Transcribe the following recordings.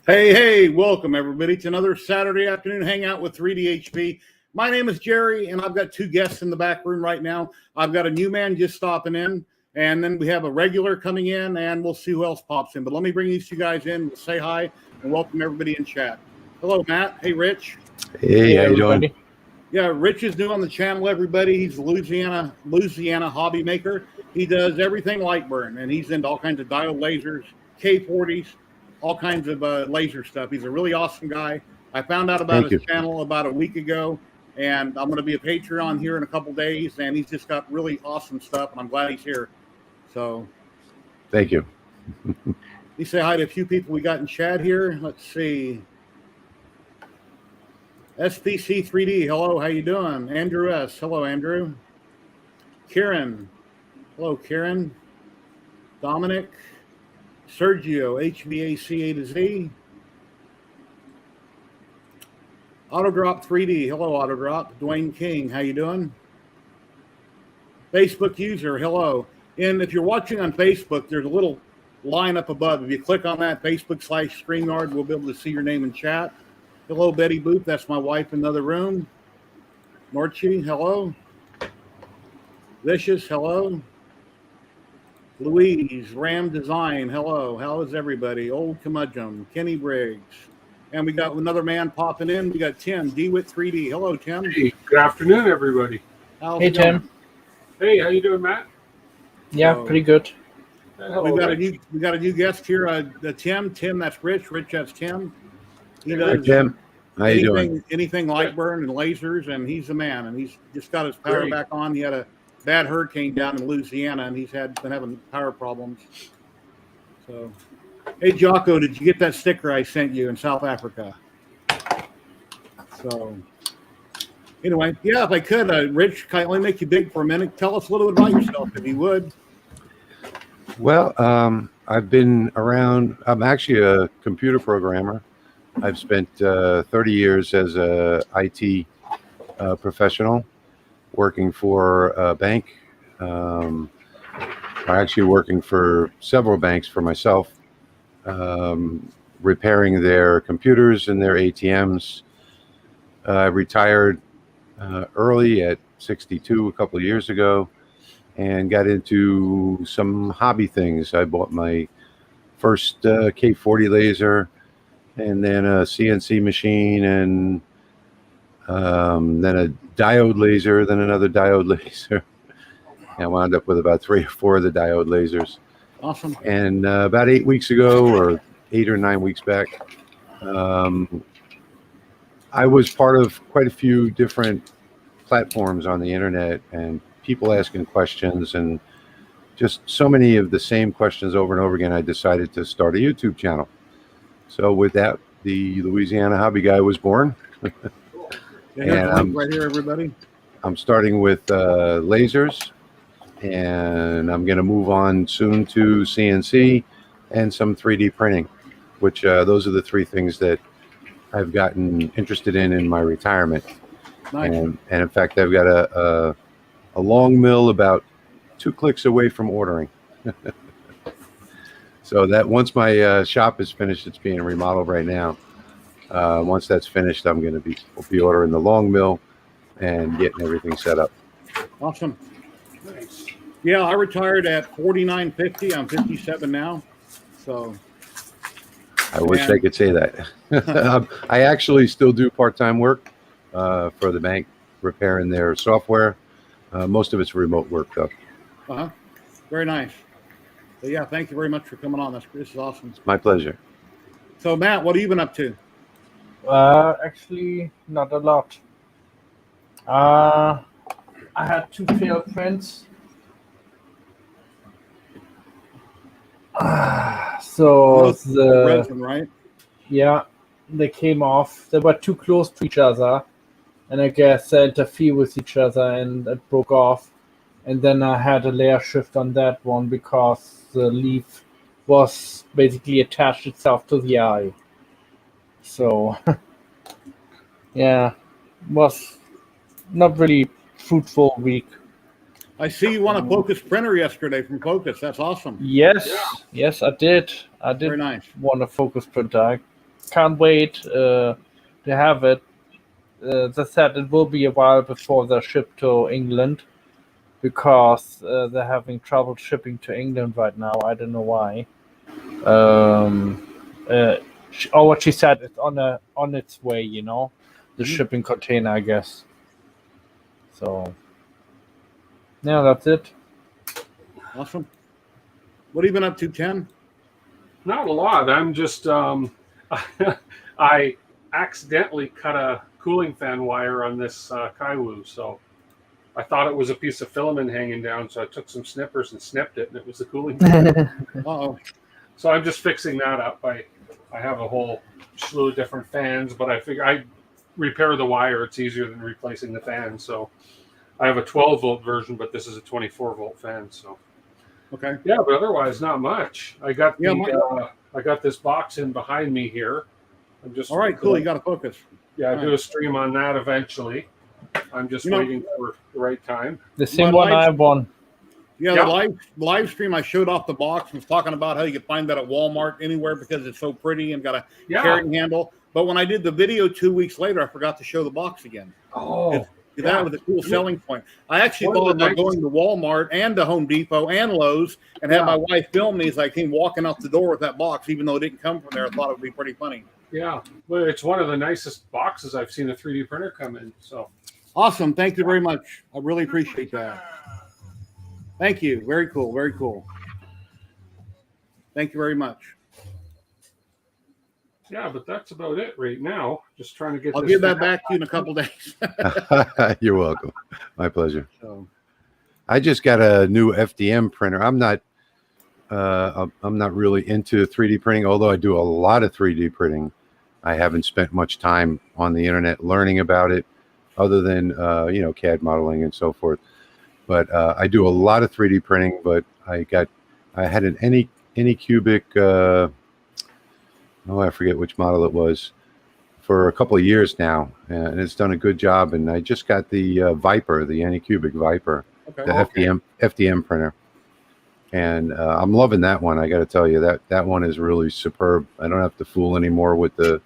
Hey, welcome everybody to another Saturday afternoon hangout with 3DHP. My name is Jerry, and I've got two guests in the back room right now. I've got a new man just stopping in, and then we have a regular coming in, and we'll see who else pops in. But let me bring these two guys in, say hi, and welcome everybody in chat. Hello, Matt. Hey, Rich. Hey, how you doing? Yeah, Rich is new on the channel, everybody. He's a Louisiana hobby maker. He does everything light burn, and he's into all kinds of diode lasers, K40s, all kinds of laser stuff. He's a really awesome guy. I found out about his channel about a week ago, and I'm going to be a Patreon here in a couple days, and he's just got really awesome stuff, and I'm glad he's here. So thank you. You say hi to a few people we got in chat here. Let's see. SPC 3D, hello, how you doing? Andrew S, hello, Andrew. Kieran, hello, Kieran. Dominic, Sergio, HVAC A to Z. Autodrop 3D, hello, Autodrop. Dwayne King, how you doing? Facebook user, hello. And if you're watching on Facebook, there's a little line up above. If you click on that, Facebook/StreamYard, we'll be able to see your name in chat. Hello, Betty Boop. That's my wife in the other room. Norchi, hello. Vicious, hello. Louise, Ram Design, hello. How is everybody? Old Curmudgeon, Kenny Briggs. And we got another man popping in. We got Tim, DWIT 3D. Hello, Tim. Hey, good afternoon, everybody. Hey, Tim. Hey, how you doing, Matt? Yeah, pretty good. We got a new guest here, Tim. Tim, that's Rich. Rich, that's Tim. He does Tim. How you doing? Anything light burn and lasers, and he's the man. And he's just got his power back on. He had a bad hurricane down in Louisiana, and he's been having power problems. So, hey, Jocko, did you get that sticker I sent you in South Africa? So, anyway, yeah, if I could, Rich, can I only make you big for a minute? Tell us a little bit about yourself, if you would. Well, I've been around. I'm actually a computer programmer. I've spent 30 years as a IT professional working for a bank. I'm actually working for several banks for myself, repairing their computers and their ATMs. I retired early at 62 a couple of years ago and got into some hobby things. I bought my first K40 laser, and then a CNC machine, and then a diode laser, then another diode laser. I wound up with about 3 or 4 of the diode lasers. Awesome. And about 8 weeks ago, or 8 or 9 weeks back, I was part of quite a few different platforms on the internet, and people asking questions, and just so many of the same questions over and over again. I decided to start a YouTube channel. So with that, the Louisiana Hobby Guy was born. And right here, everybody. I'm starting with lasers, and I'm going to move on soon to CNC and some 3D printing, which those are the 3 things that I've gotten interested in my retirement. Nice. And in fact, I've got a long mill about 2 clicks away from ordering. So that once my shop is finished, it's being remodeled right now. Once that's finished, I'm going to be ordering the long mill and getting everything set up. Awesome. Nice. Yeah, I retired at 49.50. I'm 57 now. So I wish I could say that. I actually still do part-time work. for the bank repairing their software. Most of it's remote work, though. Uh-huh. Very nice. So, yeah, thank you very much for coming on. This is awesome. My pleasure. So, Matt, what have you been up to? Actually, not a lot. I had 2 failed prints. So The resin, right? yeah, they came off. They were too close to each other, and I guess they interfere with each other, and it broke off. And then I had a layer shift on that one because the leaf was basically attached itself to the eye. So yeah, was not really fruitful week. I see you won a Focus printer yesterday from Focus. That's awesome. Yes, I did. I did Very nice. want a focus printer. I can't wait to have it. They said it will be a while before they're shipped to England because they're having trouble shipping to England right now. I don't know why. What she said, it's on its way. The shipping container, I guess. So yeah, that's it. Awesome. What have you been up to, Ken? Not a lot. I'm just I accidentally cut a cooling fan wire on this Kaiwu, so I thought it was a piece of filament hanging down, so I took some snippers and snipped it, and it was the cooling fan. Uh-oh. So I'm just fixing that up. I have a whole slew of different fans, but I figure I repair the wire. It's easier than replacing the fan. So I have a 12-volt version, but this is a 24-volt fan. So Okay. yeah, but otherwise not much. I got Yeah, I got this box in behind me here. I'm just All right, cool. You got a Focus. Yeah, All do right. a stream on that eventually. I'm just waiting for the right time. The same My one life- I won. Yeah, Yeah. the live stream I showed off the box and was talking about how you could find that at Walmart anywhere because it's so pretty and got a Yeah. carrying handle. But when I did the video 2 weeks later, I forgot to show the box again. Oh, That was a cool selling point. I actually One of thought the about going to Walmart and to Home Depot and Lowe's and have my wife film me as I came walking out the door with that box, even though it didn't come from there. I thought it would be pretty funny. yeah. Well, it's one of the nicest boxes I've seen a 3D printer come in. So Awesome. Thank you very much. I really appreciate that. Thank you. Very cool. Very cool. Thank you very much. yeah, but that's about it right now. Just trying to get. I'll this give that thing- back to you in a couple days. You're welcome. My pleasure. So, I just got a new FDM printer. I'm not really into 3D printing, although I do a lot of 3D printing. I haven't spent much time on the internet learning about it, other than CAD modeling and so forth. But I do a lot of 3D printing. But I had an Anycubic. I forget which model it was, for a couple of years now, and it's done a good job. And I just got the Viper, the Anycubic Viper, okay. the FDM printer, and I'm loving that one. I got to tell you that one is really superb. I don't have to fool anymore with the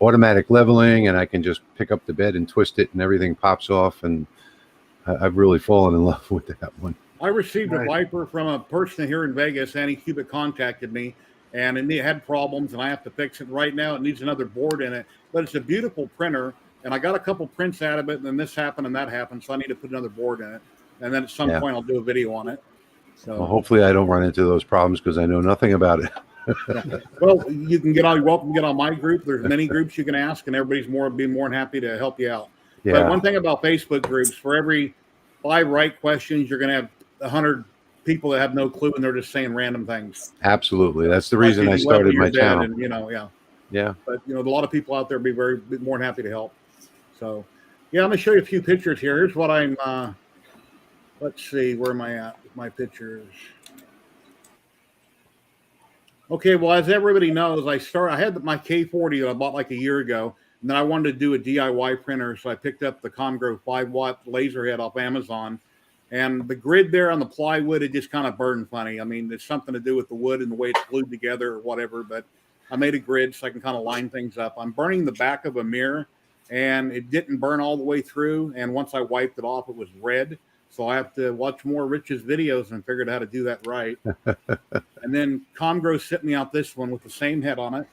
automatic leveling, and I can just pick up the bed and twist it, and everything pops off. And I've really fallen in love with that one. I received a Right. Viper from a person here in Vegas. Anycubic contacted me, and it had problems, and I have to fix it right now. It needs another board in it, but it's a beautiful printer, and I got a couple prints out of it, and then this happened and that happened, so I need to put another board in it, and then at some point I'll do a video on it. So, Well, hopefully I don't run into those problems because I know nothing about it. well, you're welcome to get on my group. There's many groups you can ask, and everybody's more than happy to help you out. But Yeah, one thing about Facebook groups, for every 5 right questions, you're going to have 100 people that have no clue, and they're just saying random things. absolutely. That's the reason I Like, started my you're dead, channel. and, yeah. Yeah. But a lot of people out there be more than happy to help. So, yeah, let me show you a few pictures here. Here's what I'm. Let's see, where am I at with my pictures? Okay, well, as everybody knows, I had my K40 that I bought like a year ago, and then I wanted to do a DIY printer, so I picked up the Congrove 5-watt laser head off Amazon. And the grid there on the plywood, it just kind of burned funny. I mean, it's something to do with the wood and the way it's glued together or whatever, but I made a grid so I can kind of line things up. I'm burning the back of a mirror, and it didn't burn all the way through. And once I wiped it off, it was red. So I have to watch more Rich's videos and figured out how to do that right. And then Congrove sent me out this one with the same head on it.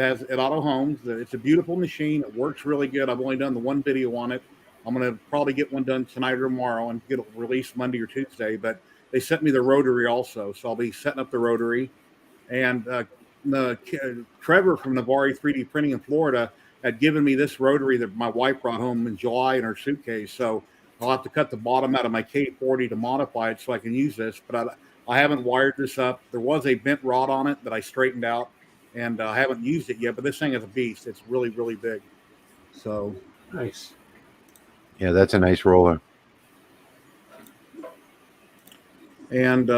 It auto homes. It's a beautiful machine. It works really good. I've only done the one video on it. I'm going to probably get one done tonight or tomorrow and get it released Monday or Tuesday. But they sent me the rotary also, so I'll be setting up the rotary. And Trevor from Navari 3D Printing in Florida had given me this rotary that my wife brought home in July in her suitcase. So I'll have to cut the bottom out of my K40 to modify it so I can use this. But I haven't wired this up. There was a bent rod on it that I straightened out, and I haven't used it yet. But this thing is a beast. It's really, really big. So Nice. Yeah, that's a nice roller. And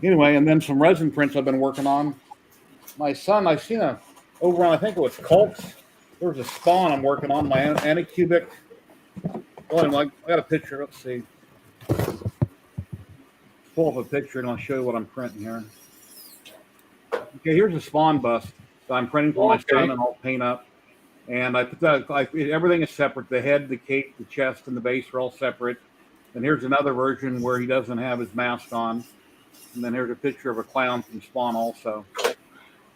anyway, and then some resin prints I've been working on. My son, I've seen over on, I think it was Cults. There's a spawn I'm working on, my Anycubic. Well, I got a picture. Let's see. Pull up a picture and I'll show you what I'm printing here. Okay, here's a spawn bust that I'm printing for my son, and I'll paint up. And I put that, everything is separate. The head, the cape, the chest, and the base are all separate. And here's another version where he doesn't have his mask on. And then here's a picture of a clown from Spawn also.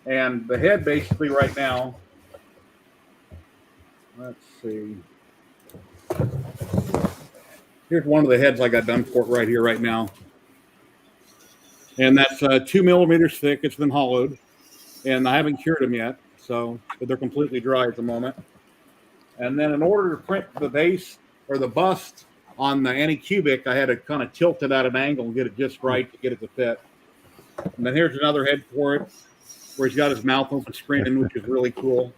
And the head basically right now, let's see. Here's one of the heads I got done for it right here, right now. And that's 2 millimeters thick. It's been hollowed. And I haven't cured them yet. So, but they're completely dry at the moment. And then in order to print the base or the bust on the Anycubic, I had to kind of tilt it at an angle and get it just right to get it to fit. And then here's another head for it, where he's got his mouth open screening, which is really cool.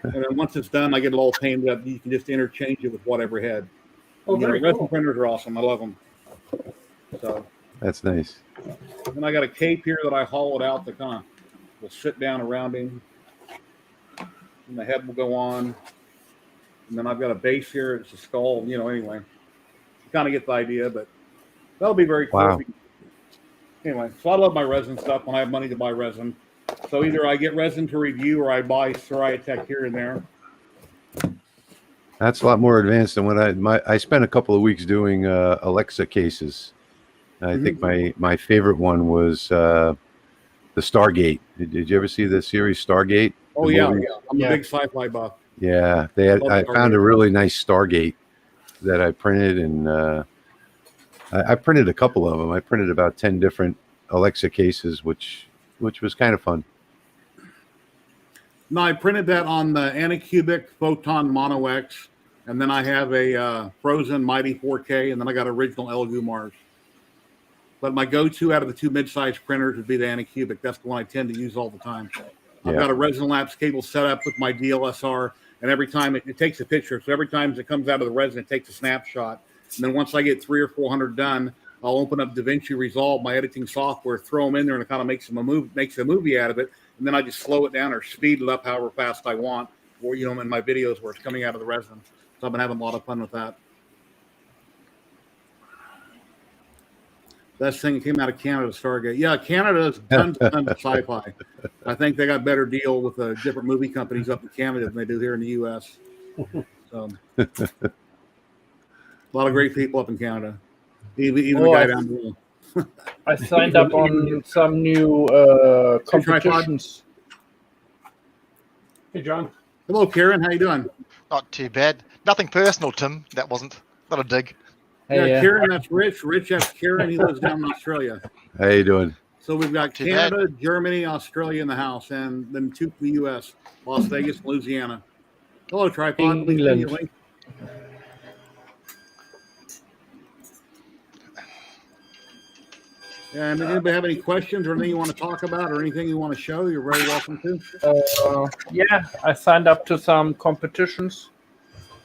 And then once it's done, I get it all painted up. You can just interchange it with whatever head. Oh, very cool. Resin printers are awesome. I love them. So That's nice. then I got a cape here that I hollowed out that kind of will sit down around him. And the head will go on. And then I've got a base here. It's a skull, anyway. You kind of get the idea, but that'll be very cool. Wow. Anyway, so I love my resin stuff when I have money to buy resin. So either I get resin to review or I buy ZYLTECH here and there. That's a lot more advanced than what I spent a couple of weeks doing Alexa cases. I think my favorite one was the Stargate. Did you ever see the series Stargate? Oh, yeah. I'm a big sci-fi buff. Yeah, I found a really nice Stargate that I printed, and I printed a couple of them. I printed about 10 different Alexa cases, which was kind of fun. No, I printed that on the Anycubic Photon Mono X, and then I have a Frozen Mighty 4K, and then I got original Elgu Mars. But my go-to out of the two mid-size printers would be the Anycubic. That's the one I tend to use all the time. I've got a resin lapse cable set up with my DLSR, and every time it takes a picture. So every time it comes out of the resin, it takes a snapshot. And then once I get 300 or 400 done, I'll open up DaVinci Resolve, my editing software, throw them in there, and it kind of makes a movie out of it. And then I just slow it down or speed it up however fast I want, or in my videos where it's coming out of the resin. So I've been having a lot of fun with that. Best thing that came out of Canada, Stargate. Yeah, Canada's tons of sci-fi. I think they got better deal with different movie companies up in Canada than they do here in the U.S. So, a lot of great people up in Canada. Even the guy down below. I signed up on some new competitions. Hey, John. Hello, Karen. How you doing? Not too bad. Nothing personal, Tim. That wasn't. Not a dig. Hey, Yeah, Kieran, that's Rich. Rich, that's Kieran. He lives down in Australia. How you doing? So we've got Too Canada, Germany, Australia in the house, and then two from the U.S., Las Vegas, Louisiana. Hello, Tripod. Please send you a link. And anybody have any questions or anything you want to talk about or anything you want to show, you're very welcome to. Yeah, I signed up to some competitions.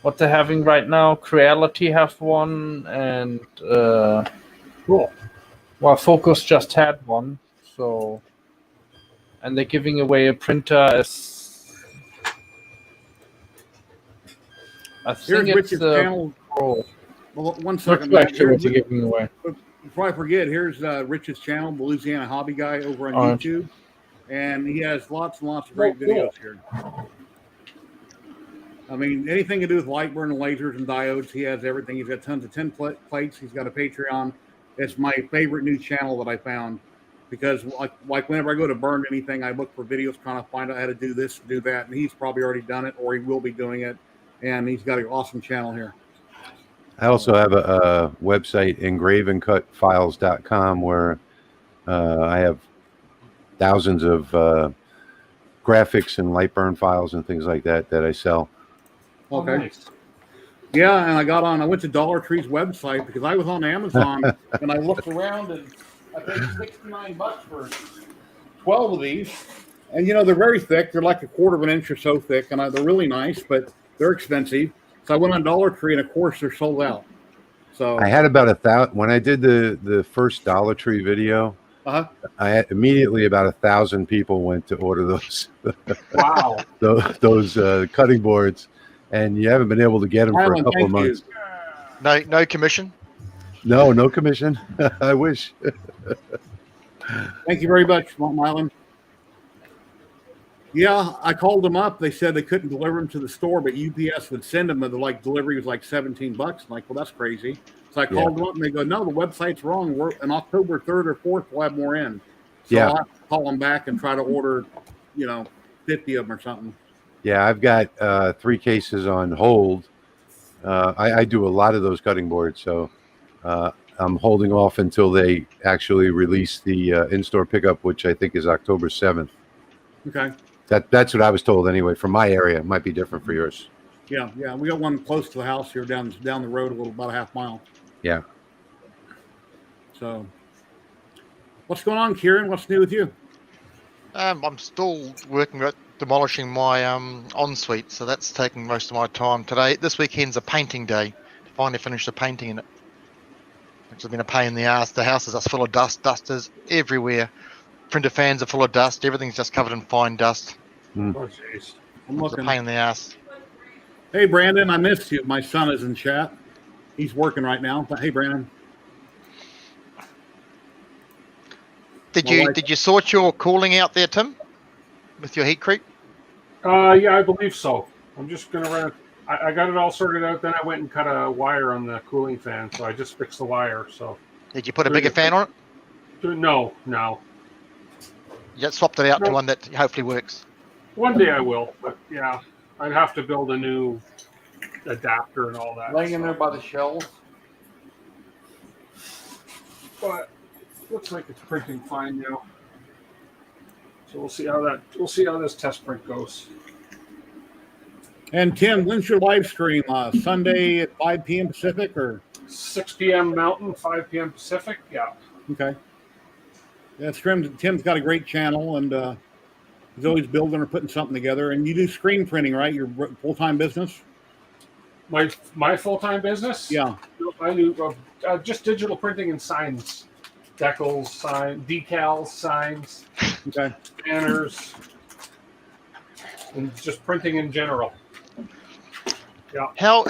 What they're having right now, Creality have one, and Cool. well, Focus just had one. So, and they're giving away a printer as I think Here's it's Rich's channel. Pro. Well, one Not second. sure actually what they're giving away. Before I forget, here's Rich's channel, the Louisiana Hobby Guy over on Alright. YouTube. And he has lots and lots of great videos here. I mean, anything to do with light burn and lasers and diodes, he has everything. He's got tons of 10 plates. He's got a Patreon. It's my favorite new channel that I found. because like whenever I go to burn anything, I look for videos trying to find out how to do this, do that, and he's probably already done it or he will be doing it, and he's got an awesome channel here. I also have a website, engraveandcutfiles.com, where I have thousands of graphics and light burn files and things like that I sell. Okay. Oh, nice. Yeah, and I went to Dollar Tree's website because I was on Amazon and I looked around and I paid $69 for 12 of these. And you know, they're very thick. They're like a quarter of an inch or so thick, and they're really nice, but they're expensive. So I went on Dollar Tree, and of course they're sold out. So I had about 1,000 when I did the first Dollar Tree video. I had immediately about 1,000 people went to order those. Wow. those cutting boards, and you haven't been able to get them for a couple of months. No commission. No commission. I wish. Thank you very much, Mylan. Yeah, I called them up. They said they couldn't deliver them to the store, but UPS would send them. And the delivery was like $17. I'm like, well, that's crazy. So I called them up, and they go, no, the website's wrong. We're on October 3rd or 4th, we'll have more in. So I'll have to call them back and try to order, 50 of them or something. Yeah, I've got 3 cases on hold. I do a lot of those cutting boards, so I'm holding off until they actually release the in-store pickup, which I think is October 7th. Okay. That's what I was told anyway. From my area, it might be different for yours. Yeah. We got one close to the house here, down the road about a half mile. Yeah. So, what's going on, Kieran? What's new with you? I'm still working at demolishing my ensuite, so that's taking most of my time today. This weekend's a painting day. Finally finished the painting in it, which has been a pain in the ass. The house is just full of dust. Dust is everywhere. Printer fans are full of dust. Everything's just covered in fine dust. Oh, jeez. It's a pain in the ass. Hey, Brandon, I missed you. My son is in chat. He's working right now. Hey, Brandon. Did you sort your cooling out there, Tim, with your heat creep? Yeah, I believe so. I'm just gonna run. I got it all sorted out. Then I went and cut a wire on the cooling fan, so I just fixed the wire. So. Did you put a bigger fan on it? No. You just swapped it out to one that hopefully works. One day I will, but yeah, I'd have to build a new adapter and all that. Laying in there by the shelves. But looks like it's printing fine now. So we'll see how this test print goes. And Tim, when's your live stream? Sunday at 5 p.m. Pacific or 6 p.m. Mountain, 5 p.m. Pacific. Yeah. Okay. Yeah, Tim's got a great channel, and he's always building or putting something together. And you do screen printing, right? Your full-time business? My full-time business? Yeah. I do just digital printing and signs. Decals, signs, Okay. banners, and just printing in general. Yeah. How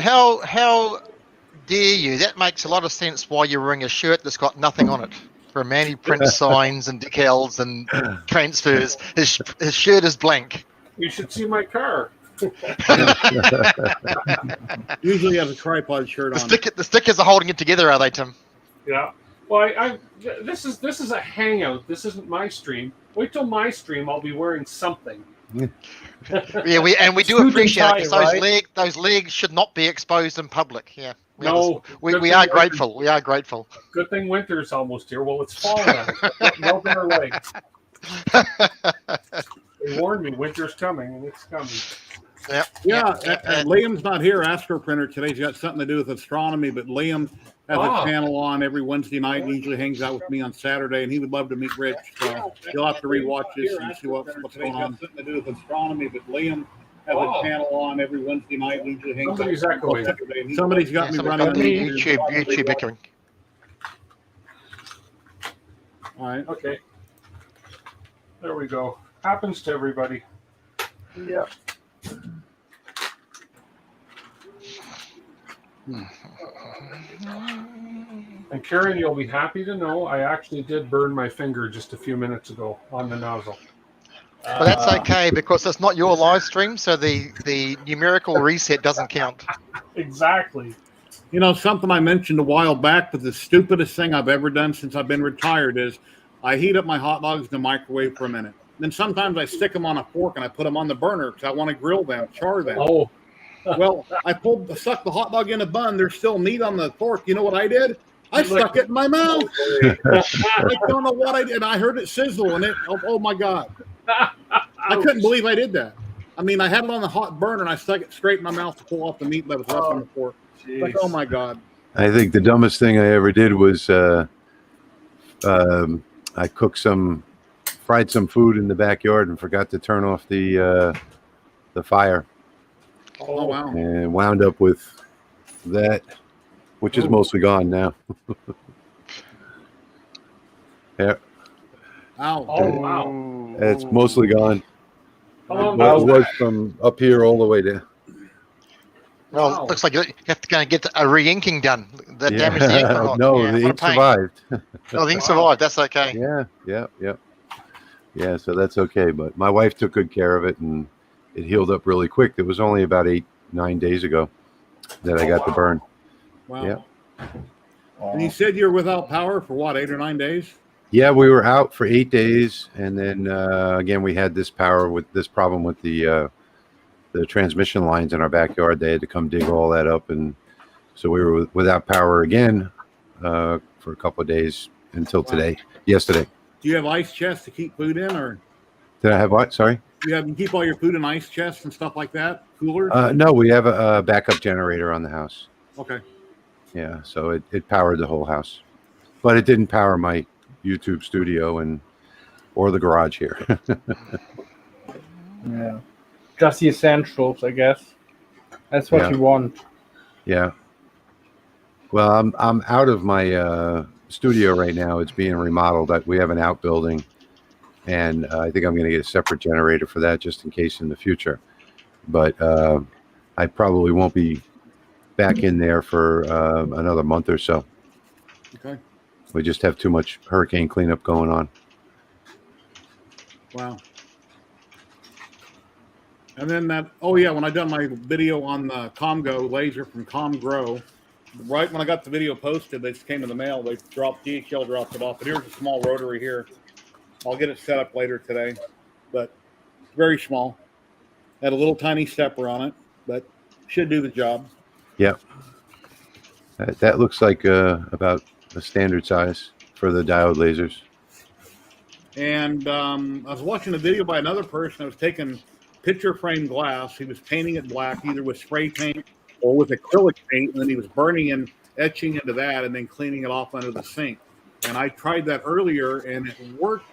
dare you? That makes a lot of sense why you're wearing a shirt that's got nothing on it. For a man who prints signs and decals and transfers, his shirt is blank. You should see my car. Usually has a tripod shirt on. The stickers are holding it together, are they, Tim? Yeah. Well, this is a hangout. This isn't my stream. Wait till my stream. I'll be wearing something. Yeah, we do appreciate it. Because those legs should not be exposed in public. Yeah. We are grateful. We are grateful. Good thing winter's almost here. Well, it's fall now. No better legs. They warned me winter's coming, and it's coming. Yeah. Liam's not here. Astroprinter today's got something to do with astronomy, but Liam has a channel on every Wednesday night and usually hangs out with me on Saturday, and he would love to meet Rich. So you'll have to rewatch this and see what's going on. Something to do with astronomy, but Liam has a channel on every Wednesday night. And usually hangs Somebody's out echoing. Somebody's got me running on YouTube echoing. All right. Okay. There we go. Happens to everybody. Yeah. And Karen, you'll be happy to know I actually did burn my finger just a few minutes ago on the nozzle. But that's okay because it's not your live stream, so the numerical reset doesn't count. Exactly. You know, something I mentioned a while back, but the stupidest thing I've ever done since I've been retired is I heat up my hot dogs in the microwave for a minute. Then sometimes I stick them on a fork and I put them on the burner because I want to grill them, char them. Oh, Well, I stuck the hot dog in a bun. There's still meat on the fork. You know what I did? I stuck it in my mouth. I don't know what I did. I heard it sizzle and oh my God. I couldn't believe I did that. I mean, I had it on the hot burner and I stuck it straight in my mouth to pull off the meat that was left on the fork. Like, oh my God. I think the dumbest thing I ever did was I fried some food in the backyard and forgot to turn off the fire. Oh wow. And wound up with that, which is mostly gone now. Yeah. Ow. oh wow. It's mostly gone. How long Well, it was was from up here all the way down. Well, Wow. looks like you have to go and get a re-inking done. That damaged the ink or not? No, Yeah, the what a ink pain. survived. Oh, the ink survived. That's okay. Yeah, so that's okay. But my wife took good care of it, and it healed up really quick. It was only about 8-9 days ago that I got the burn. Wow. Yeah. And you said you're without power for what, 8 or 9 days? Yeah, we were out for 8 days, and then again we had this problem with the transmission lines in our backyard. They had to come dig all that up, and so we were without power again for a couple of days until yesterday. Do you have ice chests to keep food in, or Did I have what? Sorry. do you keep all your food in ice chests and stuff like that? Coolers? No, we have a backup generator on the house. Okay. Yeah, so it powered the whole house, but it didn't power my YouTube studio or the garage here. Yeah. Just the essentials, I guess. That's what Yeah. you want. Yeah. Well, I'm out of my studio right now. It's being remodeled. We have an outbuilding, and I think I'm going to get a separate generator for that just in case in the future. But I probably won't be back in there for another month or so. Okay. We just have too much hurricane cleanup going on. Wow. And then when I done my video on the ComGo laser from ComGrow, right when I got the video posted, they just came in the mail. They DHL dropped it off. But here's a small rotary here. I'll get it set up later today, but very small. Had a little tiny stepper on it, but should do the job. Yeah. That looks like about a standard size for the diode lasers. And I was watching a video by another person that was taking picture frame glass. He was painting it black, either with spray paint or with acrylic paint, and then he was burning and etching into that and then cleaning it off under the sink. And I tried that earlier, and it worked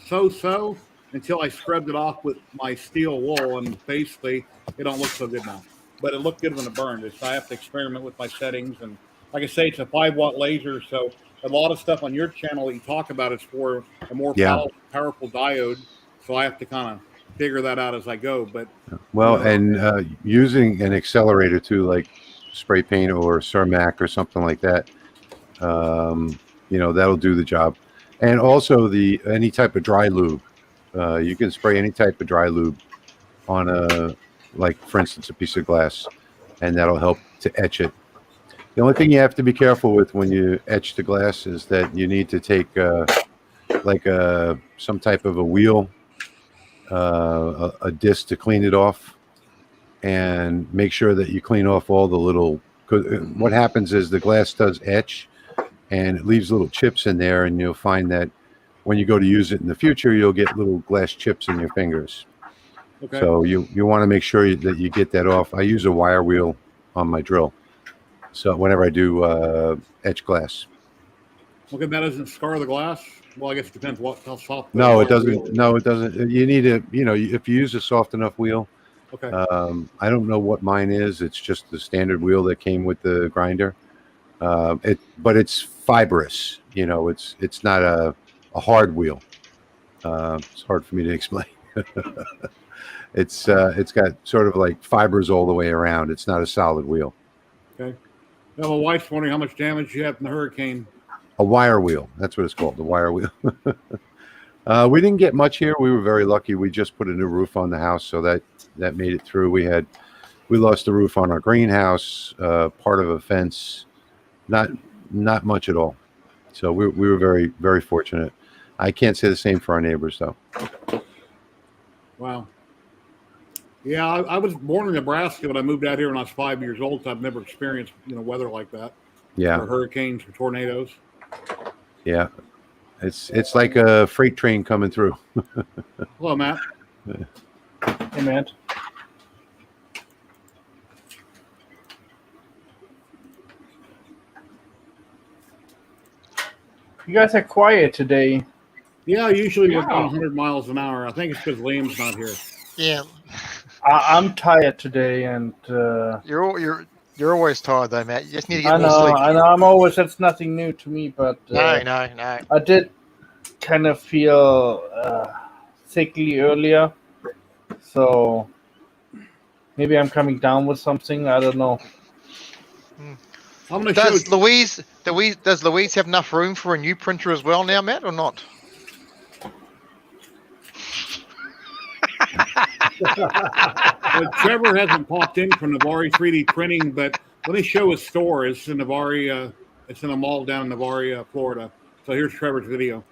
so until I scrubbed it off with my steel wool, and basically it don't look so good now. But it looked good when it burned. I have to experiment with my settings, and like I say, it's a 5-watt laser, so a lot of stuff on your channel that you talk about is for a more powerful diode. So I have to kind of figure that out as I go. But and using an accelerator too, like spray paint or Cermak or something like that, that'll do the job. And also any type of dry lube, you can spray any type of dry lube on for instance, a piece of glass, and that'll help to etch it. The only thing you have to be careful with when you etch the glass is that you need to take some type of a wheel, a disc to clean it off, and make sure that you clean off all the little. What happens is the glass does etch, and it leaves little chips in there, and you'll find that when you go to use it in the future, you'll get little glass chips in your fingers. okay. So you want to make sure that you get that off. I use a wire wheel on my drill, so whenever I do etch glass. Okay, that doesn't scar the glass. Well, I guess it depends how soft. No, it doesn't. No, it doesn't. You need if you use a soft enough wheel. Okay. I don't know what mine is. It's just the standard wheel that came with the grinder. But it's fibrous. It's not a hard wheel. It's hard for me to explain. It's got sort of like fibers all the way around. It's not a solid wheel. Okay. Now, my wife's wondering how much damage you had from the hurricane. A wire wheel. That's what it's called. The wire wheel. We didn't get much here. We were very lucky. We just put a new roof on the house, so that made it through. We lost the roof on our greenhouse, part of a fence. Not much at all. So we were very, very fortunate. I can't say the same for our neighbors, though. Wow. Yeah, I was born in Nebraska, but I moved out here when I was 5 years old. So I've never experienced weather like that, Yeah, or hurricanes or tornadoes. yeah. It's like a freight train coming through. Hello, Matt. Hey, Matt. You guys are quiet today. Yeah, usually we're Yeah. going 100 miles an hour. I think it's because Liam's not here. Yeah, I'm tired today, and you're always tired though, Matt. You just need to I get more know, sleep. I know. I'm always. That's nothing new to me, but No. I did kind of feel sickly earlier, so maybe I'm coming down with something. I don't know. I'm going to show Does Louise have enough room for a new printer as well now, Matt, or not? Trevor hasn't popped in from Navari 3D printing, but let me show his store. It's in Navari. It's in a mall down in Navari, Florida. So here's Trevor's video.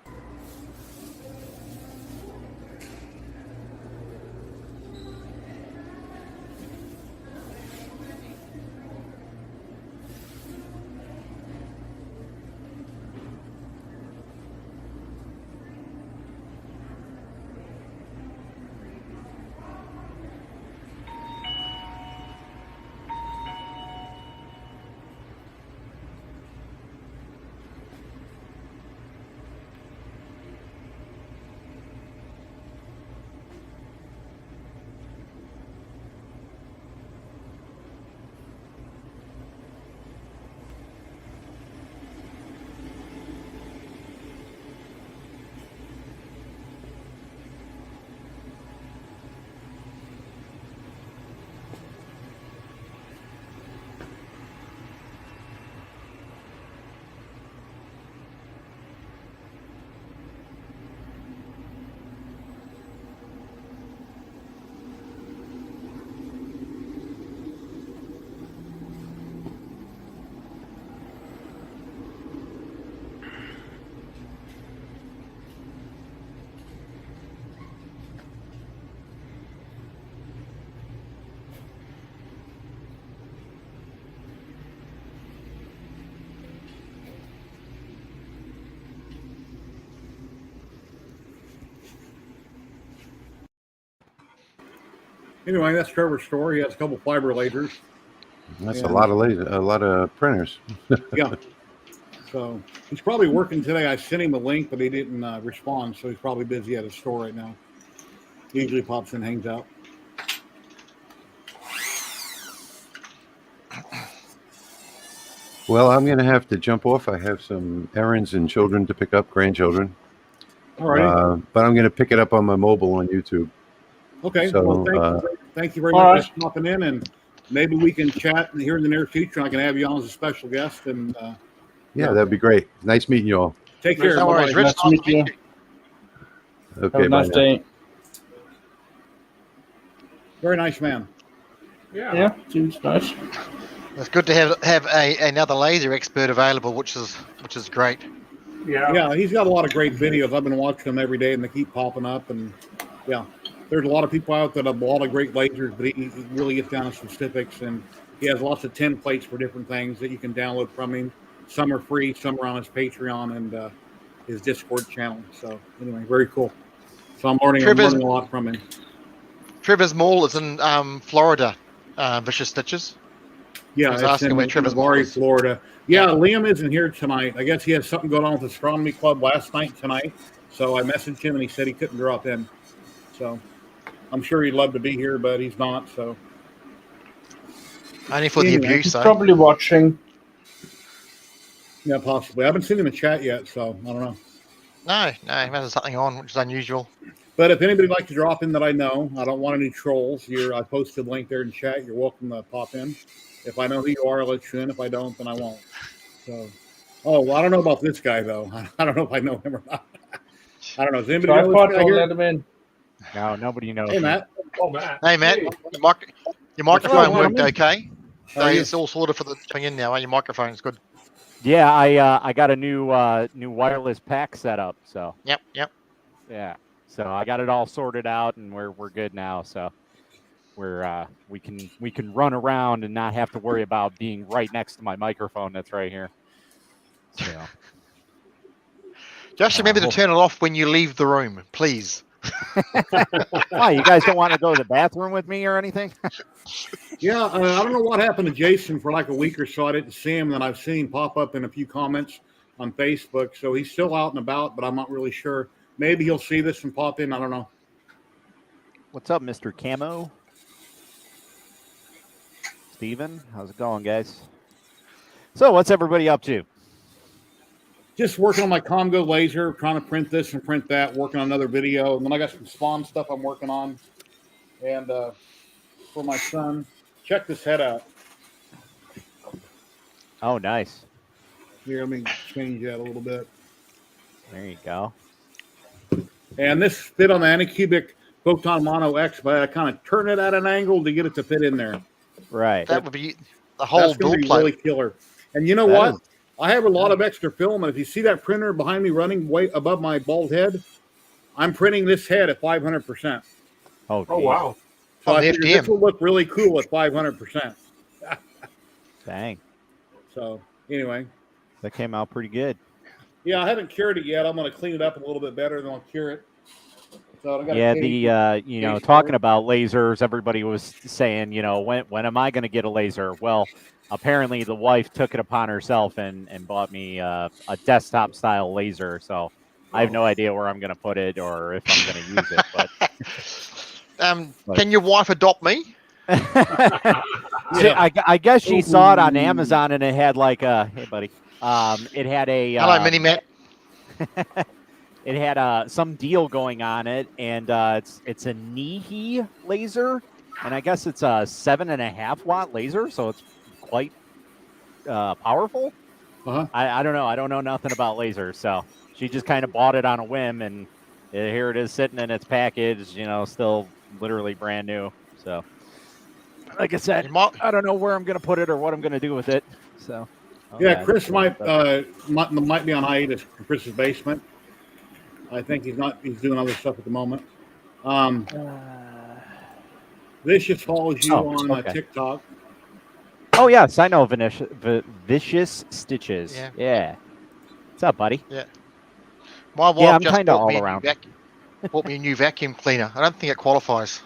Anyway, that's Trevor's store. He has a couple fiber lasers. That's Yeah. a lot of printers. Yeah. So he's probably working today. I sent him a link, but he didn't respond. So he's probably busy at his store right now. He usually pops in, hangs out. Well, I'm going to have to jump off. I have some errands and children to pick up, grandchildren. All right. But I'm going to pick it up on my mobile on YouTube. Okay. So, well, thank you very all much for popping in, and maybe we can chat here in the near future. I can have you on as a special guest, and Yeah, that'd be great. Nice meeting you all. take care. No worries, Bye-bye. Rich. Nice to meet you. Okay, Have a bye nice now. day. Very nice man. Yeah. Yeah, seems nice. It's good to have another laser expert available, which is great. Yeah. Yeah, he's got a lot of great videos. I've been watching them every day, and they keep popping up. And yeah, there's a lot of people out that have a lot of great lasers, but he really gets down to specifics, and he has lots of templates for different things that you can download from him. Some are free, some are on his Patreon and his Discord channel. So anyway, very cool. So I'm learning a lot from him. Trevor's Mall is in Florida. Vicious Stitches. Yeah, I was it's asking in where Trevor's Navari, was. Florida. Yeah, Liam isn't here tonight. I guess he had something going on with Astronomy Club last night tonight. So I messaged him and he said he couldn't drop in. So I'm sure he'd love to be here, but he's not. So Only for the Anyway, abuse, He's though. probably watching. yeah, possibly. I haven't seen him in chat yet, so I don't know. No, he has something on, which is unusual. But if anybody would like to drop in that I know, I don't want any trolls. I posted a link there in chat. You're welcome to pop in. If I know who you are, I'll let you in. If I don't, then I won't. So, well, I don't know about this guy though. I don't know if I know him or not. I don't know. Does anybody know Tripod, this guy don't let here? him in. No, nobody knows. Hey, Matt. Oh, Matt. Hey, Matt, Hey. your microphone Oh, worked man. okay. So How are you? it's all sorted for the coming in now. Your microphone's good. Yeah, I got a new wireless pack set up. So Yep. yeah, so I got it all sorted out, and we're good now. So we can run around and not have to worry about being right next to my microphone that's right here. So Just remember to turn it off when you leave the room, please. why, you guys don't want to go to the bathroom with me or anything? Yeah, I don't know what happened to Jason for like a week or so. I didn't see him, and I've seen him pop up in a few comments on Facebook. So he's still out and about, but I'm not really sure. Maybe he'll see this and pop in. I don't know. What's up, Mr. Camo? Steven, how's it going, guys? So what's everybody up to? Just working on my Comgo laser, trying to print this and print that, working on another video. And then I got some spawn stuff I'm working on. And for my son, check this head out. Oh, nice. Here, let me change that a little bit. There you go. And this fit on the Anycubic Photon Mono X, but I kind of turn it at an angle to get it to fit in there. Right. That would be the whole That's dual going to be plate. really killer. And you know That what? is- I have a lot of extra film, and if you see that printer behind me running way above my bald head, I'm printing this head at 500%. Oh, Oh geez. wow. So On I the figured FDM. this will look really cool at 500%. Dang. So anyway, That came out pretty good. yeah, I haven't cured it yet. I'm going to clean it up a little bit better, then I'll cure it. So I got Yeah, case talking for it. about lasers, everybody was saying, when am I going to get a laser? Well, apparently the wife took it upon herself and bought me a desktop style laser. So I have no idea where I'm going to put it or if I'm going to use it. But Can your wife adopt me? See, I guess she saw it on Amazon and it had like hey buddy, it had a Hello, Mini Matt. it had some deal going on it, and it's a Nihi laser, and I guess it's a 7.5 watt laser, so it's quite powerful. Uh-huh. I don't know. I don't know nothing about lasers, so she just kind of bought it on a whim, and here it is sitting in its package, still literally brand new. So, like I said, I don't know where I'm going to put it or what I'm going to do with it. So, Yeah, Chris might be on hiatus in Chris's basement. I think he's not. He's doing other stuff at the moment. Vicious follows you on TikTok. Oh yes, I know Vicious Stitches. Yeah. What's up, buddy? Yeah. My wife I'm just kind of bought me all a around. bought me a new vacuum cleaner. I don't think it qualifies.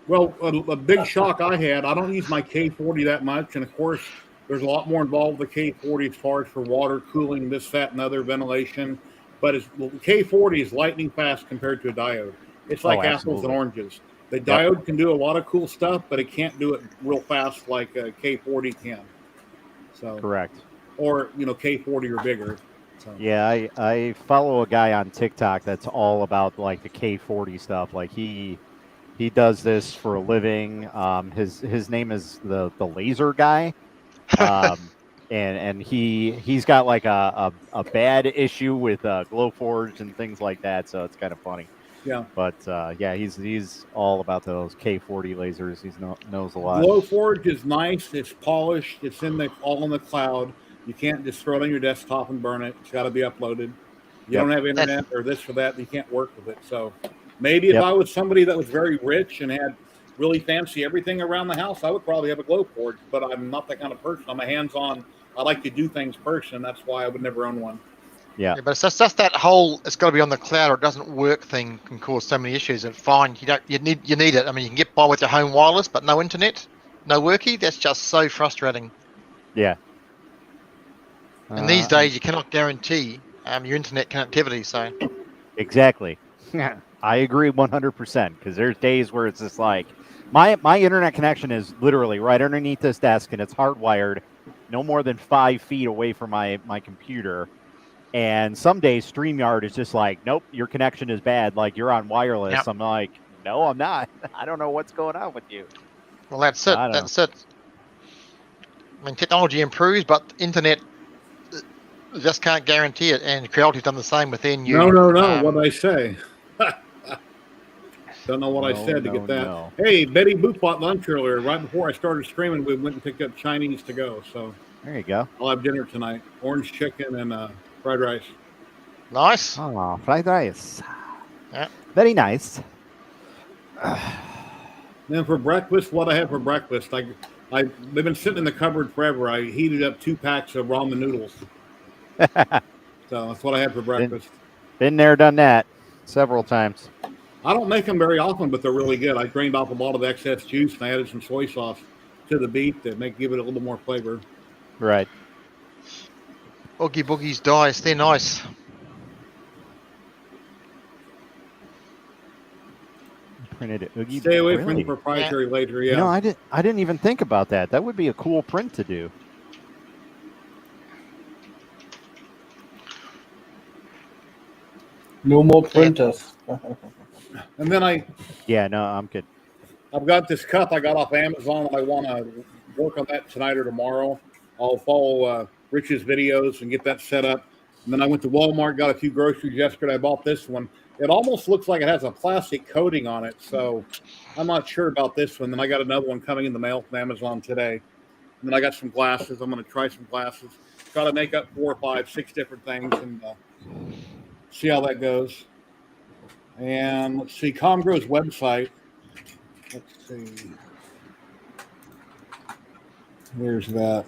Well, a big shock I had. I don't use my K40 that much, and of course, there's a lot more involved with the K40 as far as for water cooling, this, that, and other ventilation. But the K40 is lightning fast compared to a diode. It's like apples and oranges. The diode can do a lot of cool stuff, but it can't do it real fast like a K40 can. So Correct. Or K40 or bigger. So. Yeah, I follow a guy on TikTok that's all about like the K40 stuff. Like he does this for a living. His name is the laser guy. And he's got like a bad issue with Glowforge and things like that, so it's kind of funny. Yeah. But he's all about those K40 lasers. He knows a lot. Glowforge is nice. It's polished. It's all in the cloud. You can't just throw it on your desktop and burn it. It's got to be uploaded. You don't have internet or this or that. You can't work with it. So maybe if I was somebody that was very rich and had really fancy everything around the house, I would probably have a Glowforge. But I'm not that kind of person. I'm a hands-on. I like to do things person. That's why I would never own one. Yeah, but it's just that whole it's got to be on the cloud or it doesn't work thing can cause so many issues. And fine, you need it. I mean, you can get by with your home wireless, but no internet, no worky. That's just so frustrating. Yeah. And these days, you cannot guarantee your internet connectivity. So exactly, I agree 100% because there's days where it's just like my internet connection is literally right underneath this desk and it's hardwired, no more than 5 feet away from my computer. And some days StreamYard is just like, nope, your connection is bad. Like you're on wireless. Yep. I'm like, no, I'm not. I don't know what's going on with you. Well, that's it. That's it. I mean, technology improves, but internet just can't guarantee it. And Creality's done the same within you. No. What did I say? Don't know what I No, said to no, get that. no. Hey, Betty Boop bought lunch earlier. Right before I started streaming, we went and picked up Chinese to go. So There you go. I'll have dinner tonight. Orange chicken and fried rice. Nice. Oh, fried rice. Yeah. Very nice. Then for breakfast, what I had for breakfast, they've been sitting in the cupboard forever. I heated up 2 packs of ramen noodles. So that's what I had for breakfast. Been there, done that several times. I don't make them very often, but they're really good. I drained off a lot of excess juice and I added some soy sauce to the beef to give it a little more flavor. Right. Oogie Boogie's dice, they're nice. Printed Oogie. Stay away from Really? the proprietary laser. Yeah. You know, I didn't even think about that. That would be a cool print to do. No more printers. And then Yeah, no, I'm good. I've got this cup I got off Amazon and I want to work on that tonight or tomorrow. I'll follow Rich's videos and get that set up. And then I went to Walmart, got a few groceries yesterday. I bought this one. It almost looks like it has a plastic coating on it, so I'm not sure about this one. Then I got another one coming in the mail from Amazon today. And then I got some glasses. I'm going to try some glasses. Got to make up 4 or 5, 6 different things and see how that goes. And let's see, Comgro's website. Let's see. Where's that?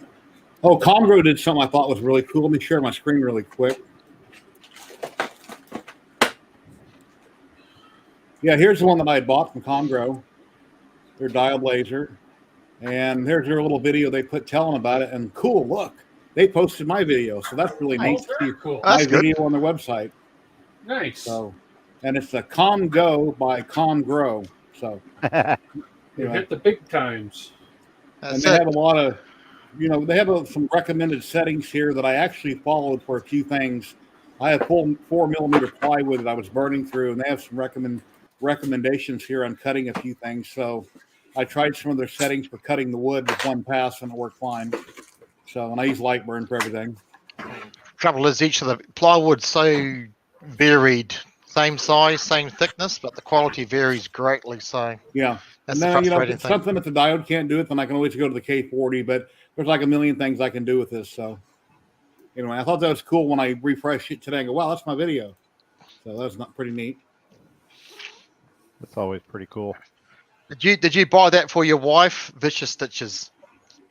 Oh, Comgro did something I thought was really cool. Let me share my screen really quick. Yeah, here's the one that I had bought from Comgro. Their diode laser. And there's their little video they put telling about it. And cool, look, they posted my video. So that's really neat to see Cool. my That's good. video on their website. Nice. So, and it's a ComGo by ComGrow. So, You anyway. hit the big times. And That's they it. have a lot of, they have some recommended settings here that I actually followed for a few things. I have full 4mm plywood that I was burning through, and they have some recommendations here on cutting a few things. So I tried some of their settings for cutting the wood with one pass, and it worked fine. So, and I use Lightburn for everything. Trouble is, each of the plywood's so varied, same size, same thickness, but the quality varies greatly. So Yeah. that's And the then, if frustrating it's thing. something that the diode can't do it, then I can always go to the K40, but there's like a million things I can do with this. So anyway, I thought that was cool when I refreshed it today and go, wow, that's my video. So that was not pretty neat. That's always pretty cool. Did you buy that for your wife, Vicious Stitches?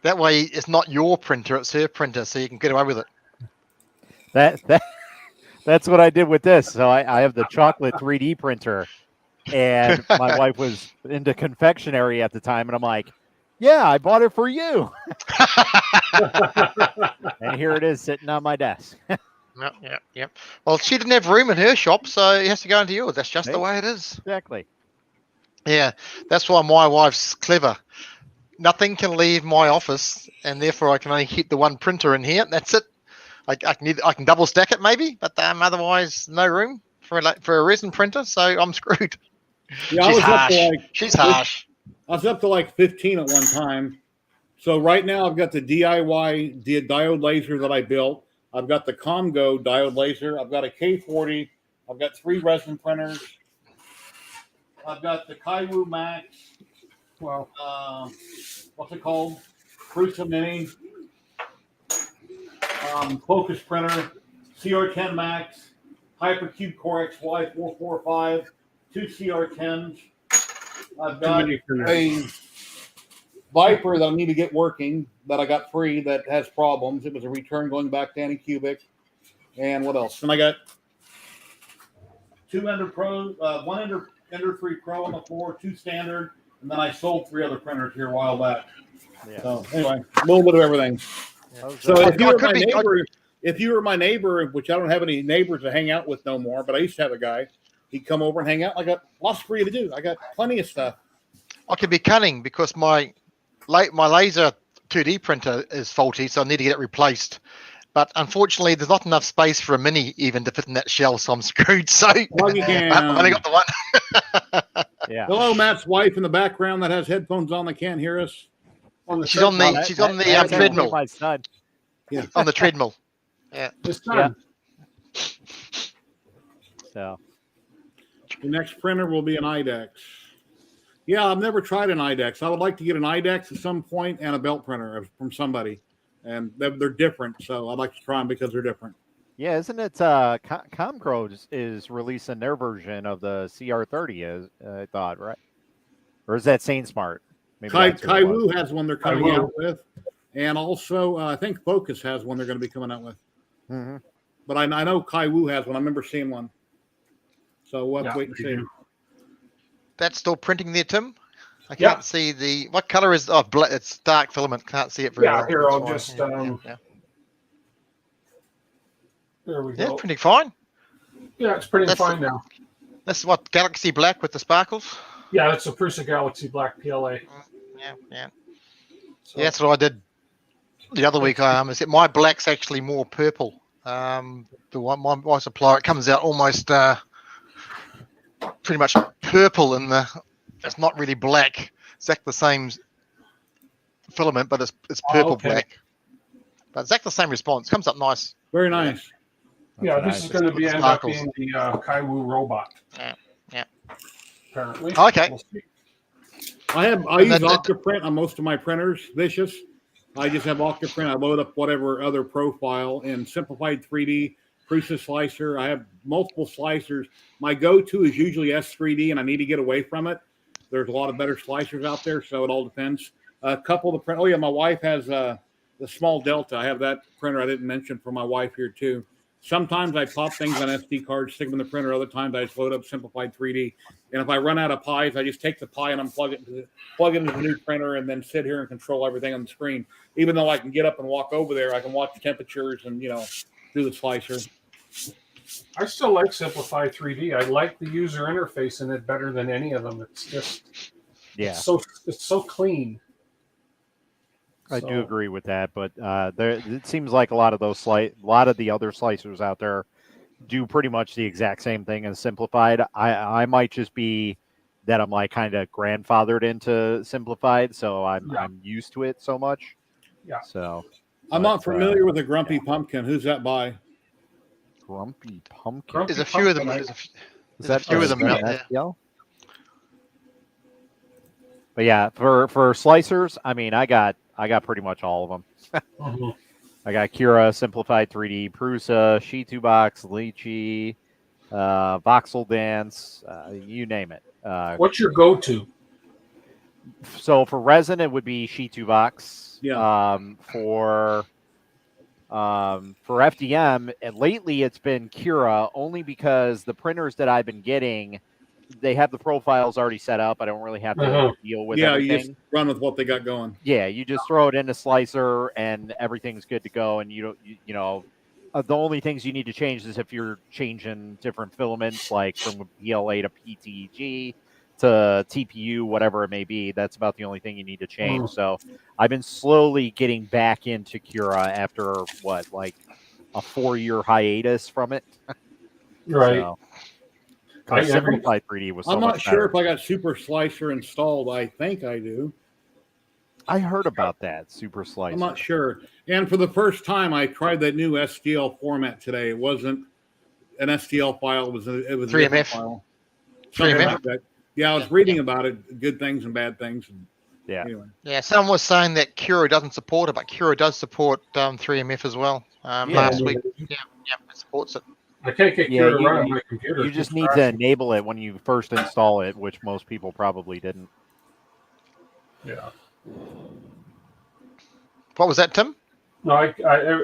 That way, it's not your printer; it's her printer, so you can get away with it. That's what I did with this. So I have the chocolate 3D printer, and my wife was into confectionery at the time, and I'm like, yeah, I bought it for you. And here it is sitting on my desk. Yep. Well, she didn't have room in her shop, so it has to go into yours. That's just the way it is. Exactly. Yeah, that's why my wife's clever. Nothing can leave my office, and therefore I can only keep the one printer in here. That's it. I can double stack it maybe, but otherwise no room for a resin printer, so I'm screwed. Yeah, She's harsh. I was up to like 15 at one time. So right now I've got the DIY diode laser that I built. I've got the ComGo diode laser. I've got a K40. I've got 3 resin printers. I've got the Kaiwu Max. Well, What's it called? Prusa Mini. Focus printer. CR10 Max. Hypercube Core XY 445. 2 CR10s. I've got a Viper that I need to get working that I got free that has problems. It was a return going back to Anycubic. And what else? And I got 2 Ender Pro, 1 Ender 3 Pro on the floor, 2 standard, and then I sold 3 other printers here a while back. Yeah. So anyway, a little bit of everything. So if you were my neighbor, which I don't have any neighbors to hang out with no more, but I used to have a guy, he'd come over and hang out. I got lots for you to do. I got plenty of stuff. I could be cunning because my laser 2D printer is faulty, so I need to get it replaced. But unfortunately, there's not enough space for a mini even to fit in that shell, so I'm screwed. So Plug again. I've only got the one. Yeah. Hello, Matt's wife in the background that has headphones on that can't hear us. She's on the treadmill. My son. Yeah. On the treadmill. It's done. So The next printer will be an IDEX. Yeah, I've never tried an IDEX. I would like to get an IDEX at some point and a belt printer from somebody. And they're different, so I'd like to try them because they're different. Yeah, isn't it Comcro is releasing their version of the CR30, I thought, right? Or is that SaneSmart? Maybe that's who it was. Kaiwu has one they're coming out with. And also, I think Focus has one they're going to be coming out with. Mm-hmm. But I know Kaiwu has one. I remember seeing one. So we'll have to wait and see. That's still printing there, Tim? I can't see the... What color is... Oh, it's dark filament. Can't see it very well. Yeah, here, I'll That's just... fine. There we Yeah, go. printing fine. Yeah, it's printing fine now. This is what, Galaxy Black with the sparkles? Yeah, that's a Prusa Galaxy Black PLA. Yeah. So, Yeah, that's what I did the other week. I said my black's actually more purple. The one my supplier, it comes out almost pretty much purple in the. It's not really black. It's exactly the same filament, but it's purple black. But exactly the same response. Comes up nice. Very nice. Yeah, That's this nice. is going to be end up being the Kaiwu robot. Yeah. Apparently. Okay. We'll see. I use Octoprint on most of my printers, Vicious. I just have Octoprint. I load up whatever other profile in Simplified 3D, Prusa Slicer. I have multiple slicers. My go-to is usually S3D, and I need to get away from it. There's a lot of better slicers out there, so it all depends. A couple of the print. Oh, yeah, my wife has the small Delta. I have that printer I didn't mention for my wife here, too. Sometimes I pop things on SD cards, stick them in the printer. Other times I just load up Simplified 3D. And if I run out of pies, I just take the pie and unplug it, plug it into the new printer, and then sit here and control everything on the screen. Even though I can get up and walk over there, I can watch the temperatures and, do the slicer. I still like Simplified 3D. I like the user interface in it better than any of them. It's just, it's so clean. I do agree with that, but it seems like a lot of the other slicers out there do pretty much the exact same thing as Simplified. I might just be that I'm like kind of grandfathered into Simplified, so I'm used to it so much. Yeah. So I'm not familiar with a Grumpy Pumpkin. Who's that by? Grumpy Pumpkin. There's a few of them. There's a few of them out there. Yeah. But yeah, for slicers, I mean, I got pretty much all of them. I got Cura, Simplified 3D, Prusa, Shitu Box, Lychee, Voxel Dance, you name it. What's your go-to? So for resin, it would be Shitu Box. Yeah. For FDM, and lately it's been Cura, only because the printers that I've been getting, they have the profiles already set up. I don't really have to deal with everything. You just run with what they got going. Yeah, you just throw it in a slicer and everything's good to go. And the only things you need to change is if you're changing different filaments, like from PLA to PTG to TPU, whatever it may be. That's about the only thing you need to change. So I've been slowly getting back into Cura after a 4-year hiatus from it. Right. So, Simplified 3D was so I'm not much sure better. if I got Super Slicer installed. I think I do. I heard about that Super Slicer. I'm not sure. And for the first time, I tried that new STL format today. It wasn't an STL file. It was a 3MF file. 3MF. Like that. Yeah, I was reading about it, good things and bad things. Yeah. Anyway. Yeah, someone was saying that Cura doesn't support it, but Cura does support 3MF as well. Last week, it supports it. I can't get Cura to run on my computer. You just need to enable it when you first install it, which most people probably didn't. Yeah. What was that, Tim? No, I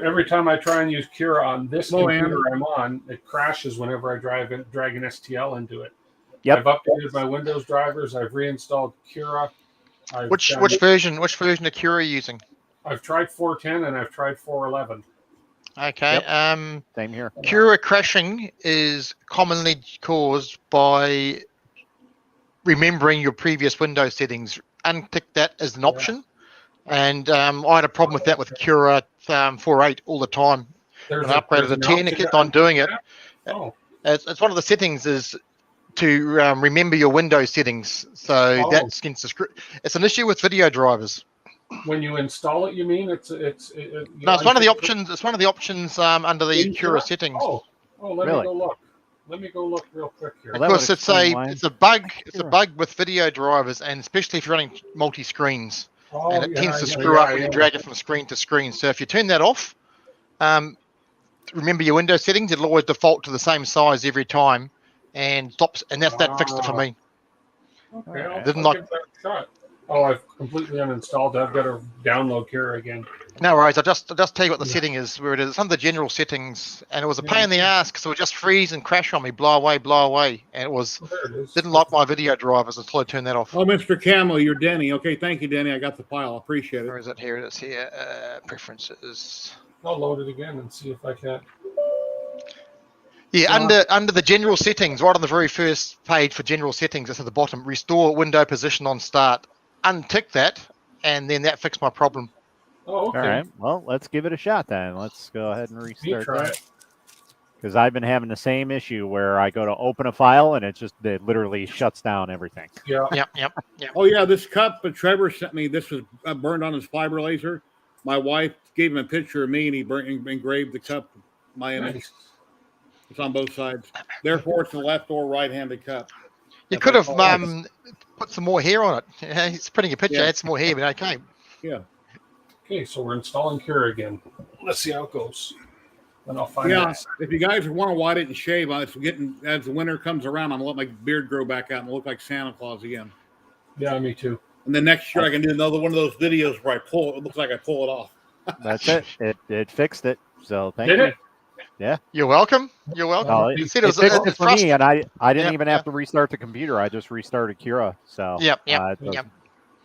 every time I try and use Cura on this computer Andrew. I'm on, it crashes whenever I drag an STL into it. Yep. I've updated my Windows drivers. I've reinstalled Cura. Which version of Cura are you using? I've tried 410 and I've tried 411. Okay. Yep. Same here. Cura crashing is commonly caused by remembering your previous Windows settings. Untick that as an option. And I had a problem with that with Cura 4.8 all the time. When I upgraded to 10, it kept on doing it. Oh. It's one of the settings is to remember your Windows settings. So that's against the script. It's an issue with video drivers. When you install it, you mean it's no, it's one of the options. It's one of the options under the Cura settings. Oh, let me go look. Let me go look real quick here. Well, that would Because explain why. it's a bug. It's a Sure. bug with video drivers, and especially if you're running multi screens, Oh, and it yeah, tends to yeah, screw yeah, up when you yeah. drag it from screen to screen. So if you turn that off, remember your window settings. It'll always default to the same size every time, and stops. And that fixed it for me. Okay, I'll Didn't give like- that a shot. Oh, I've completely uninstalled it. I've got to download Kira again. No worries. I'll just tell you what the setting is, where it is. It's under the general settings, and it was a pain in the ass because it would just freeze and crash on me, blow away, and it was Oh, there it is. didn't like my video drivers until I turned that off. Oh, Mr. Camo, you're Denny. Okay, thank you, Denny. I got the file. I appreciate Where it. is it? Here it is. Here, preferences. I'll load it again and see if I can. Yeah, under the general settings, right on the very first page for general settings, it's at the bottom. Restore window position on start. Untick that, and then that fixed my problem. Oh, okay. All right. Well, let's give it a shot then. Let's go ahead and Me restart try that. it. Because I've been having the same issue where I go to open a file and it literally shuts down everything. Yeah. Yep. Oh, yeah, this cup that Trevor sent me, this was burned on his fiber laser. My wife gave him a picture of me, and he engraved the cup, my image. Nice. It's on both sides. Therefore, it's a left or right-handed cup. You That's could have what I put some more hair on it. Yeah, he's printing a picture, Yeah. add some more hair, but okay. Yeah. Okay, so we're installing Kira again. Let's see how it goes. Then I'll find Yeah, out. if you guys want to why I didn't shave, as the winter comes around, I'm gonna let my beard grow back out and look like Santa Claus again. Yeah, me too. And then next year I can do another one of those videos where I pull it. It looks like I pull it off. That's it. It fixed it. So thank Did you. it? You're welcome. You're welcome. No, it- You said It it was fixed it for me, frustrating. and I didn't Yep, even have to restart the computer. I just restarted Kira. So Yep. it Let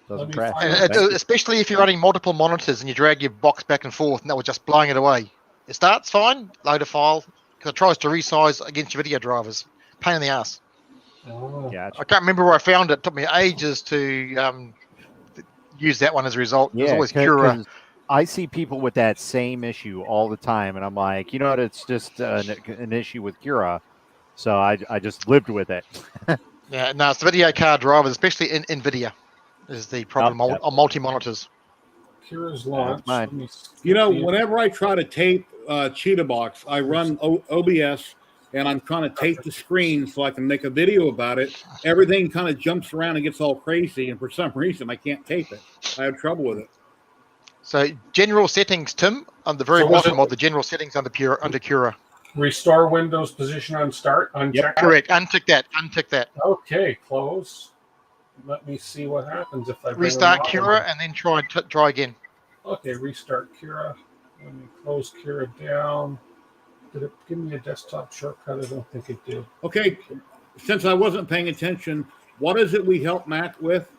doesn't me crash. find And it. Thank you. especially if you're running multiple monitors and you drag your box back and forth, and that was just blowing it away. It starts fine, load a file, because it tries to resize against your video drivers. Pain in the ass. Oh, Gotcha. I can't remember where I found it. It took me ages to use that one as a result. It was Yeah, always Cura. 'cause I see people with that same issue all the time, and I'm like, you know what? It's just an issue with Cura, so I just lived with it. Yeah, no, it's the video card drivers, especially in NVIDIA, is the problem Yep. on multi-monitors. Kira's launched. fine. Let me You know, see. whenever I try to tape Cheetah Box, I run OBS and I'm trying to tape the screen so I can make a video about it. Everything kind of jumps around and gets all crazy, and for some reason I can't tape it. I have trouble with it. So general settings, Tim, on the very So was bottom it- of the general settings under Cura. Restore Windows position on start. Uncheck it. Correct. Untick that. Okay, close. Let me see what happens if I bring Restart them Cura on. and then try again. Okay, restart Kira. Let me close Kira down. Did it give me a desktop shortcut? I don't think it did. Okay, since I wasn't paying attention, what is it we help Mac with,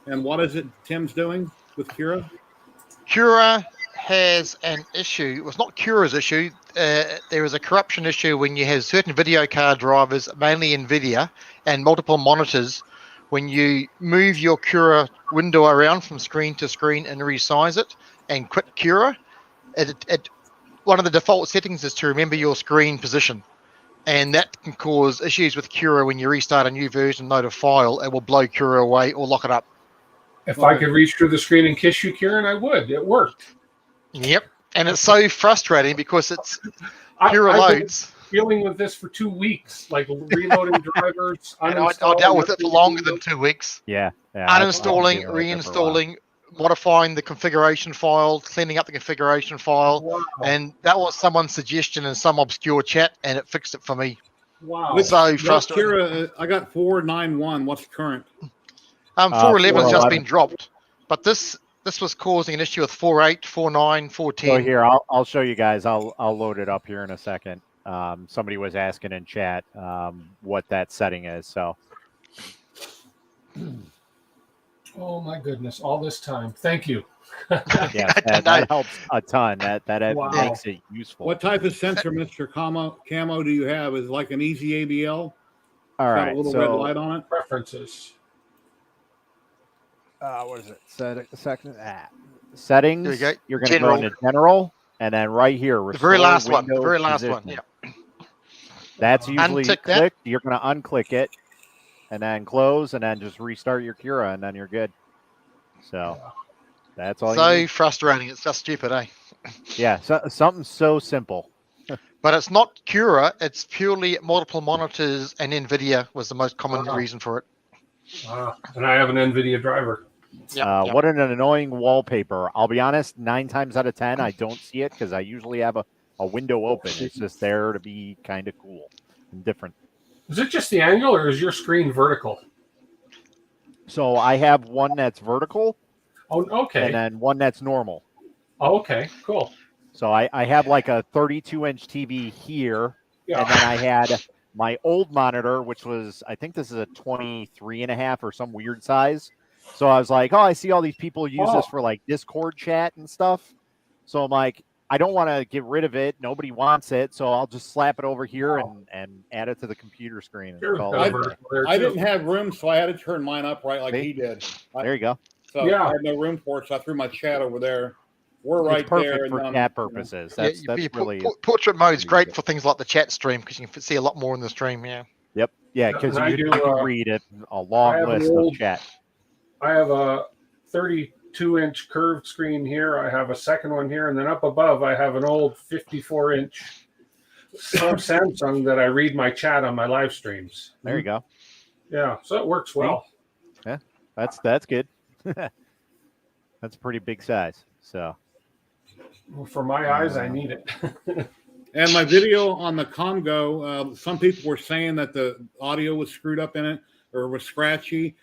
and what is it Tim's doing with Kira? Cura has an issue. Well, it's not Cura's issue. There is a corruption issue when you have certain video card drivers, mainly NVIDIA, and multiple monitors. When you move your Cura window around from screen to screen and resize it and quit Cura, one of the default settings is to remember your screen position. And that can cause issues with Cura when you restart a new version, load a file. It will blow Cura away or lock it up. If I could reach through the screen and kiss you, Kieran, I would. It worked. Yep. And it's so frustrating because it's Cura I've been loads. dealing with this for 2 weeks, like reloading drivers. And I uninstalling, dealt with it for longer than 2 weeks. Yeah. I've Uninstalling, been doing it for a while. reinstalling, modifying the configuration file, cleaning up the configuration file. Wow. And that was someone's suggestion in some obscure chat, and it fixed it for me. Wow. Which- So What frustrating. Kira, I got 491. What's current? 411 has just 411. been dropped, but this was causing an issue with 4.8, 4.9, 4.10. So here, I'll show you guys. I'll load it up here in a second. Somebody was asking in chat what that setting is. So Oh my goodness! All this time. Thank you. yeah, that helps a ton. That Wow. makes it useful. What type of sensor, Mr. Camo, do you have? Is it like an easy ABL? All Got right. a little red So light on it. Preferences. what is it? Settings. There you go. You're going to go into general, and then right here, The very restore last one. The window very last position. one. Yeah. That's usually Untick that. clicked. You're going to unclick it, and then close, and then just restart your Cura, and then you're good. So that's all. you So need. frustrating. It's just stupid, eh? Yeah, something so simple. But it's not Cura. It's purely multiple monitors, and NVIDIA was the most common reason for it. And I have an NVIDIA driver. Yep. What an annoying wallpaper. I'll be honest, 9 times out of 10, I don't see it because I usually have a window open. It's just there to be kind of cool and different. Is it just the angle, or is your screen vertical? So I have one that's vertical. Oh, okay. And then one that's normal. Oh, okay, cool. So I have like a 32-inch TV here. Yeah. And then I had my old monitor, which was, I think this is a 23.5 or some weird size. So I was like, oh, I see all these people use this for like Discord chat and stuff. So I'm like, I don't want to get rid of it. Nobody wants it. So I'll just slap it over here and add it to the computer screen. I didn't have room, so I had to turn mine up right like he did. There you go. So I had no room for it, so I threw my chat over there. We're right it's perfect there. for chat purposes. That's really... Portrait mode is great for things like the chat stream because you can see a lot more in the stream, Yep. Yeah, because you can read it, a long list of chat. I have a 32-inch curved screen here. I have a second one here, and then up above I have an old 54-inch Samsung that I read my chat on my live streams. There you go. Yeah, so it works well. Yeah, that's good. That's a pretty big size. So, well, for my eyes, I need it. And my video on the Congo, some people were saying that the audio was screwed up in it or was scratchy.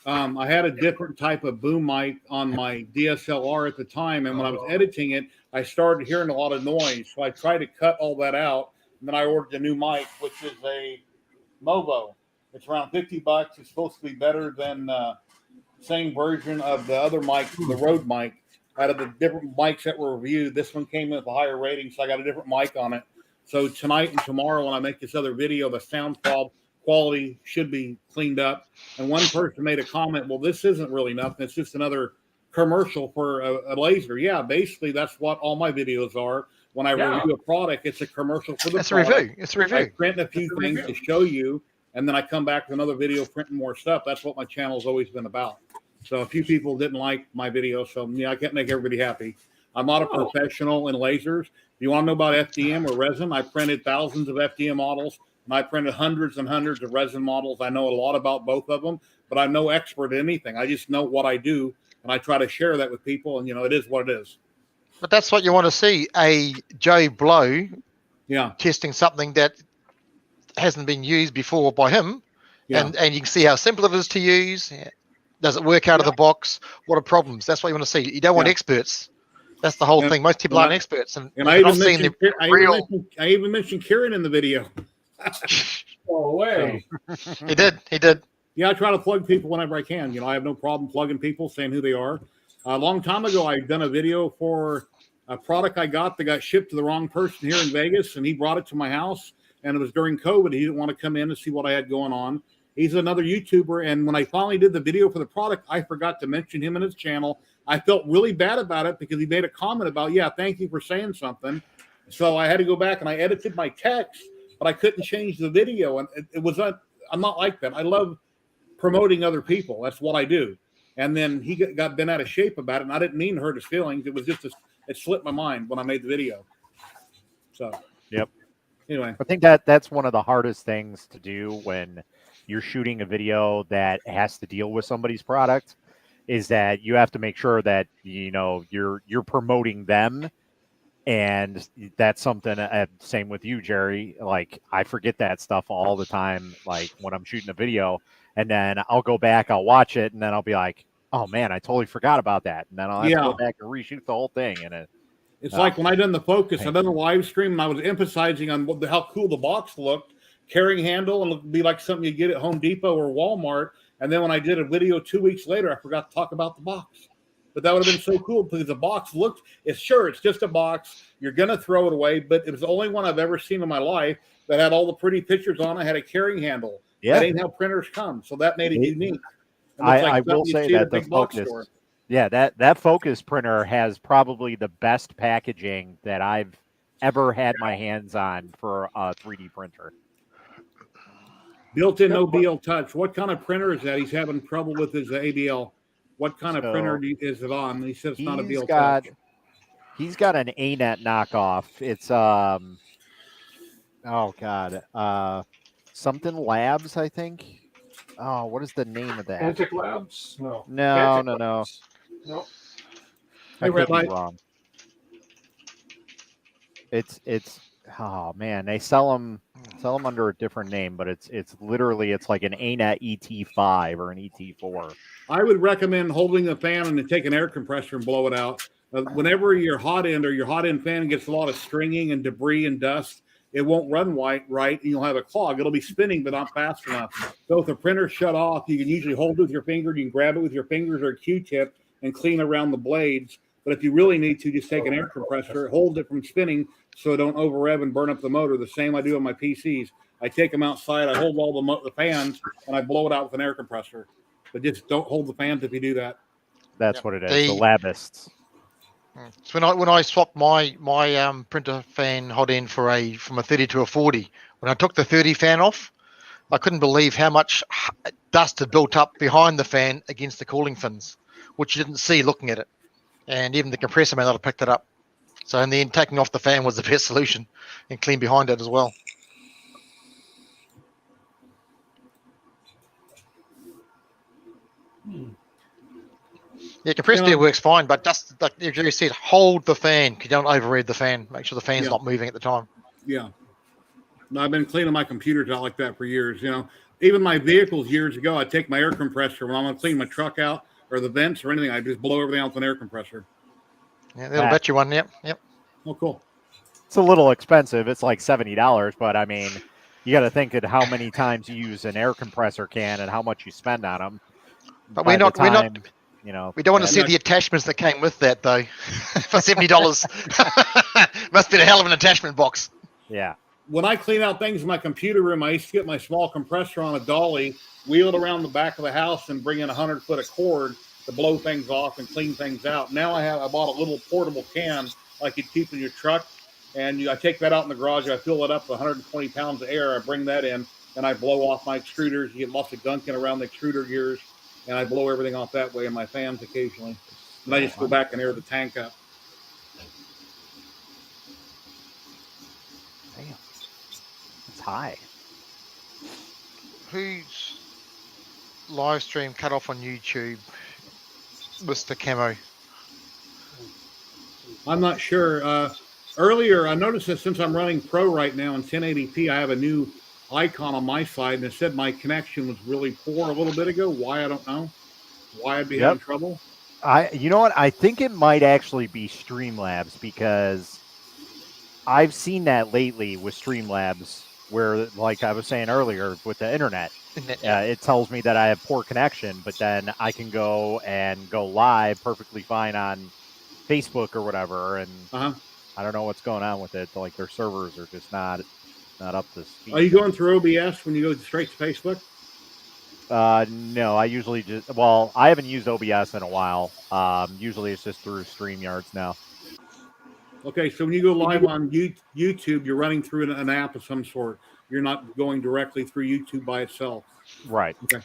I had a different type of boom mic on my DSLR at the time, and when I was editing it, I started hearing a lot of noise. So I tried to cut all that out, and then I ordered a new mic, which is a Movo. It's around $50. It's supposed to be better than the same version of the other mic, the Rode mic. Out of the different mics that were reviewed, this one came with a higher rating, so I got a different mic on it. So tonight and tomorrow, when I make this other video, the sound quality should be cleaned up. And one person made a comment, well, this isn't really nothing. It's just another commercial for a laser. Yeah, basically, that's what all my videos are. When I review a product, it's a commercial for the product. Review. It's a review. I print a few things to show you, and then I come back with another video printing more stuff. That's what my channel's always been about. So a few people didn't like my video, so I can't make everybody happy. I'm not a professional in lasers. If you want to know about FDM or resin, I printed thousands of FDM models, and I printed hundreds and hundreds of resin models. I know a lot about both of them, but I'm no expert in anything. I just know what I do, and I try to share that with people, and, it is what it is. But that's what you want to see, a Joe Blow testing something that hasn't been used before by him, and you can see how simple it is to use. Does it work out of the box? What are problems? That's what you want to see. You don't want experts. That's the whole thing. Most people aren't experts. And I even mentioned Kieran in the video. No way. He did. Yeah, I try to plug people whenever I can. I have no problem plugging people, saying who they are. A long time ago, I'd done a video for a product I got that got shipped to the wrong person here in Vegas, and he brought it to my house, and it was during COVID. He didn't want to come in and see what I had going on. He's another YouTuber, and when I finally did the video for the product, I forgot to mention him in his channel. I felt really bad about it because he made a comment about, thank you for saying something. So I had to go back and I edited my text, but I couldn't change the video. And it was I'm not like that. I love promoting other people. That's what I do. And then he got bent out of shape about it, and I didn't mean to hurt his feelings. It was just it slipped my mind when I made the video. So anyway, I think that's one of the hardest things to do when you're shooting a video that has to deal with somebody's product, is that you have to make sure that you're promoting them, and that's something. Same with you, Jerry. Like, I forget that stuff all the time. Like, when I'm shooting a video, and then I'll go back, I'll watch it, and then I'll be like, "Oh man, I totally forgot about that," and then I'll have to go back and reshoot the whole thing. And it's like when I done the focus, I done the live stream, and I was emphasizing on how cool the box looked. Carrying handle, and it'll be like something you get at Home Depot or Walmart. And then when I did a video 2 weeks later, I forgot to talk about the box. But that would have been so cool because the box looked, it's just a box. You're going to throw it away, but it was the only one I've ever seen in my life that had all the pretty pictures on it, had a carrying handle. That ain't how printers come. So that made it unique. I will say that the Focus, that Focus printer has probably the best packaging that I've ever had my hands on for a 3D printer. Built-in ZYLTECH. What kind of printer is that? He's having trouble with his ABL. What kind of printer is it on? He said it's not a ZYLTECH. He's got an ANET knockoff. It's Oh God. Something Labs, I think. Oh, what is the name of that? Antic Labs? No. No, Antic no, no. Labs? No. I Hey, Red could be Light. wrong. It's oh man, they sell them under a different name, but it's literally it's like an ANET ET5 or an ET4. I would recommend holding the fan and then take an air compressor and blow it out. Whenever your hot end or your hot end fan gets a lot of stringing and debris and dust, it won't run right, and you'll have a clog. It'll be spinning, but not fast enough. So if the printer's shut off, you can usually hold it with your finger. You can grab it with your fingers or a Q-tip and clean around the blades. But if you really need to, just take an air compressor, hold it from spinning so it don't over rev and burn up the motor. The same I do on my PCs. I take them outside, I hold all the fans, and I blow it out with an air compressor. But just don't hold the fans if you do that. That's what it is. The Labists. So when I swapped my printer fan hot end from a 30 to a 40, when I took the 30 fan off, I couldn't believe how much dust had built up behind the fan against the cooling fins, which you didn't see looking at it. And even the compressor may not have picked it up. So in the end, taking off the fan was the best solution, and clean behind it as well. Yeah, compressed air works fine, but just like you said, hold the fan. You don't overread the fan. Make sure the fan's not moving at the time. Yeah. No, I've been cleaning my computers out like that for years. Even my vehicles years ago, I take my air compressor when I'm going to clean my truck out or the vents or anything. I just blow everything out with an air compressor. Yeah, they'll bet you one. Yep. Oh, cool. It's a little expensive. It's like $70, but I mean, you got to think of how many times you use an air compressor can and how much you spend on them. But we're not. You know, we don't want to see the attachments that came with that though. For $70, must be a hell of an attachment box. Yeah. When I clean out things in my computer room, I used to get my small compressor on a dolly, wheel it around the back of the house, and bring in 100-foot of cord to blow things off and clean things out. Now I bought a little portable can like you keep in your truck, and I take that out in the garage. I fill it up with 120 pounds of air. I bring that in, and I blow off my extruders. You get lots of gunk in around the extruder gears, and I blow everything off that way in my fans occasionally. And I just go back and air the tank up. Damn. It's high. Whose live stream cut off on YouTube, Mr. Camo? I'm not sure. Earlier, I noticed that since I'm running Pro right now in 1080p, I have a new icon on my side, and it said my connection was really poor a little bit ago. Why, I don't know. Why I'd be having trouble. You know what? I think it might actually be Streamlabs, because I've seen that lately with Streamlabs where, like I was saying earlier, with the internet, it tells me that I have poor connection, but then I can go live perfectly fine on Facebook or whatever, and I don't know what's going on with it. Like, their servers are just not up to speed. Are you going through OBS when you go straight to Facebook? No, I usually I haven't used OBS in a while. Usually it's just through StreamYards now. Okay, so when you go live on YouTube, you're running through an app of some sort. You're not going directly through YouTube by itself. Right. Okay.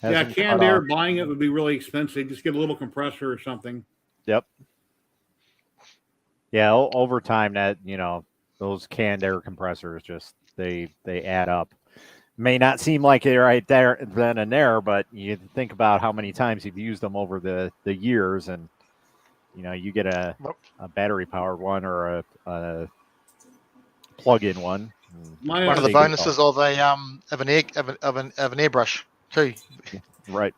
Yeah, canned air, buying it would be really expensive. Just get a little compressor or something. Yep. Yeah, over time, that those canned air compressors just they add up. May not seem like it right there then and there, but you think about how many times you've used them over the years, and you get a battery powered one or a plug-in one. One of the bonuses of an airbrush too. Right.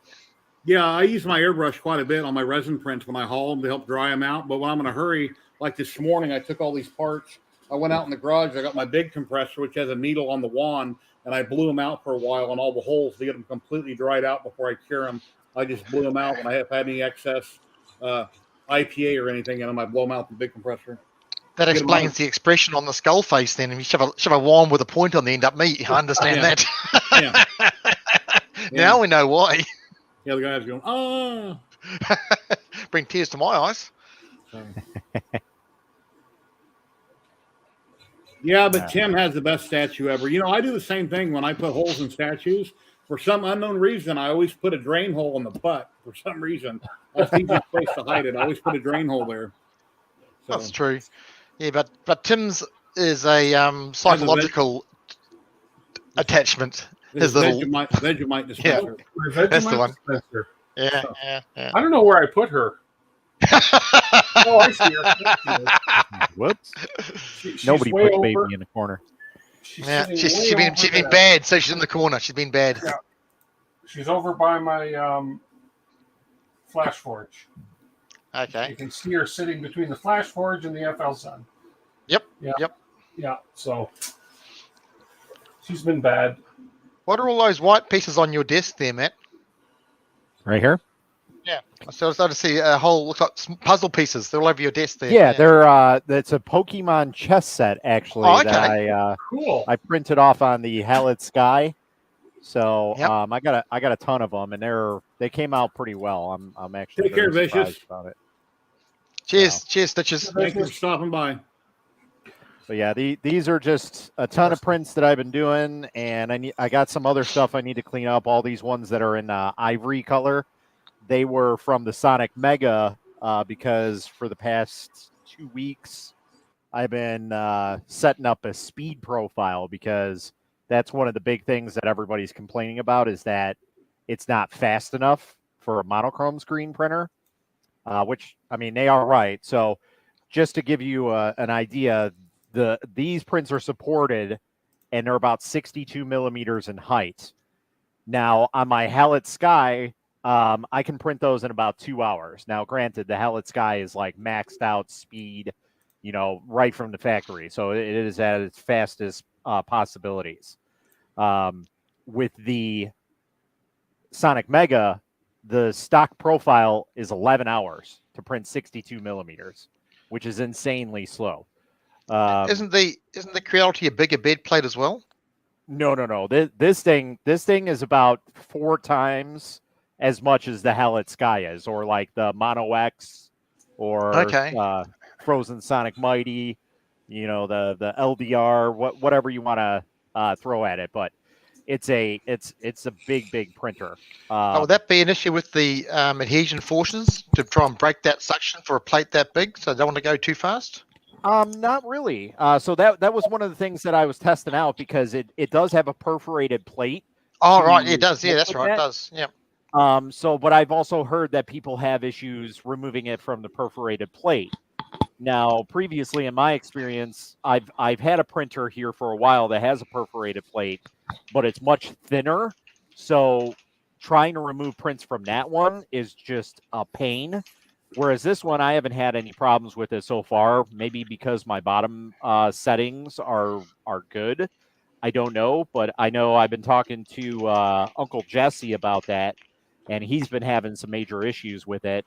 Yeah, I use my airbrush quite a bit on my resin prints when I haul them to help dry them out. But when I'm in a hurry, like this morning, I took all these parts. I went out in the garage. I got my big compressor, which has a needle on the wand, and I blew them out for a while on all the holes to get them completely dried out before I cure them. I just blew them out when I have had any excess IPA or anything in them. I blow them out with the big compressor. That explains the expression on the skull face then. If you shove a wand with a point on the end up meat, I understand that. Yeah. Now we know why. Yeah, the guy's going, oh. Bring tears to my eyes. Yeah, but Tim has the best statue ever. I do the same thing when I put holes in statues. For some unknown reason, I always put a drain hole in the butt. For some reason, that's the easiest place to hide it. I always put a drain hole there. So, That's true. Yeah, but Tim's is a psychological attachment. His little Vegemite dispenser. My That's the Vegemite one. dispenser. yeah, So, yeah, yeah. I don't know where I put her. Oh, I see her. Whoops. She's Nobody way puts over. baby in the corner. Yeah, sitting she's way been over bad, so she's in the corner. She's been bad. Yeah. She's over by my flash forge. Okay. You can see her sitting between the flash forge and the FL Sun. Yep. Yeah. Yep. Yeah. So she's been bad. What are all those white pieces on your desk there, Matt? Right here. Yeah. So I started to see a whole looks like puzzle pieces. They're all over your desk there. Yeah, they're that's a Pokemon chess set actually Oh, okay. that Cool. I printed off on the Hallett Sky. So Yep. I got a ton of them, and they came out pretty well. I'm actually Take care, very surprised Vicious. about it. Cheers, cheers, Stitches. Thank you for stopping by. But yeah, these are just a ton of prints that I've been doing, and I got some other stuff I need to clean up. All these ones that are in ivory color, they were from the Sonic Mega because for the past 2 weeks I've been setting up a speed profile because that's one of the big things that everybody's complaining about is that it's not fast enough for a monochrome screen printer, which I mean they are right. So just to give you an idea. These prints are supported and they're about 62 millimeters in height. Now on my Hallett Sky, I can print those in about 2 hours. Now, granted, the Hallett Sky is like maxed out speed, right from the factory. So it is at its fastest possibilities. With the Sonic Mega, the stock profile is 11 hours to print 62 millimeters, which is insanely slow. Isn't the Creality a bigger bed plate as well? No. This thing is about 4 times as much as the Hallett Sky is, or like the Mono X, or Frozen Sonic Mighty, the LDR, whatever you want to throw at it. But it's a big printer. Would that be an issue with the adhesion forces to try and break that suction for a plate that big? So they don't want to go too fast. Not really. So that was one of the things that I was testing out because it does have a perforated plate. Oh, right. It does. Yeah, that's right. It does. Yeah. But I've also heard that people have issues removing it from the perforated plate. Now, previously in my experience, I've had a printer here for a while that has a perforated plate, but it's much thinner. So trying to remove prints from that one is just a pain. Whereas this one, I haven't had any problems with it so far. Maybe because my bottom settings are good. I don't know, but I know I've been talking to Uncle Jesse about that, and he's been having some major issues with it.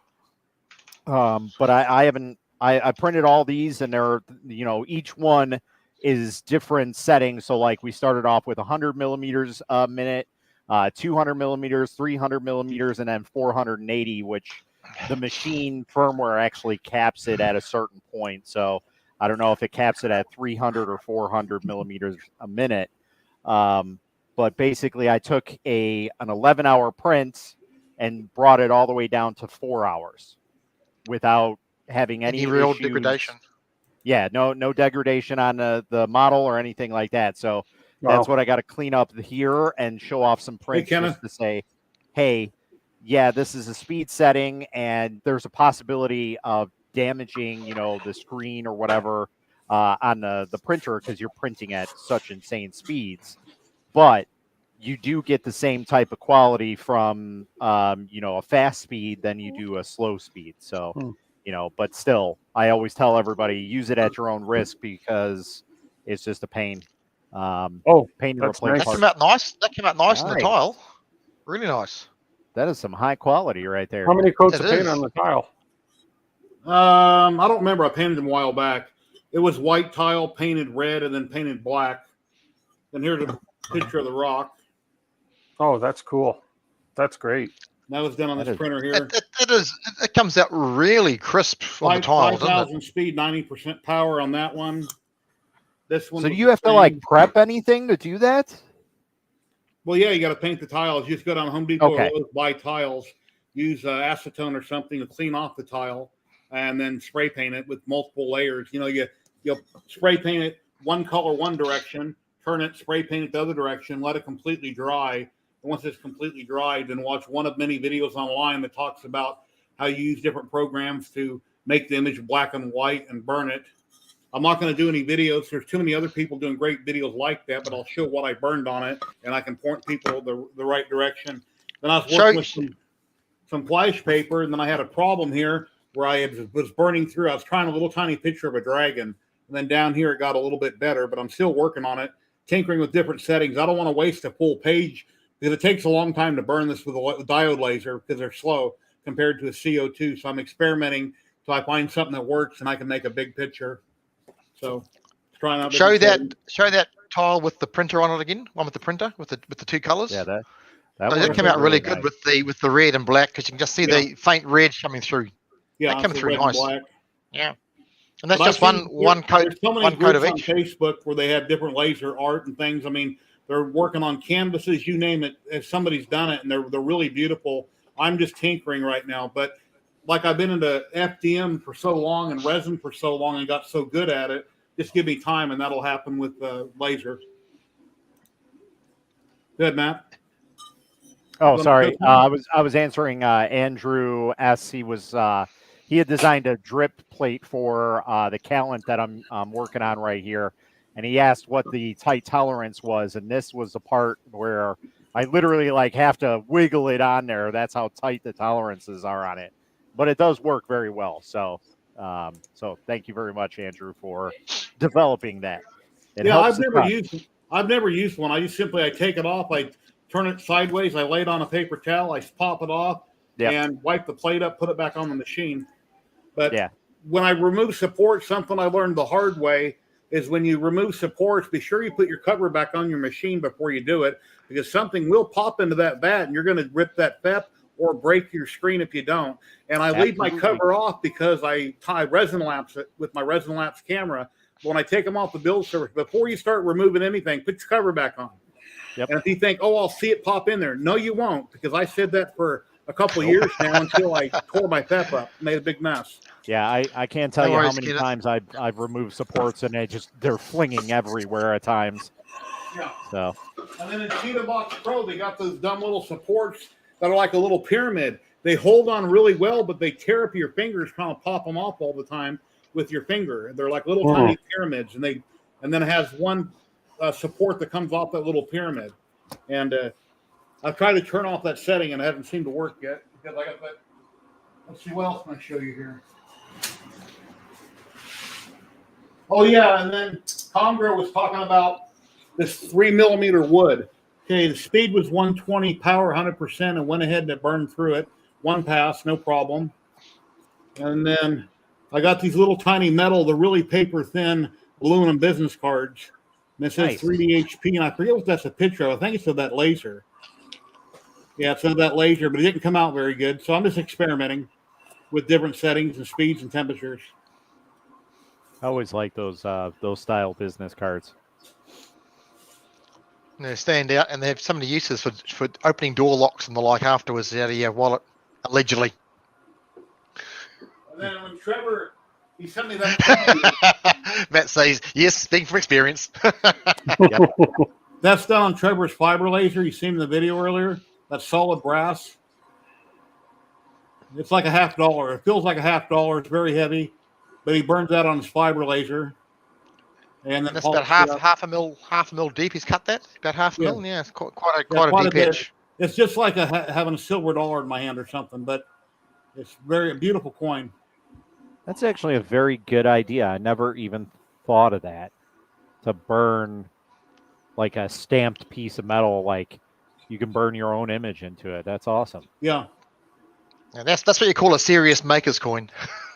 But I haven't. I printed all these, and they're each one is different settings. So like we started off with 100 millimeters a minute, 200 millimeters, 300 millimeters, and then 480, which the machine firmware actually caps it at a certain point. So I don't know if it caps it at 300 or 400 millimeters a minute. But basically I took an 11-hour print and brought it all the way down to 4 hours without having any real issues. degradation. Yeah, no degradation on the model or anything like that. So that's what I got to clean up here and show off some prints just to say, hey, yeah, this is a speed setting, and there's a possibility of damaging, the screen or whatever on the printer because you're printing at such insane speeds. But you do get the same type of quality from, a fast speed than you do a slow speed. So, but still, I always tell everybody use it at your own risk because it's just a pain. Pain to replace. Nice. That came out nice in the tile. Really nice. That is some high quality right there. How many coats of paint on the tile? I don't remember. I painted them a while back. It was white tile, painted red, and then painted black. And here's a picture of the rock. Oh, that's cool. That's great. That was done on this printer here. It comes out really crisp on the tile, 5,000 speed, 90% power on that one. This one. So do you have to like prep anything to do that? Well, yeah, you got to paint the tiles. You just go down to Home Depot Okay. or Lowe's, buy tiles, use acetone or something to clean off the tile, and then spray paint it with multiple layers. You know, you'll spray paint it one color one direction, turn it, spray paint it the other direction, let it completely dry. And once it's completely dried, then watch one of many videos online that talks about how you use different programs to make the image black and white and burn it. I'm not going to do any videos. There's too many other people doing great videos like that, but I'll show what I burned on it, and I can point people the right direction. Then I was working with some flash paper, and then I had a problem here where was burning through. I was trying a little tiny picture of a dragon, and then down here it got a little bit better, but I'm still working on it, tinkering with different settings. I don't want to waste a full page because it takes a long time to burn this with a diode laser because they're slow compared to a CO2. So I'm experimenting till I find something that works and I can make a big picture. So trying out. Show that tile with the printer on it again. One with the printer with the two colors. Yeah, that That came out really good nice. with the red and black because you can just see the faint red coming through. Yeah, that came through nice. Yeah, and that's but just one coat. There's so many one coat of groups each. on Facebook where they have different laser art and things. I mean, they're working on canvases, you name it. If somebody's done it, and they're really beautiful. I'm just tinkering right now, but like I've been into FDM for so long and resin for so long and got so good at it. Just give me time, and that'll happen with laser. Good, Matt. Oh, sorry. I was answering. Andrew asked he had designed a drip plate for the Calent that I'm working on right here, and he asked what the tight tolerance was, and this was the part where I literally have to wiggle it on there. That's how tight the tolerances are on it, but it does work very well. So thank you very much, Andrew, for developing that. I've never used one. I take it off, I turn it sideways, I lay it on a paper towel, I pop it off, and wipe the plate up, put it back on the machine. But when I remove supports, something I learned the hard way is when you remove supports, be sure you put your cover back on your machine before you do it, because something will pop into that vat and you're going to rip that FEP or break your screen if you don't. And I leave my cover off because I tie resin lamps with my resin lamps camera. When I take them off the build surface, before you start removing anything, put your cover back on. Yep. And if you think, I'll see it pop in there. No, you won't, because I said that for a couple of years now until I tore my FEP up, made a big mess. Yeah, I can't tell you how many times I've removed supports and they're flinging everywhere at times. Yeah. So. And then in Cheetah Box Pro, they got those dumb little supports that are like a little pyramid. They hold on really well, but they tear up your fingers, kind of pop them off all the time with your finger. They're like little tiny pyramids, and then it has one support that comes off that little pyramid. And I've tried to turn off that setting, and it hasn't seemed to work yet because I got that. Let's see what else can I show you here. Oh yeah, and then Congra was talking about this 3mm wood. Okay, the speed was 120, power 100%, and went ahead and it burned through it. One pass, no problem. And then I got these little tiny metal, the really paper thin aluminum business cards. And it says 3D HP, and I forget what that's a picture of. I think it's of that laser. Yeah, it's of that laser, but it didn't come out very good. So I'm just experimenting with different settings and speeds and temperatures. I always like those style business cards. And they stand out, and they have so many uses for opening door locks and the like afterwards out of your wallet, allegedly. And then when Trevor, he sent me that. Matt says, yes, speaking from experience. That's done on Trevor's fiber laser. You seen in the video earlier? That's solid brass. It's like $50. It feels like $50. It's very heavy, but he burns that on his fiber laser. And then that's about half a mil deep. He's cut that about half a mil. Yeah, it's quite a deep edge. It's just like having a silver dollar in my hand or something, but it's a beautiful coin. That's actually a very good idea. I never even thought of that, to burn like a stamped piece of metal. Like you can burn your own image into it. That's awesome. Yeah. And that's what you call a serious maker's coin.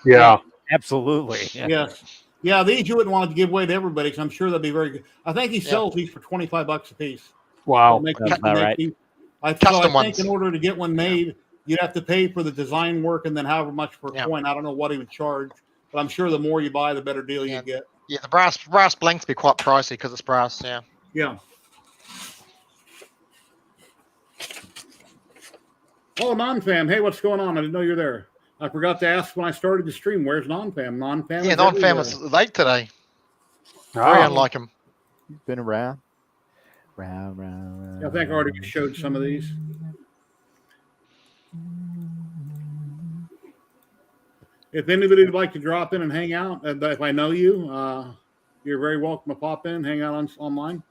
Yeah. Absolutely. Yes. Yeah, these you wouldn't want to give away to everybody because I'm sure they'll be very good. I think he sells these for $25 a piece. Wow. That's not right. I think in order to get one made, you'd have to pay for the design work and then however much per coin. I don't know what he would charge, but I'm sure the more you buy, the better deal you get. Yeah, the brass blanks be quite pricey because it's brass. Yeah. Yeah. Oh, non-fam. Hey, what's going on? I didn't know you're there. I forgot to ask when I started the stream. Where's non-fam? Non-fam. Yeah, is non-fam everywhere. was late today. Very Ah, unlike him. Been around. Round. I think I already showed some of these. If anybody would like to drop in and hang out, if I know you, you're very welcome to pop in, hang out online.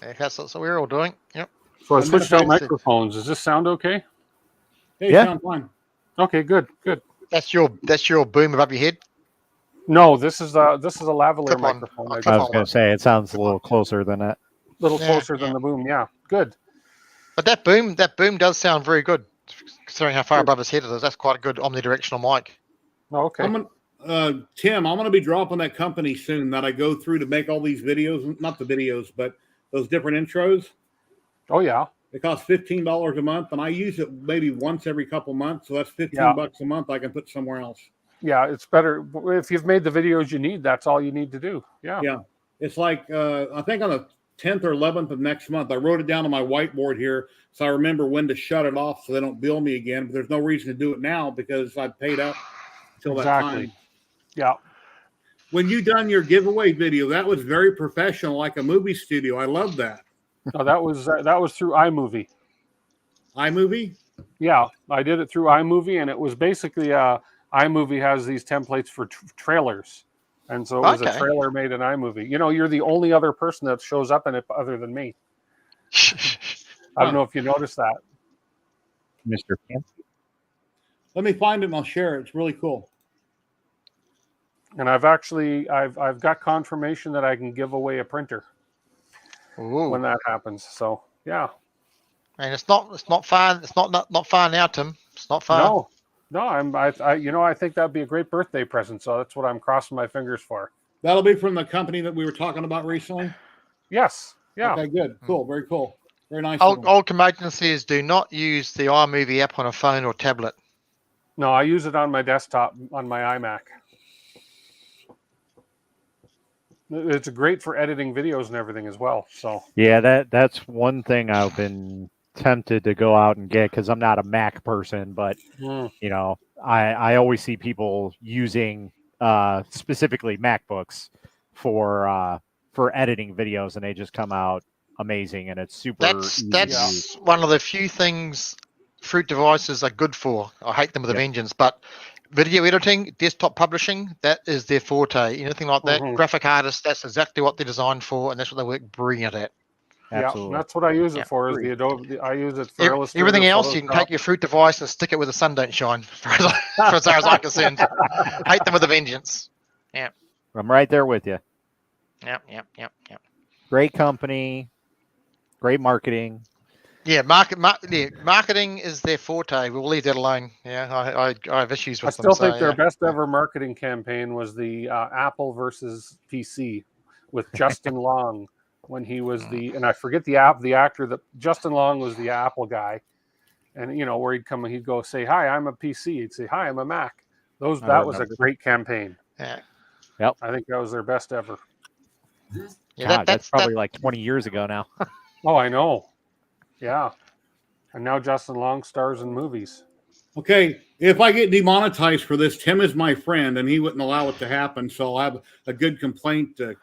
Yeah, that's what we're all doing. Yep. so I I'm switched gonna out say- microphones. Does this sound okay? Hey, Yeah. sound fine. Okay, good. That's your boom above your head. No, this is a lavalier Clip on. microphone. I'll I clip I got was going to say it sounds a little closer than that. a little Yeah, closer than yeah. the boom. Yeah, good. But that boom does sound very good, considering how far above his head it is. That's quite a good omnidirectional mic. Okay. Tim, I'm gonna be dropping that company soon that I go through to make all these videos. Not the videos, but those different intros. Oh yeah. It costs $15 a month, and I use it maybe once every couple months. So that's $15 a month I can put somewhere else. Yeah, it's better if you've made the videos you need. That's all you need to do. Yeah. Yeah. It's like I think on the 10th or 11th of next month, I wrote it down on my whiteboard here so I remember when to shut it off so they don't bill me again. But there's no reason to do it now because I paid up till that Exactly. time. Yeah. When you done your giveaway video, that was very professional, like a movie studio. I love that. No, that was through iMovie. iMovie? Yeah, I did it through iMovie, and it was basically iMovie has these templates for trailers, and so it was a Okay. trailer made in iMovie. You know, you're the only other person that shows up in it other than me. I don't know if you noticed that. Mr. Fancy. Let me find it and I'll share it. It's really cool. And I've got confirmation that I can give away a printer Ooh. when that happens. So yeah. And it's not far. It's not far now, Tim. It's not far. No, I think that'd be a great birthday present. So that's what I'm crossing my fingers for. That'll be from the company that we were talking about recently. Yes. Yeah. Okay, good. Cool. Very cool. Very nice. of them. Old Curmudgeon says, do not use the iMovie app on a phone or tablet. No, I use it on my desktop on my iMac. It's great for editing videos and everything as well. So Yeah, that's one thing I've been tempted to go out and get because I'm not a Mac person, but you know, I always see people using specifically MacBooks for editing videos, and they just come out amazing, and it's super. easy to use. That's one of the few things fruit devices are good for. I hate them with a vengeance, but video editing, desktop publishing, that is their forte. Anything like that, graphic artists, that's exactly what they're designed for, and that's what they work brilliant at. Absolutely. Yeah, that's what I use it for. Is the Adobe? I use it for Illustrator. Everything else, you can Photoshop. take your fruit device and stick it where the sun don't shine. As far as I'm concerned, hate them with a vengeance. I'm right there with you. Yep. Great company, great marketing. Yeah, marketing is their forte. We'll leave that alone. Yeah, I have issues I with still them. think their best ever marketing campaign was the Apple versus PC with Justin Long when he was and I forget the actor that Justin Long was the Apple guy, and you know where he'd go say, "Hi, I'm a PC." He'd say, "Hi, I'm a Mac." That was a great campaign. Yeah. Yep. I think that was their best ever. Yeah, God, that's probably like 20 years ago now. Oh, I know. Yeah. And now Justin Long stars in movies. Okay, if I get demonetized for this, Tim is my friend, and he wouldn't allow it to happen. So I'll have a good complaint to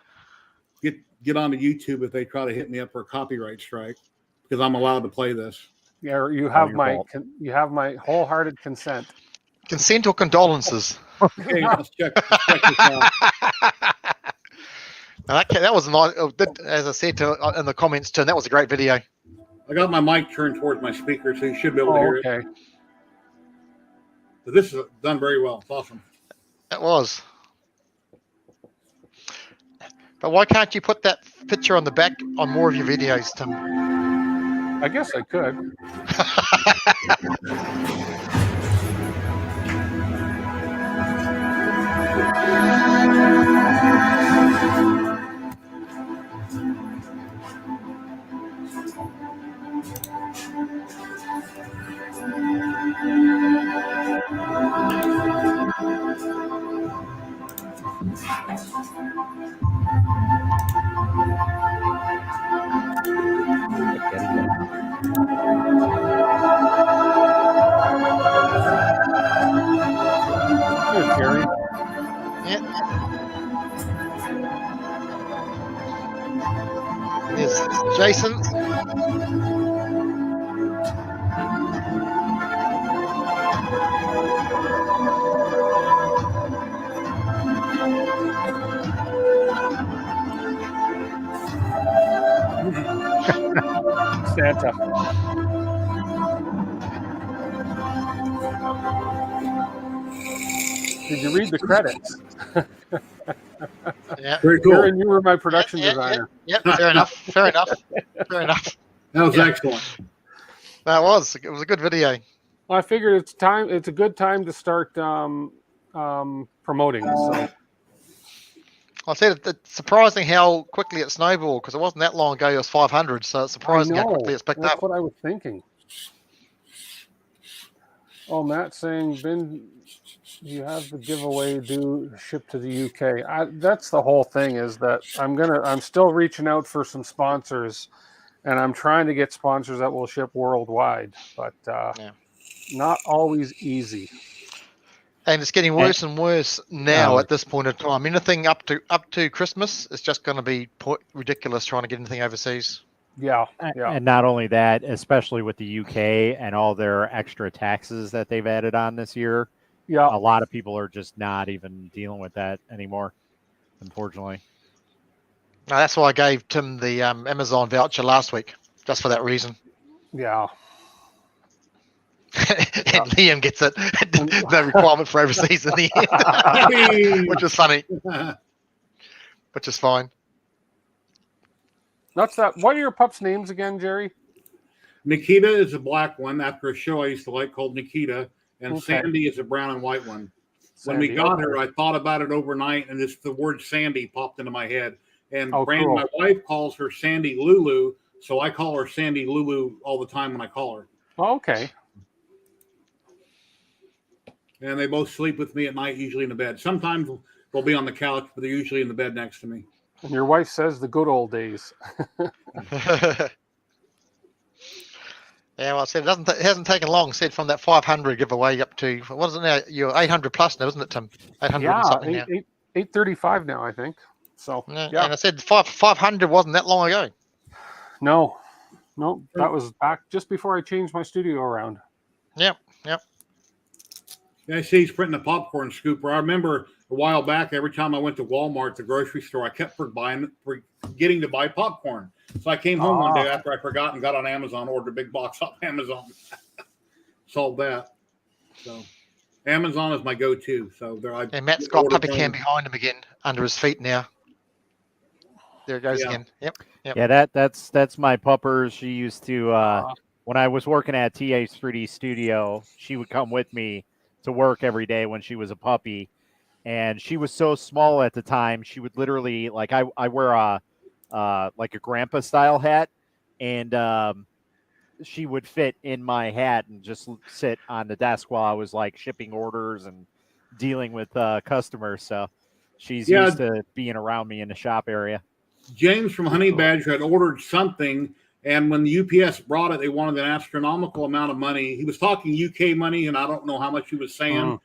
get onto YouTube if they try to hit me up for a copyright strike because I'm allowed to play this. Yeah, you have your my wholehearted consent. Consent or condolences? Okay, let's check this out. That was nice. As I said in the comments, Tim, that was a great video. I got my mic turned towards my speaker, so you should be able to hear it. Okay. But this is done very well. It's awesome. It was. But why can't you put that picture on the back on more of your videos, Tim? I guess I could. Jason. Santa. Did you read the credits? Yeah. Very cool. Aaron, you were my production designer. Yep. Fair enough. Fair enough. Fair enough. That was Yeah. excellent. That was. It was a good video. Well, I figured it's time. It's a good time to start promoting. So I said it's surprising how quickly it snowballed because it wasn't that long ago. It was 500, so it's surprising how quickly it's picked That's up. what I was thinking. Oh, Matt saying, Ben, you have the giveaway due ship to the UK. That's the whole thing. Is that I'm still reaching out for some sponsors, and I'm trying to get sponsors that will ship worldwide, but not always easy. And it's getting worse and worse now at this point in time. Anything up to Christmas is just going to be ridiculous trying to get anything overseas. Yeah. And not only that, especially with the UK and all their extra taxes that they've added on this year. Yeah. A lot of people are just not even dealing with that anymore, unfortunately. No, that's why I gave Tim the Amazon voucher last week, just for that reason. Yeah. And Liam gets it. No requirement for overseas in the end, which is funny, which is fine. That's that. What are your pups' names again, Jerry? Nikita is a black one after a show I used to like called Nikita, and Sandy is a brown and white one. When we got her, I thought about it overnight, and the word Sandy popped into my head. And Brandon, my wife, calls her Sandy Lulu, so I call her Sandy Lulu all the time when I call her. Oh, okay. And they both sleep with me at night, usually in the bed. Sometimes they'll be on the couch, but they're usually in the bed next to me. And your wife says the good old days. Yeah, well, I said it hasn't taken long. Said from that 500 giveaway up to what is it now? You're 800 plus now, isn't it, Tim? 800 and something now. 835 now, I think. So yeah. And I said 500 wasn't that long ago. No, that was back just before I changed my studio around. Yep. Yeah, I see he's printing a popcorn scooper. I remember a while back, every time I went to Walmart, the grocery store, I kept forgetting to buy popcorn. So I came home one day after I forgot and got on Amazon, ordered a big box off Amazon. Solved that. So Amazon is my go-to. So there, and Matt's got puppy cam behind him again, under his feet now. There it goes again. Yep. Yeah, that's my pupper. She used to when I was working at TA's 3D Studio, she would come with me to work every day when she was a puppy, and she was so small at the time. She would literally I wear a like a grandpa style hat, and she would fit in my hat and just sit on the desk while I was like shipping orders and dealing with customers. So she's used to being around me in the shop area. James from Honey Badger had ordered something, and when the UPS brought it, they wanted an astronomical amount of money. He was talking UK money, and I don't know how much he was saying,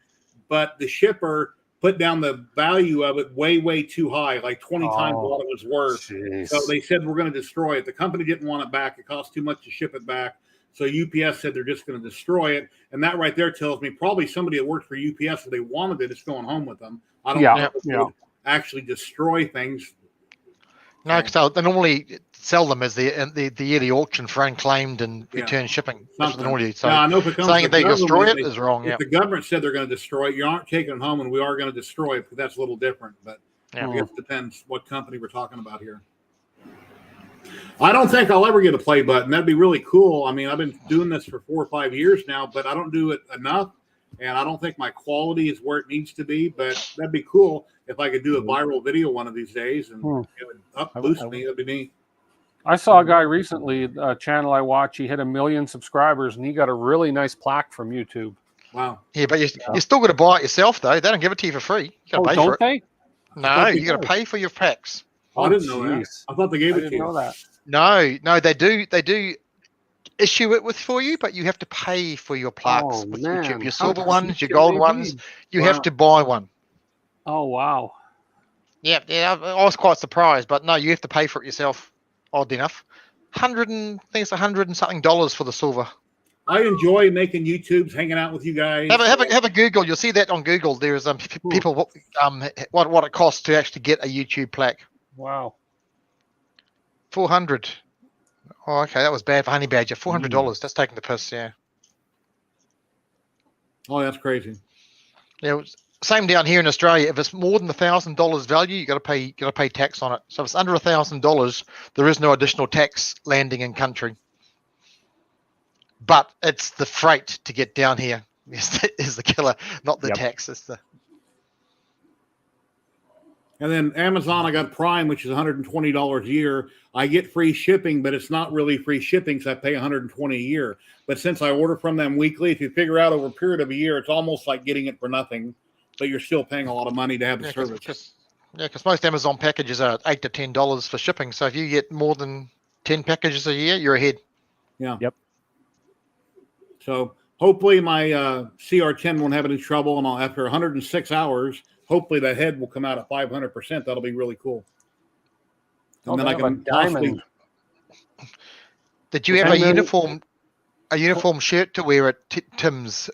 but the shipper put down the value of it way, way too high, like 20 times what it was worth. Geez. So they said, we're going to destroy it. The company didn't want it back. It cost too much to ship it back. So UPS said they're just going to destroy it. And that right there tells me probably somebody that worked for UPS, if they wanted it, it's going home with them. I don't know if they would actually destroy things. No, because they normally sell them as the yearly auction for unclaimed and return shipping. That's what they normally do. So I know if it comes saying they destroy it is wrong. If the government said they're going to destroy it, you aren't taking it home, and we are going to destroy it, because that's a little different. But I guess it depends what company we're talking about here. I don't think I'll ever get a play button. That'd be really cool. I mean, I've been doing this for 4 or 5 years now, but I don't do it enough, and I don't think my quality is where it needs to be. But that'd be cool if I could do a viral video one of these days and it would boost me. That'd be neat. I saw a guy recently, a channel I watch, he hit 1 million subscribers, and he got a really nice plaque from YouTube. Wow. Yeah, but you're still going to buy it yourself, though. They don't give it to you for free. You got to pay for it. They? No, you got to pay for your packs. I didn't know that. I thought they gave it to you. Know that. No, they do issue it for you, but you have to pay for your plaques with YouTube. Your silver ones, your gold ones, you have to buy one. Oh, wow. Yeah, I was quite surprised, but no, you have to pay for it yourself, odd enough. I think it's $100 and something for the silver. I enjoy making YouTubes, hanging out with you guys. Have a Google. You'll see that on Google. There is people what it costs to actually get a YouTube plaque. Wow. 400. Oh, okay, that was bad for Honey Badger. $400. That's taking the piss. Yeah. Oh, that's crazy. Yeah. Same down here in Australia. If it's more than $1,000 value, you got to pay tax on it. So if it's under $1,000, there is no additional tax landing in country. But it's the freight to get down here is the killer, not the tax. It's the. And then Amazon, I got Prime, which is $120 a year. I get free shipping, but it's not really free shipping, so I pay $120 a year. But since I order from them weekly, if you figure out over a period of a year, it's almost like getting it for nothing, but you're still paying a lot of money to have the service. Because most Amazon packages are $8 to $10 for shipping. So if you get more than 10 packages a year, you're ahead. Yeah. Yep. So hopefully my CR10 won't have any trouble, and after 106 hours, hopefully that head will come out at 500%. That'll be really cool. And then I can diamond. Did you have a uniform shirt to wear at Tim's?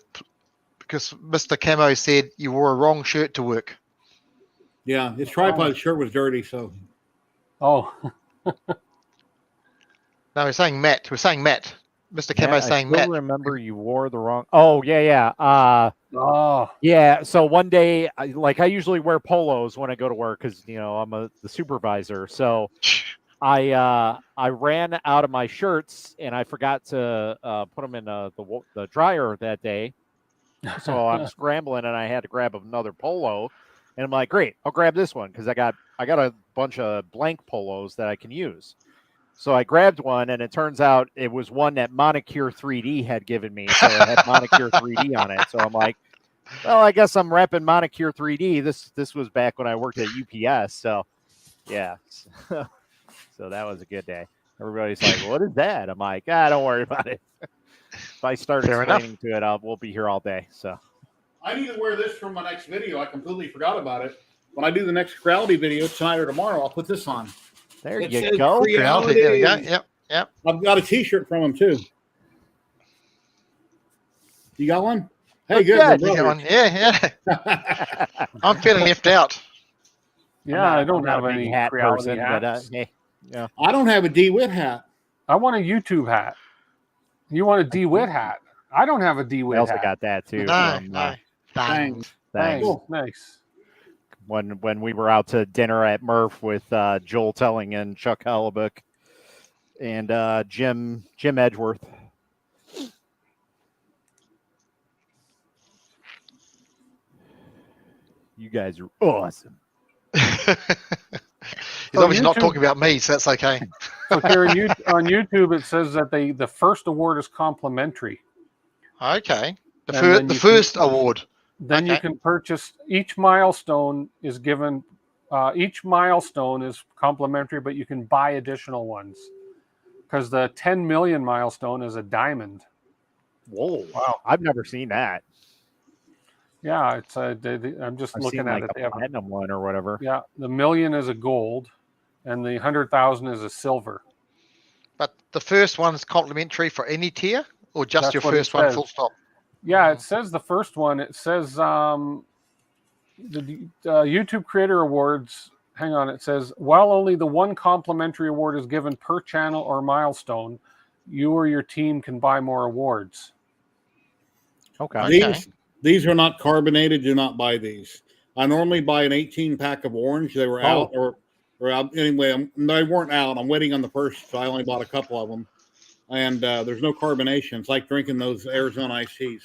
Because Mr. Camo said you wore a wrong shirt to work. Yeah, his tripod shirt was dirty, so. Oh. No, we're saying Matt. Mr. Camo saying Matt. I remember you wore the wrong. Oh, yeah. Yeah. So one day, I usually wear polos when I go to work because I'm the supervisor. So I ran out of my shirts and I forgot to put them in the dryer that day. So I'm scrambling and I had to grab another polo. And I'm like, great, I'll grab this one because I got a bunch of blank polos that I can use. So I grabbed one, and it turns out it was one that Monicure 3D had given me. So it had Monicure 3D on it. So I'm like, well, I guess I'm repping Monicure 3D. This was back when I worked at UPS. So, yeah. So that was a good day. Everybody's like, what is that? I'm like, don't worry about it. If I start explaining to it, we'll be here all day. So I need to wear this for my next video. I completely forgot about it. When I do the next Crowdy video tonight or tomorrow, I'll put this on. There you go. There we go. Yep. I've got a T-shirt from him too. You got one? Hey, good. You got one. Yeah. I'm feeling left out. Yeah, I don't have any hat person, hats. but hey, yeah. I don't have a DeWitt hat. I want a YouTube hat. You want a DeWitt hat? I don't have a DeWitt hat. I also got that too. No. Thanks. Cool. Nice. When we were out to dinner at Murph with Joel Telling and Chuck Hellebuck and Jim Edgeworth. You guys are awesome. He's obviously not talking about me, so that's okay. So Karen, on YouTube it says that the first award is complimentary. Okay. The first award. Then you can purchase. Each milestone is given. Each milestone is complimentary, but you can buy additional ones. Because the 10 million milestone is a diamond. Whoa! Wow, I've never seen that. Yeah, it's I'm just looking at it. They have a platinum one or whatever. Yeah, the million is a gold, and the 100,000 is a silver. But the first one is complimentary for any tier, or just your first one, full stop. Yeah, it says the first one. It says the YouTube Creator Awards. Hang on, it says while only the one complimentary award is given per channel or milestone, you or your team can buy more awards. Okay. These are not carbonated. Do not buy these. I normally buy an 18 pack of orange. They were out or out anyway. They weren't out. I'm waiting on the first, so I only bought a couple of them. And there's no carbonation. It's like drinking those Arizona iced teas.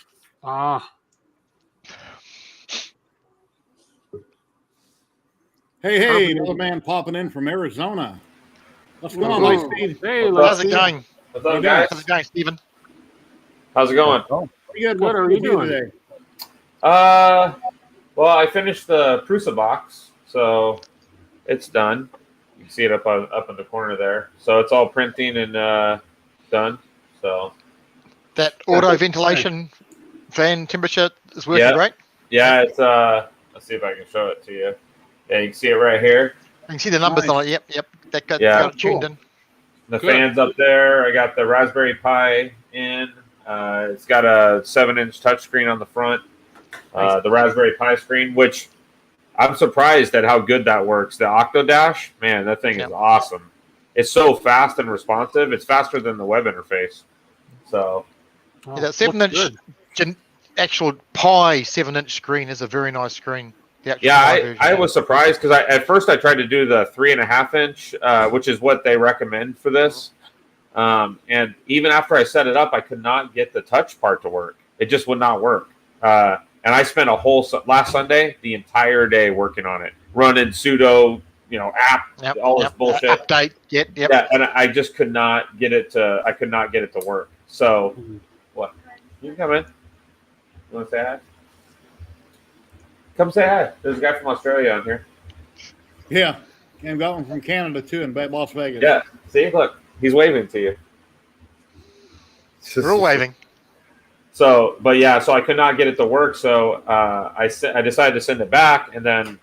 Hey, another man popping in from Arizona. What's going on, Ice Steve? Hey, how's it going? What's up, guys? How's it going, Stephen? How's it going? Pretty good. What are you doing today? Well, I finished the Prusa box, so it's done. You can see it up in the corner there. So it's all printing and done. So that auto ventilation fan temperature is working great. Yeah, it's let's see if I can show it to you. Yeah, you can see it right here. You can see the numbers on it. Yep. That got it tuned in. The Good. fans up there. I got the Raspberry Pi in. It's got a 7-inch touchscreen on the front. The Raspberry Pi screen, which I'm surprised at how good that works. The Octodash, man, that thing is awesome. It's so fast and responsive. It's faster than the web interface. So, Oh, that 7-inch actual Pi 7-inch screen is a very nice screen. I was surprised because at first I tried to do the 3.5-inch, which is what they recommend for this. And even after I set it up, I could not get the touch part to work. It just would not work. And I spent last Sunday, the entire day working on it, running sudo, app, all this bullshit. Update, yep. Yeah, and I just could not get it to. I could not get it to work. So, what? You can come in. You want to say hi? Come say hi. There's a guy from Australia on here. Yeah, and got one from Canada too in Las Vegas. Yeah. See, look, he's waving to you. We're all waving. So I could not get it to work. So I decided to send it back, and then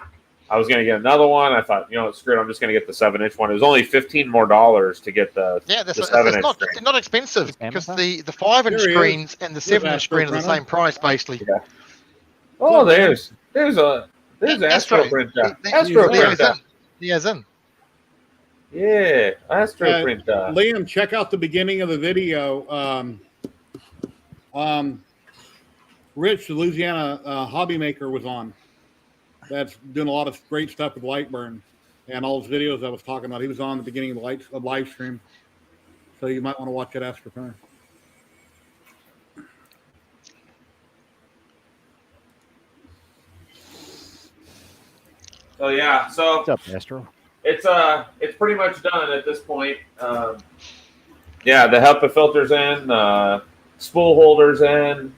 I was going to get another one. I thought, screw it, I'm just going to get the 7-inch one. It was only $15 more to get the 7-inch. It's not expensive because the 5-inch screens and the 7-inch screen are the same price basically. Yeah. Oh, there's Astro printer. Astro printer. He has in. Yeah, Astro printer. Liam, check out the beginning of the video. Rich, the Louisiana hobby maker, was on. That's doing a lot of great stuff with Lightburn and all those videos I was talking about. He was on the beginning of the live stream, so you might want to watch that Astro printer. So yeah, What's up, Astro? It's pretty much done at this point. The HEPA filter's in, spool holders in,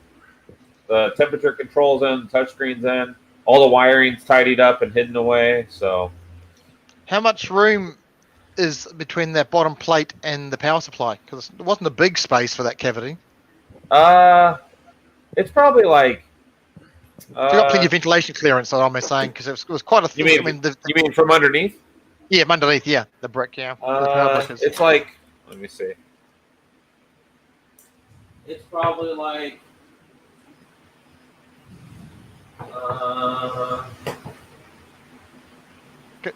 the temperature controls in, touchscreens in, all the wiring's tidied up and hidden away. So, how much room is between that bottom plate and the power supply? Because it wasn't a big space for that cavity. it's probably like. You got plenty of ventilation clearance, I'm saying, because it was quite a. You mean from underneath? Yeah, underneath. Yeah, the brick. Yeah. It's like. Let me see. It's probably like.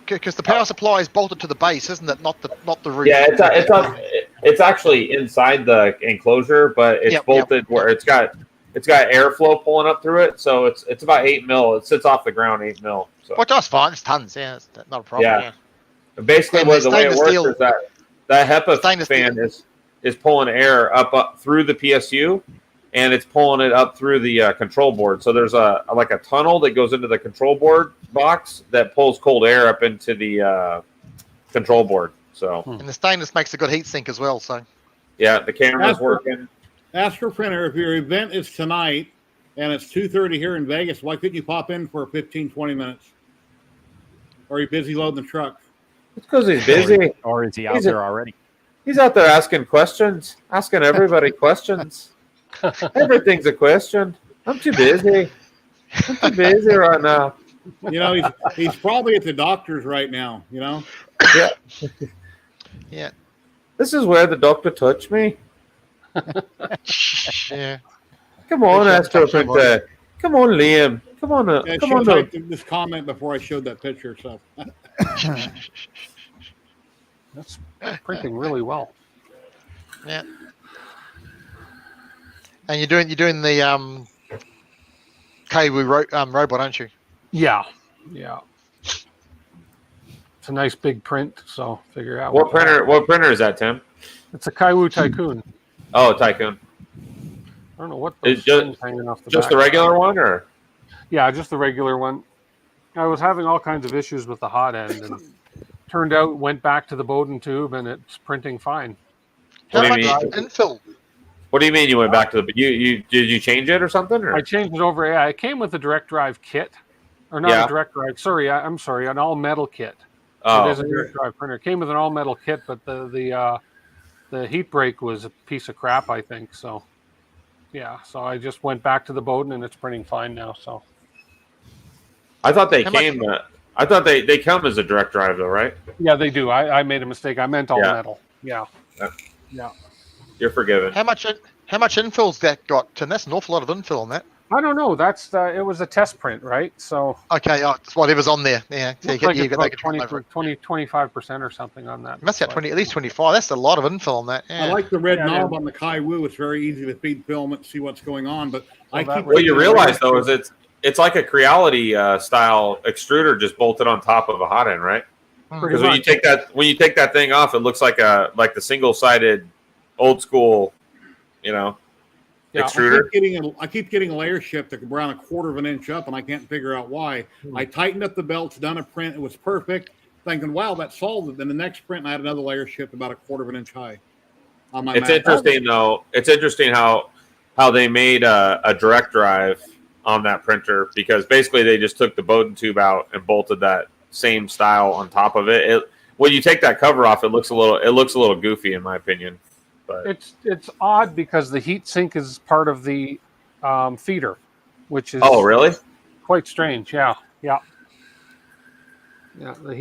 Because the power supply is bolted to the base, isn't it? Not the roof. Yeah, it's actually inside the enclosure, but it's bolted where it's got airflow pulling up through it, so it's about 8 mil. It sits off the ground 8 mil. So. Which that's fine. It's tons. Yeah, it's not a problem. Yeah. Basically, the way it works is that HEPA fan is pulling air up through the PSU, and it's pulling it up through the control board. So there's a tunnel that goes into the control board box that pulls cold air up into the control board. So and the stainless makes a good heat sink as well. So yeah, the camera's working. Astro Printer, if your event is tonight and it's 2:30 here in Vegas, why couldn't you pop in for 15, 20 minutes? Or are you busy loading the truck? It's because he's busy. Or is he out there already? He's out there asking questions, asking everybody questions. Everything's a question. I'm too busy. I'm too busy right now. He's probably at the doctor's right now, Yeah. Yeah. This is where the doctor touched me. Yeah. Come on, Astro Printer. Come on, Liam. Come on. Come on. I typed this comment before I showed that picture, so. That's printing really well. Yeah. And you're doing the Kaiwu robot, aren't you? Yeah. It's a nice big print, so figure out What printer is that, Tim? It's a Kaiwu Tycoon. Oh, Tycoon. I don't know what those Is things hanging off the just back the are. regular one, or? Yeah, just the regular one. I was having all kinds of issues with the hot end, and turned out went back to the Bowden tube, and it's printing fine. How What much do you mean? infill? What do you mean you went back to the? Did you change it or something? Or? I changed it over. Yeah, it came with a direct drive kit, or not a direct drive. Sorry, I'm sorry, an all metal kit. Oh. It is a direct drive printer. It came with an all metal kit, but the heat break was a piece of crap, I think. So, yeah. So I just went back to the Bowden, and it's printing fine now. So. I thought they came. I thought they come as a direct drive, though, right? Yeah, they do. I made a mistake. I meant all metal. Yeah. Yeah. You're forgiven. How much infill's that got, Tim? That's an awful lot of infill on that. I don't know. That's it was a test print, right? So Okay, it's whatever's on there. Yeah, so looks like you it's get, about they can trip over it. 25% or something on that. You must have 20, at least 25. That's a lot of infill on that. Yeah. I like the red Yeah, knob yeah. on the Kai Wu. It's very easy to feed filament, see what's going on. But I that keep would- What you thinking realize though is it's like a Creality style extruder just bolted on top of a hot end, right? Pretty Because when you much. take that thing off, it looks like the single sided old school, Yeah. extruder. I keep getting a layer shift that around a quarter of an inch up, and I can't figure out why. I tightened up the belts, done a print, it was perfect. Thinking, wow, that solved it. Then the next print, I had another layer shift about a quarter of an inch high. On my It's mat. interesting though. It's interesting how they made a direct drive on that printer, because basically they just took the Bowden tube out and bolted that same style on top of it. When you take that cover off, it looks a little goofy in my opinion. But It's odd because the heat sink is part of the feeder, which is really? quite strange. Yeah. The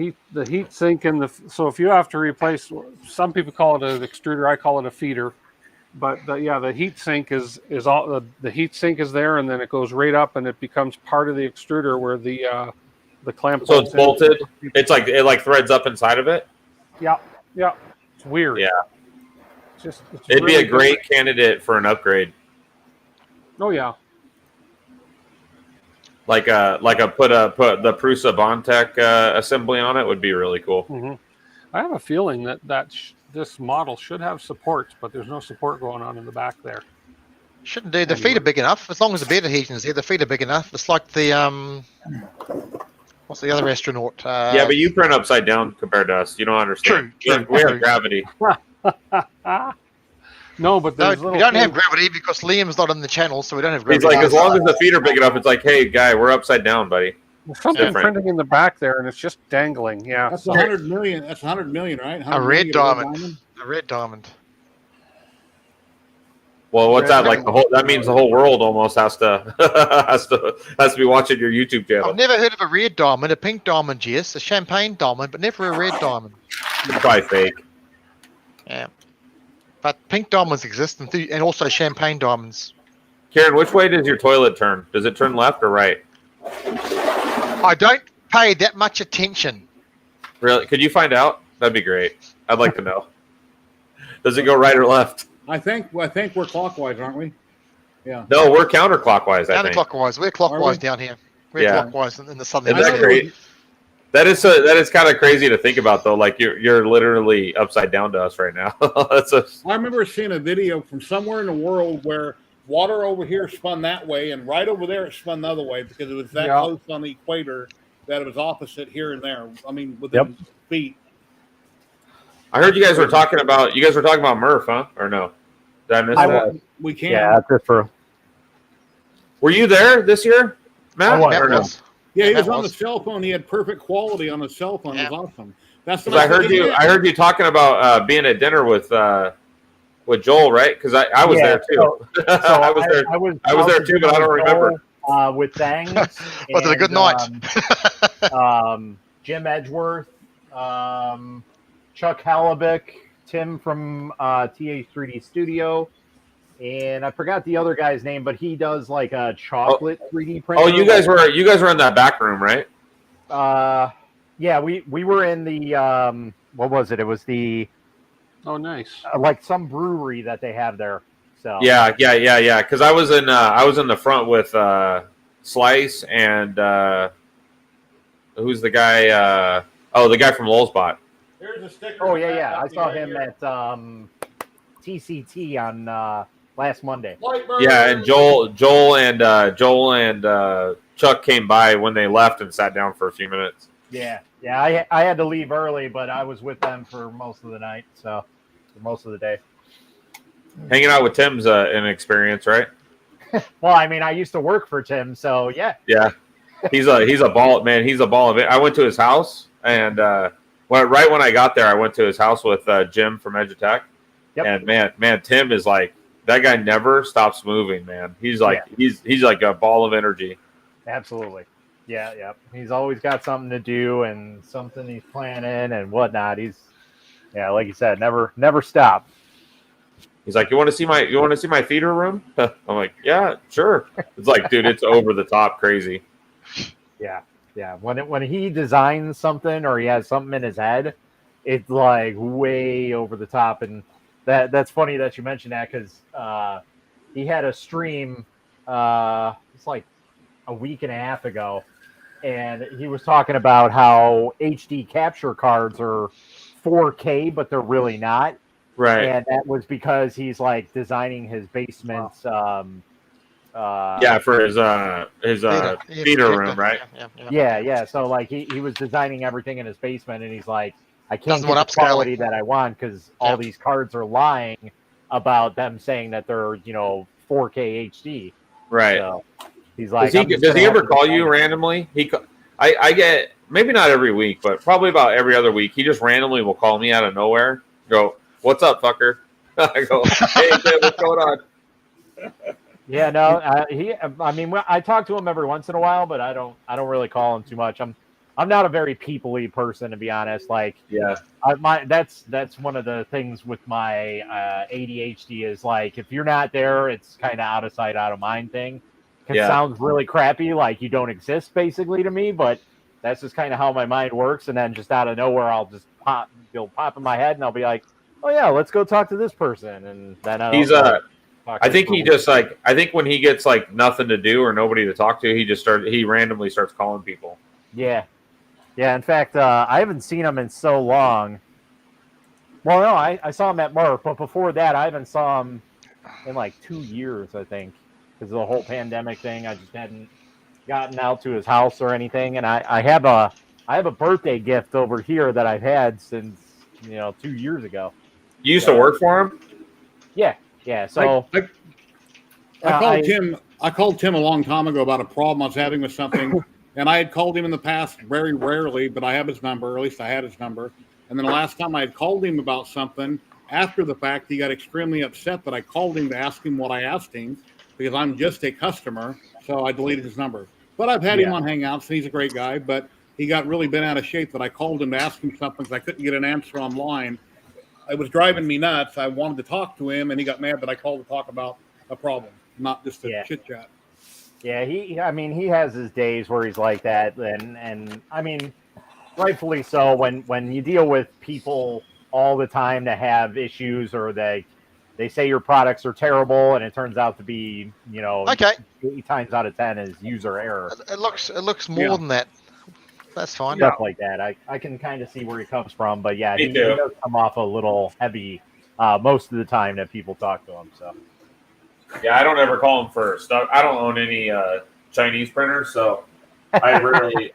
heat sink and so if you have to replace, some people call it an extruder, I call it a feeder, but the heat sink is all the heat sink is there, and then it goes right up and it becomes part of the extruder where the clamp. So it's bolted. It's like it threads up inside of it. Yeah. It's weird. Yeah. It's It'd be really a great candidate for an upgrade. Oh yeah. Like put the Prusa Bondtech assembly on it would be really cool. Mm-hmm. I have a feeling that this model should have supports, but there's no support going on in the back there. Shouldn't do. The feet are big enough. As long as the bed adhesion is there, the feet are big enough. It's like the what's the other astronaut? Yeah, but you print upside down compared to us. You don't understand. True. We have gravity. No, but No, there's we don't have gravity because Liam's not in the channel, so we don't have He's gravity. like, as long as the feet are big enough, it's like, hey, guy, we're upside down, buddy. There's something Different. printing in the back there, and it's just dangling. Yeah. That's 100 million. That's 100 million, right? a 100 red million diamond. A red diamond. Well, what's Yeah, that like? That means the whole world almost has to has to be watching your YouTube channel. I've never heard of a red diamond. A pink diamond, yes. A champagne diamond, but never a red diamond. It's probably fake. Yeah. But pink diamonds exist, and also champagne diamonds. Karen, which way does your toilet turn? Does it turn left or right? I don't pay that much attention. Really? Could you find out? That'd be great. I'd like to know. Does it go right or left? I think we're clockwise, aren't we? Yeah. No, we're counterclockwise. I think. Counterclockwise. We're clockwise we? down here. We're Yeah. clockwise in the southern Isn't that hemisphere. great? That is kind of crazy to think about, though. Like you're literally upside down to us right now. I remember seeing a video from somewhere in the world where water over here spun that way, and right over there it spun the other way because it was that close on the equator that it was opposite here and there. I mean, within feet. I heard you guys were talking about Murph, huh? Or no? Did I miss that? We can. Yeah, that's for. Were you there this year, Matt? I was. Or no? Yeah, he was That on the was- cell phone. He had perfect quality on his cell phone. It was awesome. That's what 'Cause I heard you talking about being at dinner with Joel, right? Because I was there too. So I was there. I was there too, but I don't remember. With Thangs. Was it a good night? Jim Edgeworth, Chuck Halabick, Tim from TH3D Studio, and I forgot the other guy's name, but he does like a chocolate 3D printer. Oh, you guys were in that back room, right? Yeah, we were in the what was it? It was the Oh, nice. like some brewery that they have there. So Yeah. Because I was in the front with Slice and who's the guy? The guy from Lulzbot. Here's a sticker. Oh yeah. I saw him at TCT on last Monday. Yeah, and Joel and Chuck came by when they left and sat down for a few minutes. Yeah. I had to leave early, but I was with them for most of the night, so for most of the day. Hanging out with Tim's an experience, right? Well, I mean, I used to work for Tim, so yeah. Yeah, he's a ball, man. He's a ball of it. I went to his house, and right when I got there, I went to his house with Jim from Edutech. Yep. And man, Tim is like, that guy never stops moving, man. He's like he's like a ball of energy. Absolutely. Yeah. He's always got something to do and something he's planning and whatnot. He's Yeah, like you said, never stop. He's like, you want to see my theater room? I'm like, yeah, sure. It's like, dude, it's over the top crazy. Yeah. When he designs something or he has something in his head, it's like way over the top. And that's funny that you mentioned that because he had a stream it's like a week and a half ago, and he was talking about how HD capture cards are 4K, but they're really not. Right. And that was because he's like designing his basement's for his theater room, right? Yeah. So like he was designing everything in his basement, and he's like, I can't Doesn't get want the upscaling. quality that I want because all these cards are lying about them saying that they're 4K HD. Right. So he's like, does he ever call you randomly? I get, maybe not every week, but probably about every other week. He just randomly will call me out of nowhere. Go, what's up, fucker? I go, hey, man, what's going on? Yeah, no, I talk to him every once in a while, but I don't really call him too much. I'm not a very people-y person, to be honest. Like, yeah, that's one of the things with my ADHD is like, if you're not there, it's kind of out of sight, out of mind thing. It sounds really crappy, like you don't exist, basically, to me. But that's just kind of how my mind works. And then just out of nowhere, I'll just pop in my head, and I'll be like, oh yeah, let's go talk to this person, and then I think when he gets like nothing to do or nobody to talk to, he randomly starts calling people. Yeah. In fact, I haven't seen him in so long. Well, no, I saw him at Merck, but before that, I haven't saw him in like 2 years, I think, because of the whole pandemic thing. I just hadn't gotten out to his house or anything, and I have a birthday gift over here that I've had since 2 years ago. You used to work for him? Yeah. So I called Tim a long time ago about a problem I was having with something, and I had called him in the past very rarely, but I have his number, or at least I had his number. And then the last time I had called him about something, after the fact, he got extremely upset that I called him to ask him what I asked him, because I'm just a customer, so I deleted his number. But I've had him on Hangouts, and he's a great guy, but he got really bent out of shape that I called him to ask him something because I couldn't get an answer online. It was driving me nuts. I wanted to talk to him, and he got mad that I called to talk about a problem, not just a chit chat. Yeah, he has his days where he's like that, and I mean, rightfully so. When you deal with people all the time that have issues, or they say your products are terrible, and it turns out to be 8 times out of 10 is user error. It looks more than that. That's fine. Stuff like that. I can kind of see where he comes from, but yeah, he does come off a little heavy most of the time that people talk to him. So yeah, I don't ever call him first. I don't own any Chinese printers, so I rarely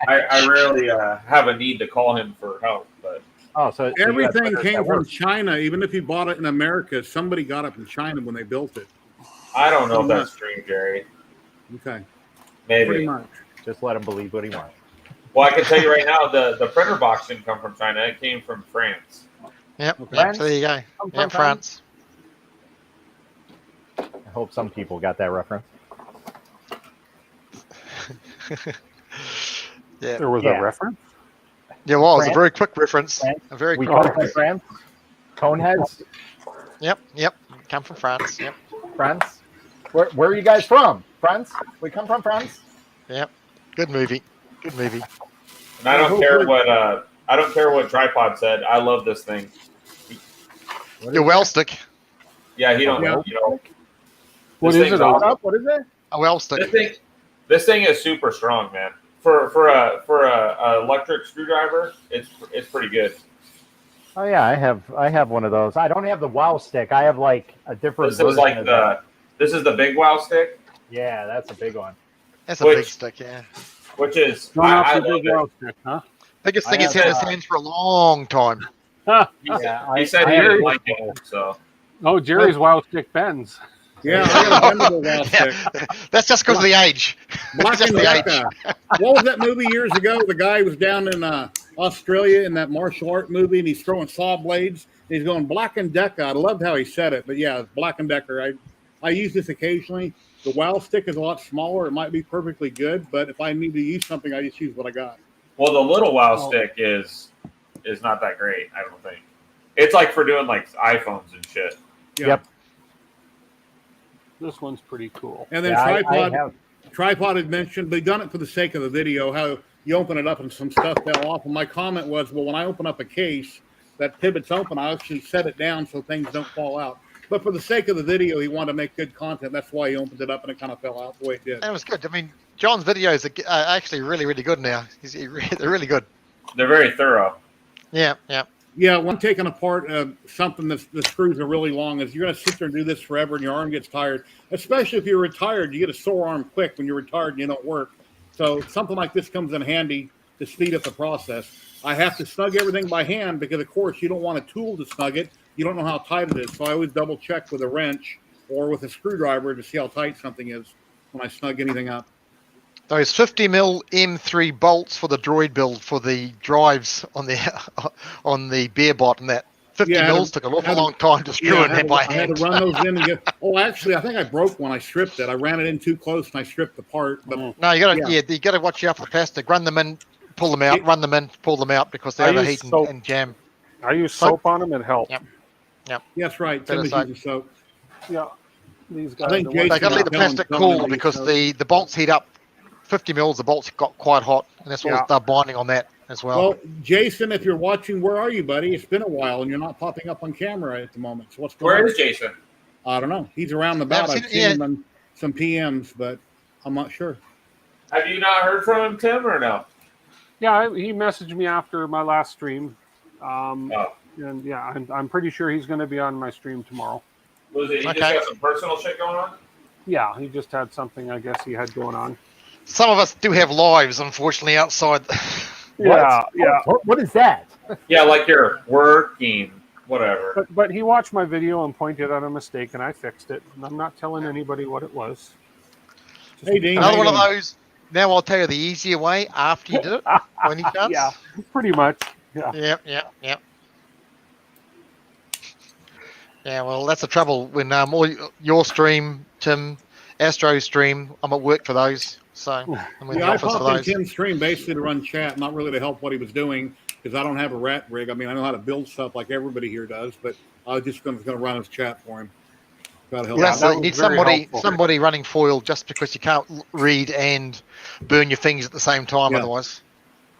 have a need to call him for help. But so everything came from China. Even if you bought it in America, somebody got it from China when they built it. I don't know if that's true, Jerry. Okay, maybe. Pretty much. Just let him believe what he wants. Well, I can tell you right now, the printer box didn't come from China. It came from France. Yep. Okay. Yep, so there you go. Yeah, France. I hope some people got that reference. Yeah. There was a reference? Yeah, well, it was a France? very quick reference. France? A very We quick come from France. Coneheads, Yep. Come from France. Yep. France. Where are you guys from? France. We come from France. Yep. Good movie. And I don't care what Tripod said. I love this thing. Your well stick. Yeah, he don't know. What is it? What is it? A well stick. This thing is super strong, man. For a electric screwdriver, it's pretty good. Oh yeah, I have one of those. I don't have the WoW stick. I have like a different. This is the big WoW stick. Yeah, that's a big one. That's a big stick, yeah. Which is I love it. stick, huh? Biggest thing he's had in his hands for a long time. He said he didn't like it, so. Oh, Jerry's wild stick bends. Yeah, I got a bendable wall stick. That's just because of the age. Black and Decker. What was that movie years ago? The guy was down in Australia in that martial art movie, and he's throwing saw blades. And he's going Black and Decker. I loved how he said it, but yeah, Black and Decker. I use this occasionally. The WoW stick is a lot smaller. It might be perfectly good, but if I need to use something, I just use what I got. Well, the little WoW stick is not that great, I don't think. It's like for doing like iPhones and shit. Yeah. Yep. This one's pretty cool. And then Yeah, tripod. Tripod had mentioned they done it for the sake of the video. How you open it up and some stuff fell off. And my comment was, well, when I open up a case that pivots open, I actually set it down so things don't fall out. But for the sake of the video, he wanted to make good content. That's why he opened it up and it kind of fell out the way it did. That was good. I mean, John's videos are actually really, really good now. They're really good. They're very thorough. Yeah, yeah. Yeah, when taking apart something that's the screws are really long, is you're going to sit there and do this forever, and your arm gets tired. Especially if you're retired, you get a sore arm quick when you're retired and you don't work. So something like this comes in handy to speed up the process. I have to snug everything by hand because, of course, you don't want a tool to snug it. You don't know how tight it is. So I always double check with a wrench or with a screwdriver to see how tight something is when I snug anything up. Those 50mm M3 bolts for the droid build for the drives on the beer bot and that 50 mils took an awful long time to screw in by I had hand. to run those in and get. Oh, actually, I think I broke one. I stripped it. I ran it in too close and I stripped the part. But No, you got to watch out for the plastic. Run them in, pull them out. Run them in, pull them out because they overheat and jam. I use soap on them. It helps. Yep. Yes, right. Timothy uses soap. Yeah. These guys. think are Jason- They got to leave the plastic cool because the bolts heat up. 50 mils, the bolts got quite hot, and that's what they're binding on that as well. Well, Jason, if you're watching, where are you, buddy? It's been a while, and you're not popping up on camera at the moment. So what's going on? Where is Jason? I don't know. He's around the about. I've seen him on some PMs, but I'm not sure. Have you not heard from him, Tim, or no? Yeah, he messaged me after my last stream. And yeah, I'm pretty sure he's going to be on my stream tomorrow. Was it? He just got some personal shit going on? Yeah, he just had something I guess he had going on. Some of us do have lives, unfortunately, outside. Yeah. What is that? Yeah, like you're working, whatever. But he watched my video and pointed out a mistake, and I fixed it. And I'm not telling anybody what it was. Hey, Dean. Another one of those. Now I'll tell you the easier way after you did it. When he does. Yeah, pretty much. Yeah. Yep. Yeah, well, that's the trouble when all your stream, Tim, Astro's stream. I'm at work for those, so I'm in the I office for popped in those. Tim's stream basically to run chat, not really to help what he was doing, because I don't have a rat rig. I mean, I know how to build stuff like everybody here does, but I was just going to run his chat for him. Try to help. Yeah, out. so you need somebody running foil just because you can't read and burn your fingers at the same time. Otherwise,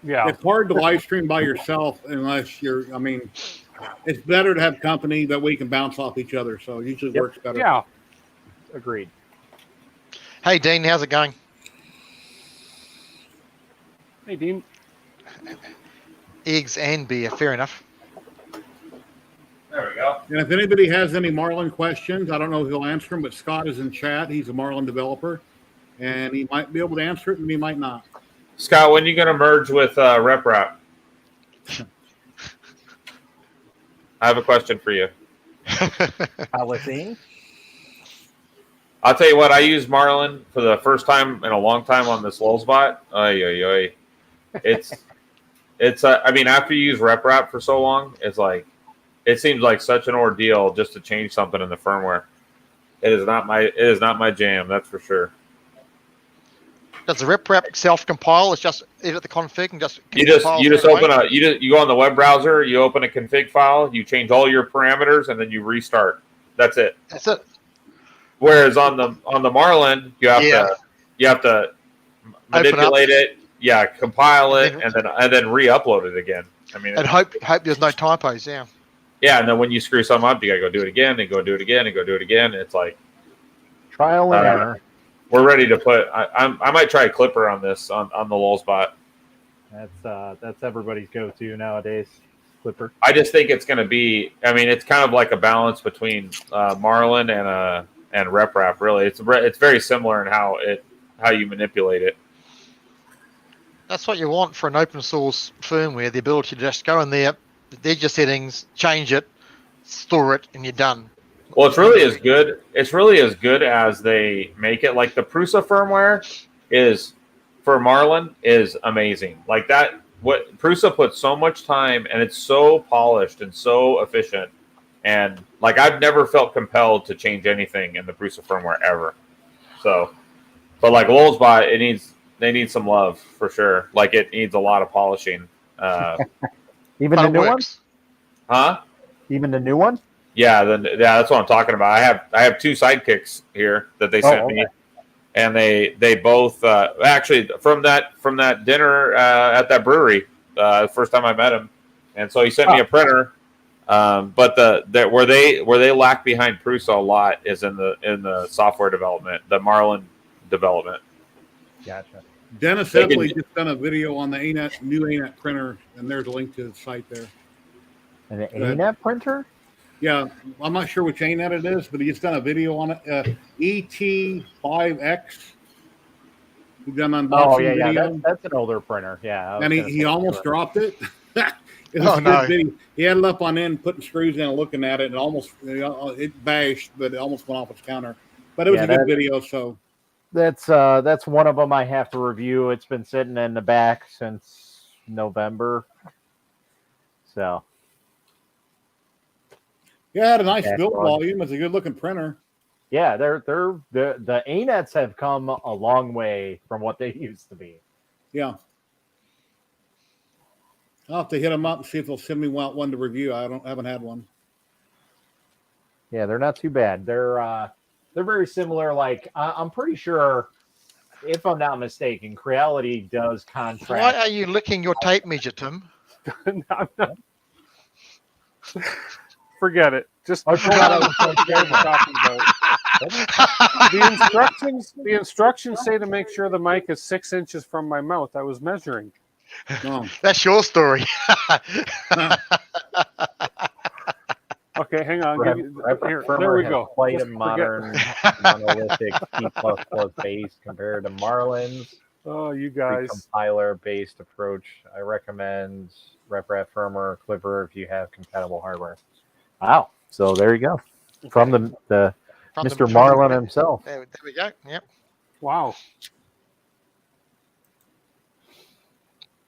It's hard to live stream by yourself unless you're. I mean, it's better to have company that we can bounce off each other. So it usually works better. Yeah, agreed. Hey, Dean, how's it going? Hey, Dean. Eggs and beer, fair enough. There we go. And if anybody has any Marlin questions, I don't know if he'll answer them, but Scott is in chat. He's a Marlin developer, and he might be able to answer it, and he might not. Scott, when are you going to merge with RepRap? I have a question for you. Alice. I'll tell you what, I used Marlin for the first time in a long time on this Lulzbot. It's I mean, after you use RepRap for so long, it seems like such an ordeal just to change something in the firmware. It is not my jam, that's for sure. Does the RepRap self-compile? It's just edit the config and just You go on the web browser, you open a config file, you change all your parameters, and then you restart. That's it. That's it. Whereas on the Marlin, you have to manipulate it, compile it, and then re-upload it again. I mean, and hope there's no typos. Yeah. Yeah, and then when you screw something up, you gotta go do it again, and go do it again, and go do it again. It's like trial and error. We're ready to put. I might try a clipper on this on the Lulzbot. That's everybody's go-to nowadays. Clipper. I just think it's going to be. I mean, it's kind of like a balance between Marlin and RepRap. Really, it's very similar in how you manipulate it. That's what you want for an open source firmware: the ability to just go in there, edit your settings, change it, store it, and you're done. Well, it's really as good. It's really as good as they make it. Like the Prusa firmware is for Marlin is amazing. Like that. What Prusa puts so much time, and it's so polished and so efficient, and like I've never felt compelled to change anything in the Prusa firmware ever. So, but like Lulzbot, they need some love for sure. Like it needs a lot of polishing. Even the new ones? Huh? Even the new one? Yeah, that's what I'm talking about. I have two sidekicks here that they sent me, and they both actually from that dinner at that brewery the first time I met him, and so he sent me a printer. But where they lack behind Prusa a lot is in the software development, the Marlin development. Gotcha. Dennis Epley just done a video on the new ANET printer, and there's a link to the site there. An ANET printer? Yeah, I'm not sure which ANET it is, but he's done a video on it. ET5X. He's done an unboxing video. That's an older printer. Yeah, and he almost dropped it. It was a good video. He had it up on end, putting screws in and looking at it, and almost it bashed, but it almost went off its counter. But it was a good video. So that's one of them I have to review. It's been sitting in the back since November. So yeah, it had a nice build volume. It's a good looking printer. Yeah, the ANETs have come a long way from what they used to be. Yeah. I'll have to hit them up and see if they'll send me one to review. I haven't had one. Yeah, they're not too bad. They're very similar. Like I'm pretty sure, if I'm not mistaken, Creality does contract. Why are you licking your tape measure, Tim? Forget it. Just the instructions say to make sure the mic is 6 inches from my mouth. I was measuring. Oh. That's your story. Okay, hang on. There we go. Quite a modern monolithic C++ base compared to Marlin's. Oh, you guys. Compiler-based approach. I recommend RepRap firmware or Clipper if you have compatible hardware. Wow. So there you go. From the Mr. Marlin himself. There we go. Yep. Wow.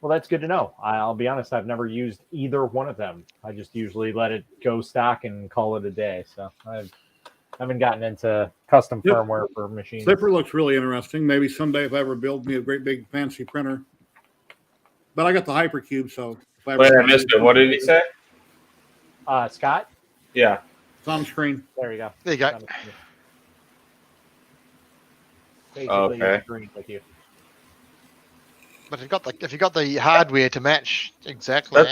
Well, that's good to know. I'll be honest, I've never used either one of them. I just usually let it go stock and call it a day. So I haven't gotten into custom firmware for machines. Clipper looks really interesting. Maybe someday if I ever build me a great big fancy printer. But I got the Hypercube, so if I Wait, I missed it. What did he say? Scott? Yeah. It's on screen. There you go. There you go. Basically, agreeing with you. But if you got the hardware to match, exactly.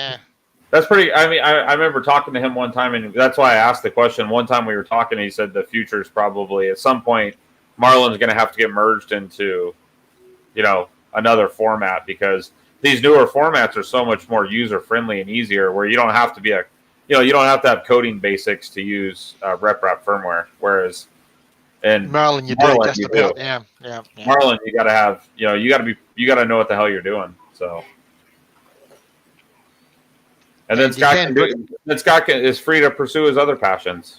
That's pretty. I mean, I remember talking to him one time, and that's why I asked the question. One time we were talking, and he said the future is probably at some point Marlin's going to have to get merged into, another format, because these newer formats are so much more user friendly and easier, where you don't have to be you don't have to have coding basics to use RepRap firmware, whereas. And Marlin, you do just about, yeah. Marlin, you got to have, you got to know what the hell you're doing. So, and then Scott is free to pursue his other passions.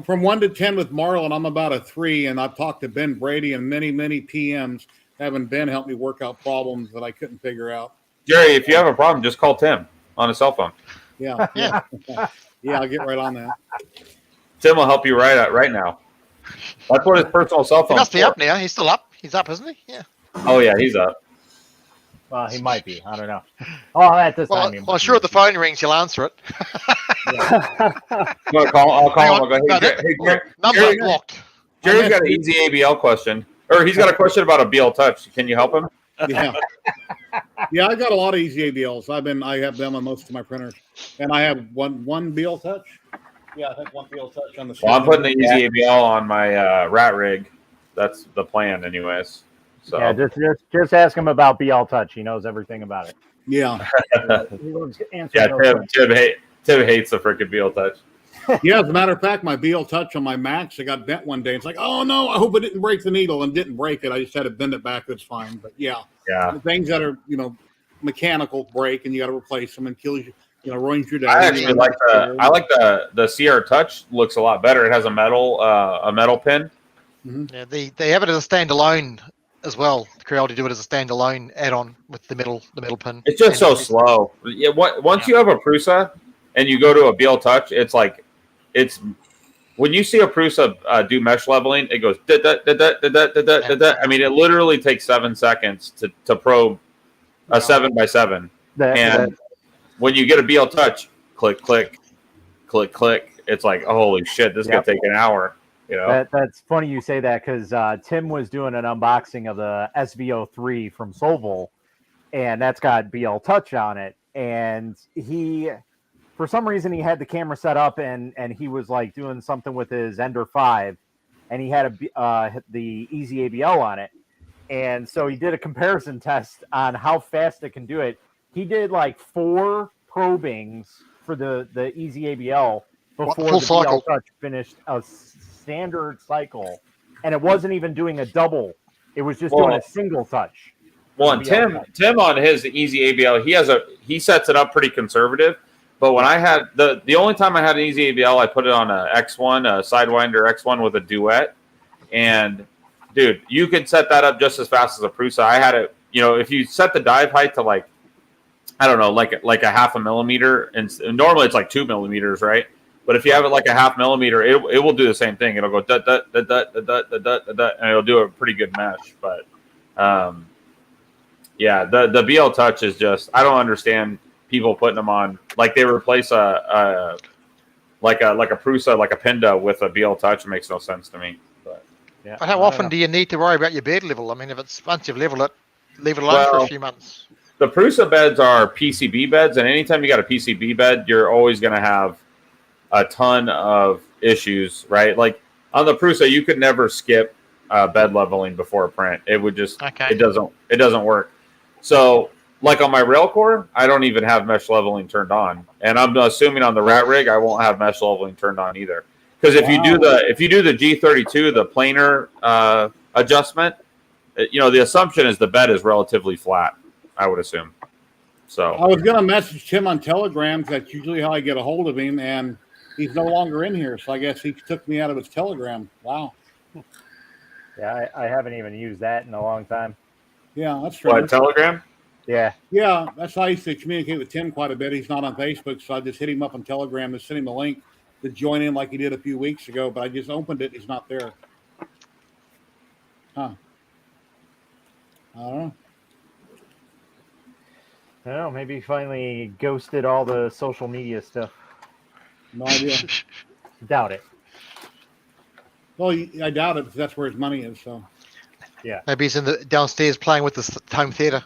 From 1 to 10 with Marlin, I'm about a 3, and I've talked to Ben Brady and many PMs, having Ben help me work out problems that I couldn't figure out. Jerry, if you have a problem, just call Tim on his cell phone. Yeah, I'll get right on that. Tim will help you right now. That's what his personal cell phone. He must be up now. He's still up. He's up, isn't he? Yeah. Oh yeah, he's up. Well, he might be. I don't know. Oh, at this time. Well, sure. If the phone rings, you'll answer it. I'll call him. I'll go. Number blocked. Jerry's got an easy ABL question, or he's got a question about a BL Touch. Can you help him? Yeah. Yeah, I got a lot of easy ABLs. I have them on most of my printers, and I have one BL Touch. Yeah, I think one BL Touch on the. Well, I'm putting the easy ABL on my rat rig. That's the plan, anyways. So yeah, just ask him about BL Touch. He knows everything about it. Yeah. Tim hates the freaking BL Touch. Yeah, as a matter of fact, my BL Touch on my Max, I got bent one day. It's like, oh no, I hope it didn't break the needle, and didn't break it. I just had to bend it back. It's fine. But yeah, the things that are mechanical break, and you got to replace them and kills you. Ruins your day. I actually like the CR Touch. Looks a lot better. It has a metal pin. Mm-hmm. Yeah, they have it as a standalone as well. Creality do it as a standalone add-on with the middle pin. It's just so slow. Yeah, once you have a Prusa and you go to a BL Touch, it's when you see a Prusa do mesh leveling, it goes da da da da da da da da. I mean, it literally takes 7 seconds to probe a 7x7, and when you get a BL Touch, click, click, click, click. It's like, holy shit, this Yep. could take an hour. You know, That's funny you say that because Tim was doing an unboxing of the SVO3 from Solvol, and that's got ZYLTECH on it. And he, for some reason, he had the camera set up and he was like doing something with his Ender 5, and he had the Easy ABL on it. And so he did a comparison test on how fast it can do it. He did like 4 probings for the Easy ABL before Full the cycle. ZYLTECH finished a standard cycle, and it wasn't even doing a double. It was just doing a single touch. Well, and Tim on his Easy ABL, he sets it up pretty conservative. But when I had the only time I had an Easy ABL, I put it on a X1, a Sidewinder X1 with a duet, and dude, you could set that up just as fast as a Prusa. I had it, if you set the dive height to like a half a millimeter, and normally it's like 2 millimeters, right? But if you have it like a half millimeter, it will do the same thing. It'll go dut dut dut dut dut dut dut dut dut, and it'll do a pretty good mesh. But yeah, the ZYLTECH is just, I don't understand people putting them on like they replace a Prusa, like a Pinda with a ZYLTECH. It makes no sense to me. But Yeah, But how often do you need to worry about your bed level? I mean, if it's once you've leveled it, leave it alone for a few months. The Prusa beds are PCB beds, and anytime you got a PCB bed, you're always going to have a ton of issues, right? Like on the Prusa, you could never skip bed leveling before a print. It would just it doesn't work. So like on my Railcore, I don't even have mesh leveling turned on, and I'm assuming on the Rat Rig I won't have mesh leveling turned on either. Because if you do the G32, the planar adjustment, the assumption is the bed is relatively flat, I would assume. So I was going to message Tim on Telegrams. That's usually how I get a hold of him, and he's no longer in here. So I guess he took me out of his Telegram. Wow. Yeah, I haven't even used that in a long time. Yeah, that's true. what, Telegram? Yeah. Yeah, that's how I used to communicate with Tim quite a bit. He's not on Facebook, so I just hit him up on Telegram and sent him a link to join in like he did a few weeks ago. But I just opened it. He's not there. Huh. I don't know. I don't know, maybe he finally ghosted all the social media stuff. No idea. Doubt it. Well, I doubt it because that's where his money is. So Maybe he's in the downstairs playing with the home theater.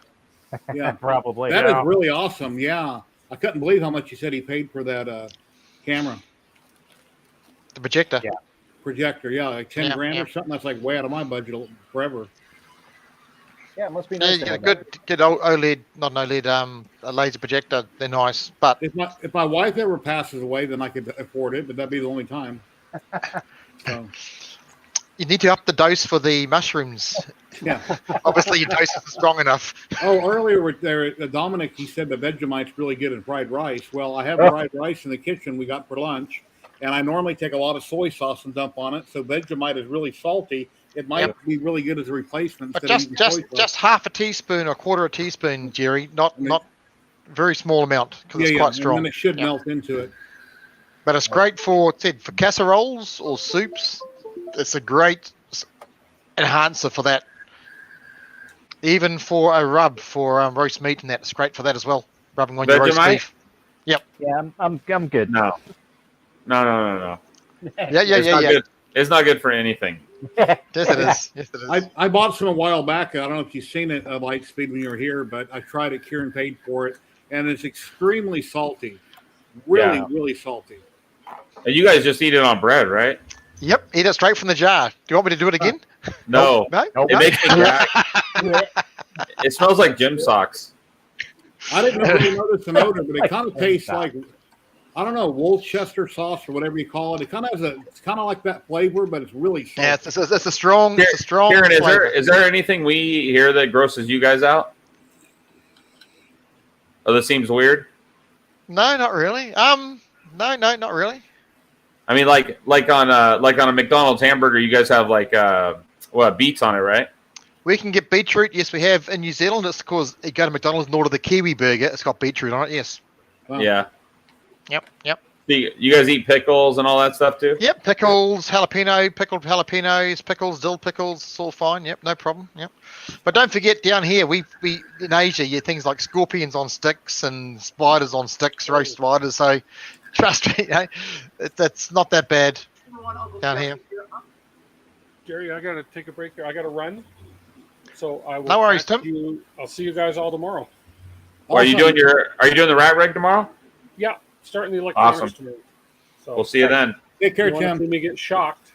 yeah, Probably. that is really awesome. Yeah, I couldn't believe how much he said he paid for that camera The projector. Yeah. projector. Yeah, like 10 Yeah, grand yeah. or something. That's like way out of my budget forever. Yeah, it must be Yeah, nice. you to get a have that. good OLED, not an OLED, a laser projector. They're nice, but If my wife ever passes away, then I could afford it, but that'd be the only time. So you need to up the dose for the mushrooms. yeah. Obviously, your dose isn't strong enough. Oh, earlier with there, Dominic, he said the Vegemite's really good in fried rice. Well, I have fried rice in the kitchen we got for lunch, and I normally take a lot of soy sauce and dump on it. So Vegemite is really salty. It might be really good as a replacement. But instead of using soy sauce. just half a teaspoon or quarter a teaspoon, Jerry. Not very small amount because it's quite strong. And then it should melt into it. But it's great for casseroles or soups. It's a great enhancer for that. Even for a rub for roast meat and that, it's great for that as well. Rubbing on your roast Vegemite? beef. Yeah, I'm good. No. Yeah. Good. It's not good for anything. Yes, it is. Yes, it is. I bought some a while back. I don't know if you've seen it at Lightspeed when you were here, but I tried it. Kieran paid for it, and it's extremely salty. Really salty. And you guys just eat it on bread, right? Yep, eat it straight from the jar. Do you want me to do it again? No. No? It makes me gag. It smells like gym socks. I didn't really notice an odor, but it kind of tastes like, I don't know, Worcester sauce or whatever you call it. It kind of it's kind of like that flavor, but it's really salty. Yeah, it's a strong Karen, flavor. is there anything we hear that grosses you guys out? Oh, that seems weird. No, not really. No, not really. I mean, like on a McDonald's hamburger, you guys have beets on it, right? We can get beetroot. Yes, we have in New Zealand. It's because you go to McDonald's and order the kiwi burger. It's got beetroot on it. Yes. Wow. Yeah. Yep. You guys eat pickles and all that stuff too? Yep. Pickles, pickled jalapenos, pickles, dill pickles. It's all fine. Yep. No problem. Yep. But don't forget, down here, we in Asia, you things like scorpions on sticks and spiders on sticks, roast spiders. So Trust me, that's not that bad down here. Jerry, I gotta take a break there. I gotta run. So I will. No worries, catch Tim. you. I'll see you guys all tomorrow. Are you doing the rat rig tomorrow? Yeah, starting the electronics Awesome. tomorrow. So We'll see you then. Take care, you wanna Tim. see me get shocked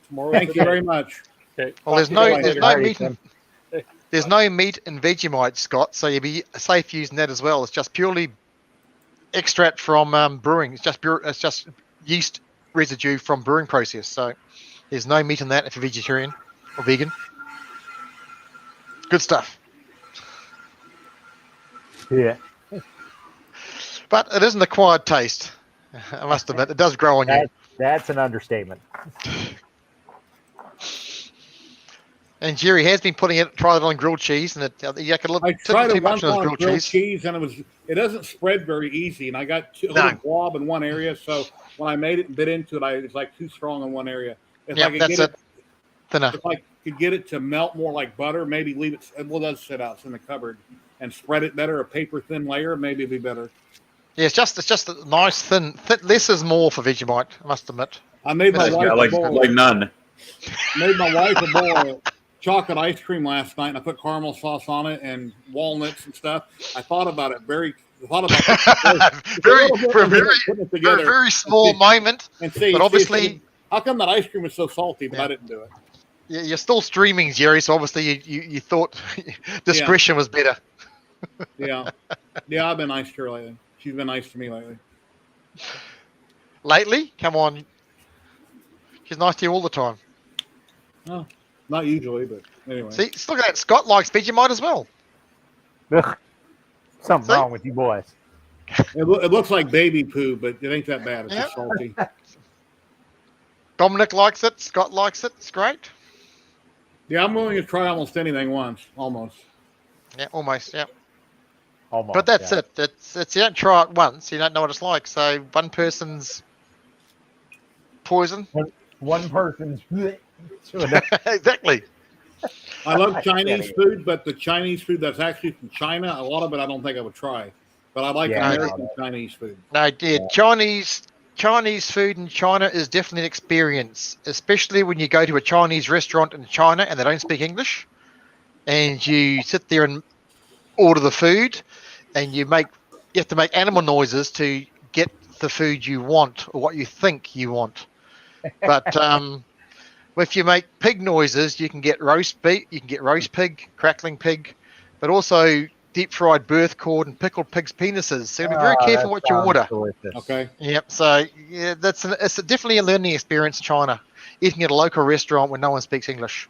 tomorrow. Thank you very much. Okay. Well, there's talk to you no later. meat. There's no meat in Vegemite, Scott. So you'll be safe using that as well. It's just purely extract from brewing. It's just yeast residue from brewing process. So there's no meat in that if you're vegetarian or vegan. Good stuff. Yeah. But it is an acquired taste. I must admit, it does grow on you. That's an understatement. And Jerry has been tried it on grilled cheese, and you can look I tried too it much once on on grilled cheese, and it doesn't spread very easy. And I got a little blob in one area, so when I made it and bit into it, it's like too strong in one area. If I could that's get it. Thinner. if I could get it to melt more like butter, maybe leave it. Well, it does sit out. It's in the cupboard, and spread it better. A paper thin layer, maybe it'd be better. Yeah, it's just a nice thin. Less is more for Vegemite, I must admit. I made my wife like a bowl. like none. Made my wife a bowl of chocolate ice cream last night, and I put caramel sauce on it and walnuts and stuff. I thought about it very for a very small moment. And see, but obviously, how come that ice cream is so salty? But I didn't do it. You're still streaming, Jerry. So obviously, you thought discretion was better. Yeah, I've been nice to her lately. She's been nice to me lately. Lately, come on. She's nice to you all the time. No, not usually, but anyway. See, look at that. Scott likes Vegemite as well. Ugh. Something wrong with you boys. It looks like baby poo, but it ain't that bad. It's just salty. Dominic likes it. Scott likes it. It's great. Yeah, I'm willing to try almost anything once. Almost. Yeah, almost. Yeah. Almost, but that's it. It's you don't try it once, you don't know what it's like. So one person's poison. One person's exactly. I love Chinese food, but the Chinese food that's actually from China, a lot of it I don't think I would try. But I like American Chinese food. No, Chinese food in China is definitely an experience, especially when you go to a Chinese restaurant in China and they don't speak English, and you sit there and order the food, and you have to make animal noises to get the food you want or what you think you want. But if you make pig noises, you can get roast beef, you can get roast pig, crackling pig, but also deep fried birth cord and pickled pig's penises. So be very careful what you order. Delicious. Okay. Yep. So yeah, it's definitely a learning experience in China, eating at a local restaurant where no one speaks English.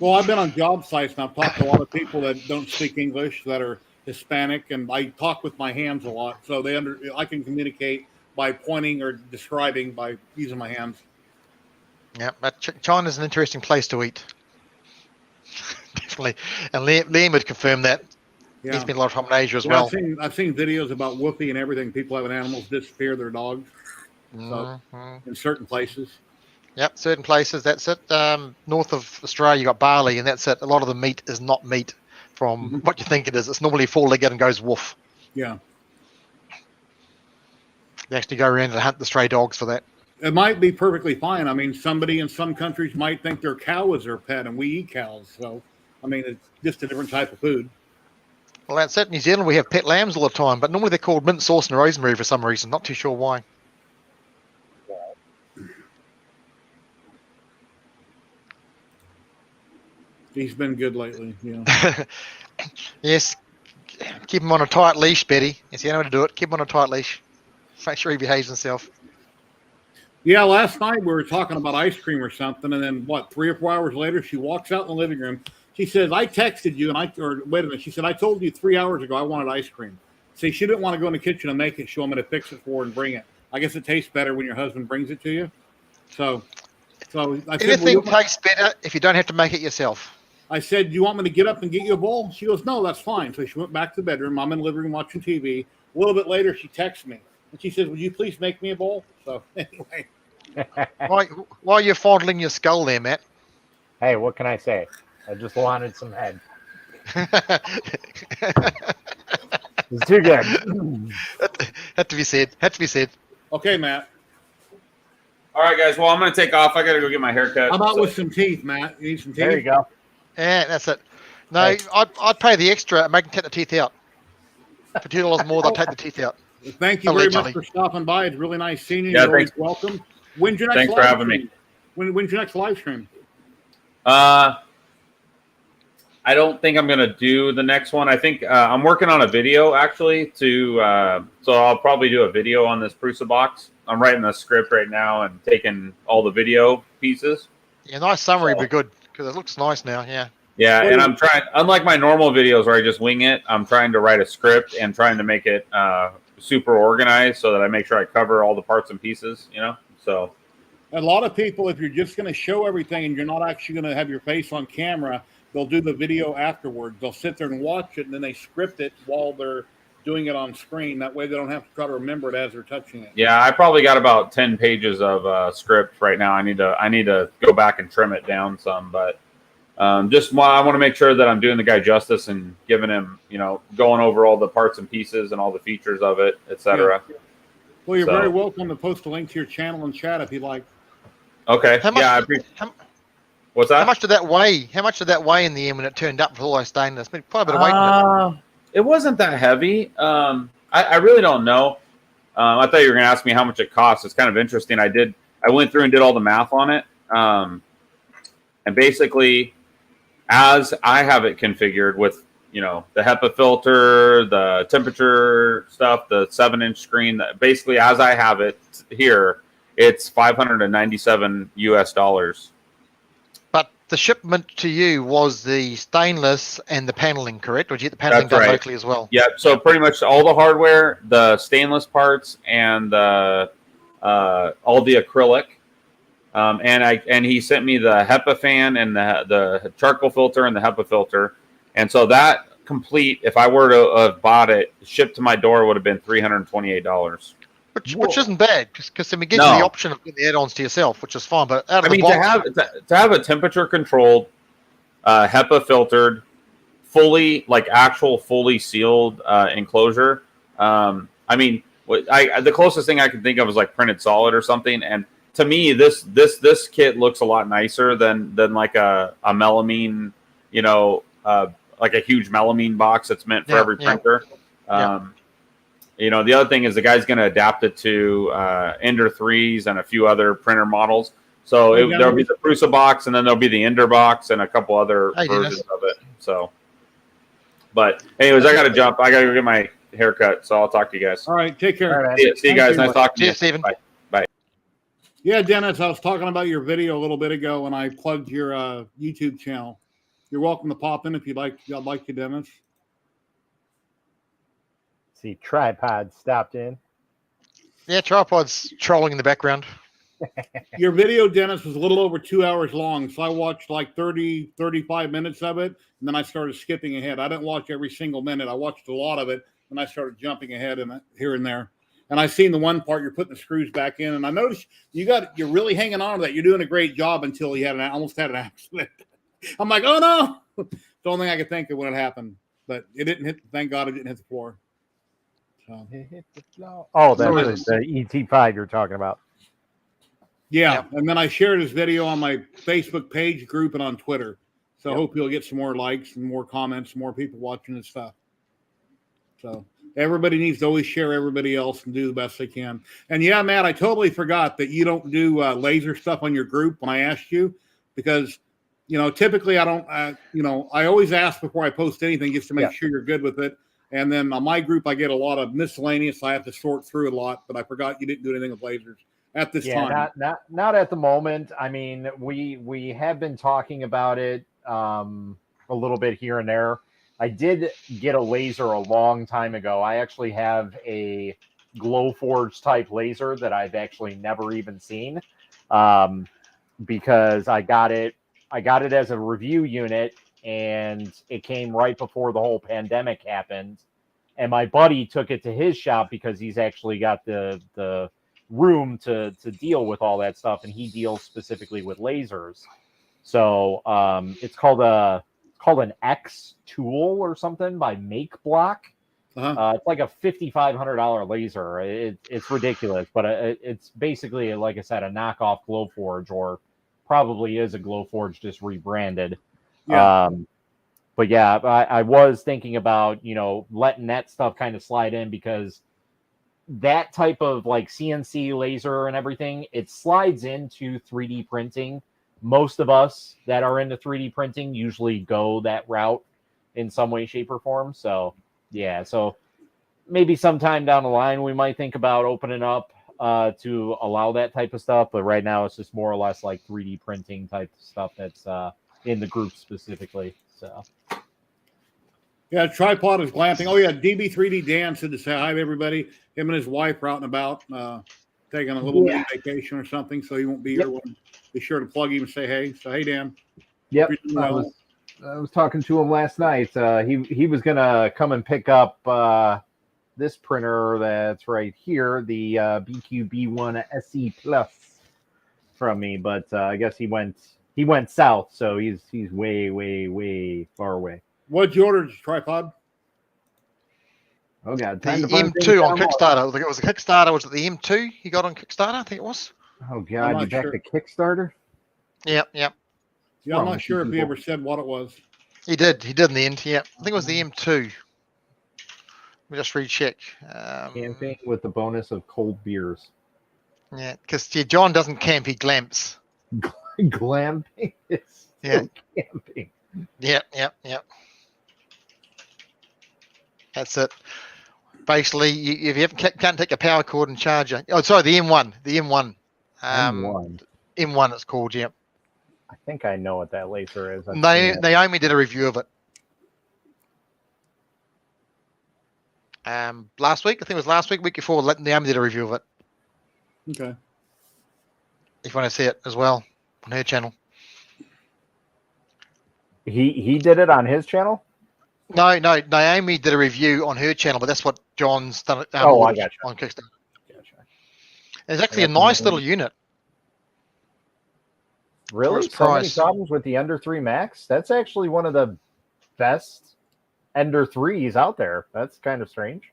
Well, I've been on job sites and I've talked to a lot of people that don't speak English that are Hispanic, and I talk with my hands a lot, so I can communicate by pointing or describing by using my hands. Yeah, but China's an interesting place to eat. Definitely, and Liam would confirm that. Yeah. He's been a lot of time in Asia as well. I've seen videos about whoopee and everything. People having animals disappear their dogs in certain places. Yep, certain places. That's it. North of Australia, you got Bali, and that's it. A lot of the meat is not meat from what you think it is. It's normally four-legged and goes woof. Yeah. They actually go around and hunt the stray dogs for that. It might be perfectly fine. I mean, somebody in some countries might think their cow is their pet, and we eat cows. So, I mean, it's just a different type of food. Well, that's it. In New Zealand, we have pet lambs all the time, but normally they're called mint sauce and rosemary for some reason. Not too sure why. He's been good lately. Yeah. Yes. Keep him on a tight leash, Betty. Yes, you know how to do it. Keep him on a tight leash. Make sure he behaves himself. Yeah, last night we were talking about ice cream or something, and then 3 or 4 hours later, she walks out in the living room. She says, "I texted you, wait a minute." She said, "I told you 3 hours ago I wanted ice cream." See, she didn't want to go in the kitchen and make it. She wanted me to fix it for her and bring it. I guess it tastes better when your husband brings it to you. So I said, anything tastes better if you don't have to make it yourself. I said, "Do you want me to get up and get you a bowl?" She goes, "No, that's fine." So she went back to the bedroom. I'm in the living room watching TV. A little bit later, she texts me and she says, "Would you please make me a bowl?" So anyway. While you're fondling your skull there, Matt. Hey, what can I say? I just wanted some head. It's too good. Had to be said. Okay, Matt. All right, guys. Well, I'm going to take off. I got to go get my hair cut. How about So- with some teeth, Matt? You need some teeth? There you go. Yeah, that's it. No, Hey. I'd pay the extra and make them take the teeth out. For $2 more, they'll take the teeth out. Thank you very much Allegedly. for stopping by. It's really nice seeing you. Yeah, You're always thanks. welcome. When's your next Thanks for live having stream? me. When's your next live stream? I don't think I'm going to do the next one. I think I'm working on a video actually so I'll probably do a video on this Prusa box. I'm writing the script right now and taking all the video pieces. Yeah, nice summary would be good because it looks nice now. Yeah. Yeah, and I'm trying, unlike my normal videos where I just wing it, I'm trying to write a script and trying to make it super organized so that I make sure I cover all the parts and pieces, So A lot of people, if you're just going to show everything and you're not actually going to have your face on camera, they'll do the video afterwards. They'll sit there and watch it, and then they script it while they're doing it on screen. That way they don't have to try to remember it as they're touching it. yeah, I probably got about 10 pages of script right now. I need to go back and trim it down some, but I want to make sure that I'm doing the guy justice and giving him, going over all the parts and pieces and all the features of it, etc. Yeah. Well, you're very welcome to post a link to your channel and chat if you like. Okay. How much, I appreciate. What's that? How much did that weigh? How much did that weigh in the end when it turned up with all those stainless? Quite a bit of weight in it. It wasn't that heavy. I really don't know. I thought you were going to ask me how much it costs. It's kind of interesting. I went through and did all the math on it. And basically, as I have it configured with, the HEPA filter, the temperature stuff, the 7-inch screen, basically as I have it here, it's $597 US. But the shipment to you was the stainless and the paneling, correct? Or did you get the paneling That's done right. locally as well? Yeah, so pretty much all the hardware, the stainless parts, and all the acrylic. And he sent me the HEPA fan and the charcoal filter and the HEPA filter. And so that complete, if I were to have bought it, shipped to my door, would have been $328. Which isn't bad, because it gives you the option of getting the add-ons to yourself, which is fine. But out of the box, to have a temperature controlled, HEPA filtered, fully fully sealed enclosure. The closest thing I can think of is like printed solid or something. And to me, this kit looks a lot nicer than like a melamine, like a huge melamine box that's meant for every printer. The other thing is the guy's going to adapt it to Ender 3s and a few other printer models. So there'll be the Prusa box, and then there'll be the Ender box and a couple other versions of it. So, but anyways, I got to jump. I got to go get my haircut. So I'll talk to you guys. All right, take care. All right. See you guys. Nice talking to you. Stephen. Bye. Yeah, Dennis, I was talking about your video a little bit ago when I plugged your YouTube channel. You're welcome to pop in if you'd like. I'd like to, Dennis. See, Tripod stopped in. Yeah, Tripod's trolling in the background. Your video, Dennis, was a little over 2 hours long. So I watched like 30, 35 minutes of it. And then I started skipping ahead. I didn't watch every single minute. I watched a lot of it. And I started jumping ahead in it, here and there. And I seen the one part you're putting the screws back in. And I noticed you're really hanging on to that. You're doing a great job until he almost had an accident. I'm like, oh no. It's the only thing I could think of when it happened. But it didn't hit, thank God it didn't hit the floor. So. Oh, that's the ET5 you're talking about. Yeah, and then I shared his video on my Facebook page group and on Twitter. So I hope you'll get some more likes and more comments, more people watching this stuff. So everybody needs to always share everybody else and do the best they can. And yeah, Matt, I totally forgot that you don't do laser stuff on your group when I asked you, because typically I don't. I always ask before I post anything just to make sure you're good with it. And then on my group, I get a lot of miscellaneous. I have to sort through a lot, but I forgot you didn't do anything with lasers at this time. Not at the moment. I mean, we have been talking about it a little bit here and there. I did get a laser a long time ago. I actually have a Glowforge type laser that I've actually never even seen, because I got it as a review unit. And it came right before the whole pandemic happened. And my buddy took it to his shop because he's actually got the room to deal with all that stuff. And he deals specifically with lasers. So it's called an X tool or something by Make Block. It's like a $5,500 laser. It's ridiculous, but it's basically, like I said, a knockoff Glowforge, or probably is a Glowforge just rebranded. Yeah. But yeah, I was thinking about, letting that stuff kind of slide in, because that type of like CNC laser and everything, it slides into 3D printing. Most of us that are into 3D printing usually go that route in some way, shape, or form. So yeah, so maybe sometime down the line we might think about opening up to allow that type of stuff. But right now it's just more or less like 3D printing type stuff that's in the group specifically. So Yeah, tripod is glamping. Oh yeah, DB3D Dan said to say hi to everybody. Him and his wife are out and about, taking a little mini vacation or something, so he won't be here. Be sure to plug him and say hey. So hey, Dan. Yep, I was talking to him last night. He was gonna come and pick up this printer that's right here, the BQB1 SE Plus, from me, but I guess he went south, so he's way far away. What'd you order? Tripod? Oh god, the M2 on Kickstarter. It was a Kickstarter. Was it the M2 he got on Kickstarter? I think it was. Oh god, you back to Kickstarter? Yep. Yeah, I'm not sure if he ever said what it was. He did in the end. Yeah, I think it was the M2. Let me just recheck. Camping with the bonus of cold beers. Yeah, because John doesn't camp; he glamps. Glamping is camping. Yep. That's it. Basically, if you can't take a power cord and charger. Oh, sorry, the M1. M1, it's called. Yep. I think I know what that laser is. Naomi did a review of it. Last week, I think it was last week before. Naomi did a review of it. Okay. If you want to see it as well on her channel. He did it on his channel? No, Naomi did a review on her channel, but that's what John's done I got you. on Kickstarter. It's actually a nice little unit. Really? So many problems with the Ender 3 Max? That's actually one of the best Ender 3s out there. That's kind of strange.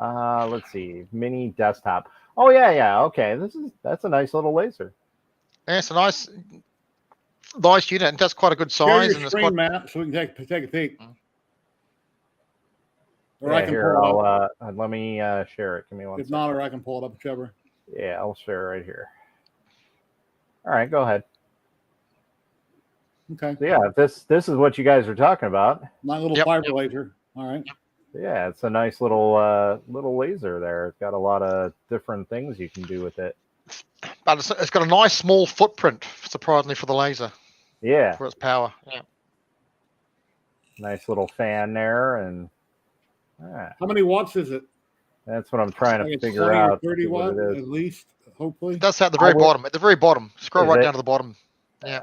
Let's see. Mini desktop. Oh yeah. Okay. That's a nice little laser. Yeah, it's a nice unit, and that's quite a good size. Share your screen map so we can take a peek. Or yeah, I can here, pull it up. let me share it. Give me one If second. not, or I can pull it up, whichever. Yeah, I'll share it right here. All right, go ahead. Okay. So yeah, if this is what you guys are talking about. My little fiber laser. All right. Yeah, it's a nice little laser there. It's got a lot of different things you can do with it. But it's got a nice small footprint, surprisingly, for the laser. Yeah. For its power. Yeah. Nice little fan there, and how many watts is it? That's what I'm trying to figure out. 30 watts at least, hopefully. It does say at the very bottom. At the very bottom. Scroll right down to the bottom. Yeah.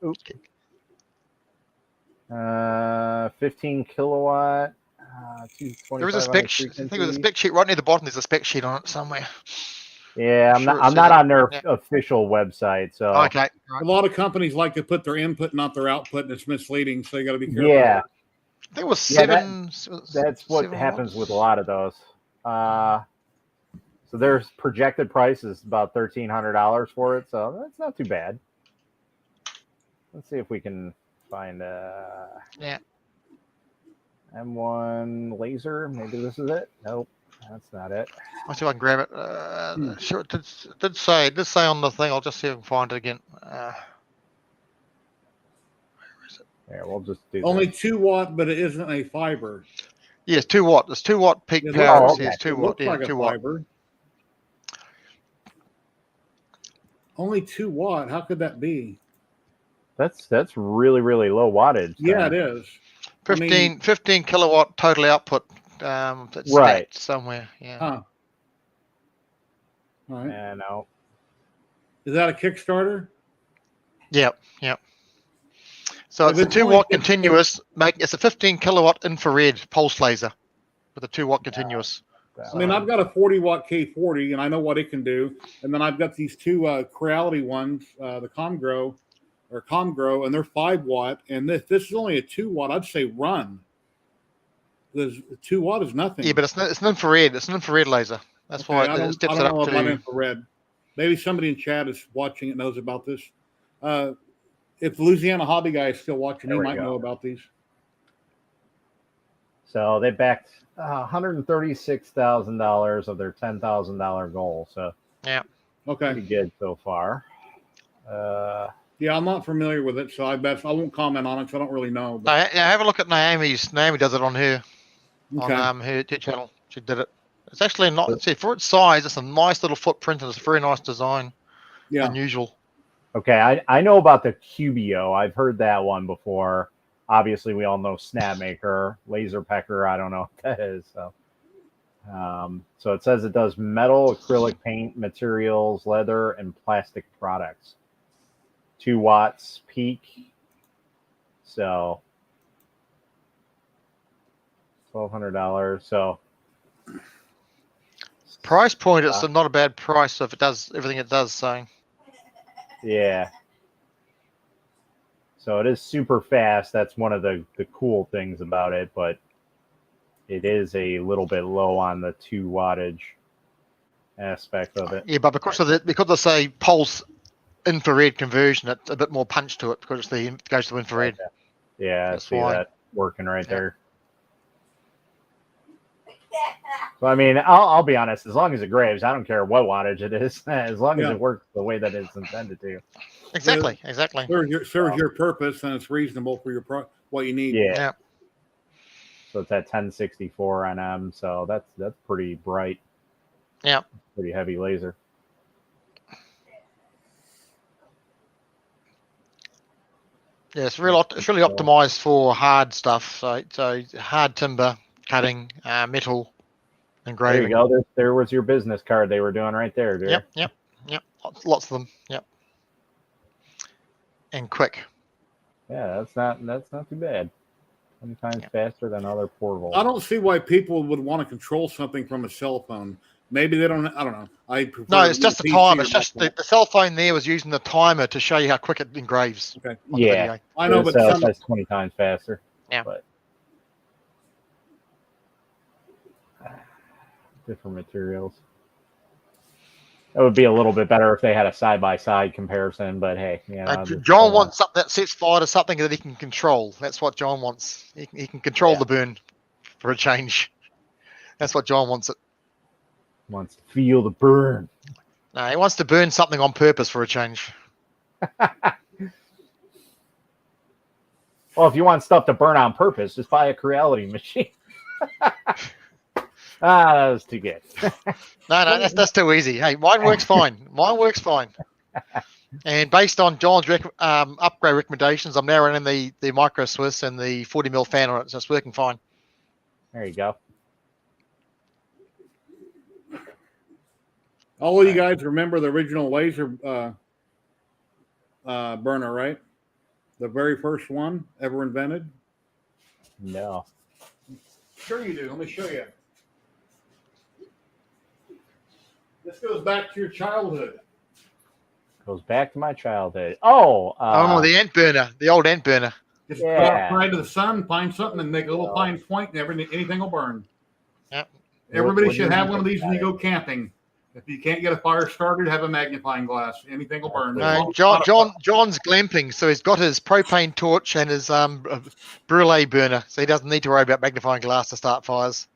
Oops. 15 kilowatt. There is a spec sheet. I think there's a spec sheet right near the bottom. There's a spec sheet on it somewhere. Yeah, I'm not on their official website. So okay. A lot of companies like to put their input, not their output, and it's misleading. So you got to be careful. Yeah. I think it was seven. That's what happens with a lot of those. So their projected price is about $1,300 for it. So that's not too bad. Let's see if we can find M1 laser. Maybe this is it. Nope, that's not it. I'll see if I can grab it. Sure, it did say on the thing. I'll just see if I can find it again. Where is it? Yeah, we'll just do only 2 watt, but it isn't a fiber. Yes, 2 watt. It's 2 watt peak power. It's 2 watt. Looks like 2 a watt. fiber. Only 2 watt. How could that be? That's really low wattage. Yeah, it is. 15 kilowatt total output. It's right somewhere. Yeah. Huh. All right. Yeah, no. Is that a Kickstarter? Yep. So it's a 2 watt continuous. It's a 15 kilowatt infrared pulse laser with a 2 watt continuous. I mean, I've got a 40 watt K40, and I know what it can do. And then I've got these 2 Creality ones, the Comgrow, or ComGrow, and they're 5 watt. And this is only a 2 watt. I'd say run. The 2 watt is nothing. Yeah, but it's an infrared. It's an infrared laser. That's Okay, why I it don't steps it know up about to. infrared. Maybe somebody in chat is watching it knows about this. If Louisiana Hobby Guy is still watching, he There we might go. know about these. So they backed $136,000 of their $10,000 goal. So Yeah. Okay. pretty good so far. Yeah, I'm not familiar with it, so I won't comment on it. So I don't really know. No, But, yeah, have a look at Naomi's. Naomi does it on her okay. on her channel. She did it. It's actually not. See, for its size, it's a nice little footprint and it's a very nice design. Yeah. Unusual. Okay, I know about the Cubio. I've heard that one before. Obviously, we all know Snapmaker, Laser Pecker. I don't know what that is. So, so it says it does metal, acrylic paint, materials, leather, and plastic products. 2 watts peak. So, $1,200. So, Price point, it's not a bad price if it does everything it does. So, yeah. So it is super fast. That's one of the cool things about it, but it is a little bit low on the 2 wattage aspect of it. yeah, but because it's a pulse infrared conversion, it's a bit more punch to it because it goes to infrared. Yeah, That's I see why. that working right Yeah. there. So I mean, I'll be honest. As long as it graves, I don't care what wattage it is. As long as Yeah. it works the way that it's intended to. Exactly. Serves your purpose, and it's reasonable for your what you need. Yeah. Yeah. So it's at 1064 nm. So that's pretty bright. Yeah. Pretty heavy laser. Yeah, it's really optimized for hard stuff. So hard timber cutting, metal engraving. There you go. There was your business card they were doing right there, dude. Yep. Lots of them. Yep. And quick. Yeah, that's not too bad. Sometimes faster than other portables. I don't see why people would want to control something from a cell phone. Maybe they don't. I don't know. I prefer No, it's just the PC time. or It's just mobile. the cell phone there was using the timer to show you how quick it engraves. Okay. on the Yeah. video. I know, but it some, says 20 times faster. Yeah. But different materials. It would be a little bit better if they had a side-by-side comparison, but hey, you know, John wants something that sets fire to something that he can control. That's what John wants. He can control the burn for a change. That's what John wants. wants to feel the burn. No, he wants to burn something on purpose for a change. Well, if you want stuff to burn on purpose, just buy a Creality machine. That was too good. No, that's too easy. Hey, mine works fine. Mine works fine. And based on John's upgrade recommendations, I'm now running the Micro Swiss and the 40mm fan on it, so it's working fine. There you go. all of you guys remember the original laser burner, right? The very first one ever invented. No. Sure you do. Let me show you. This goes back to your childhood. Goes back to my childhood. Oh. The ant burner, the old ant burner. Just go outside to the sun, find something, and make a little fine point, and anything will burn. Yep. Everybody What should do you have one of think these when you go camping. If you can't get a fire started, have a magnifying glass. Anything will burn. No, John's glamping, so he's got his propane torch and his brulee burner, so he doesn't need to worry about magnifying glass to start fires.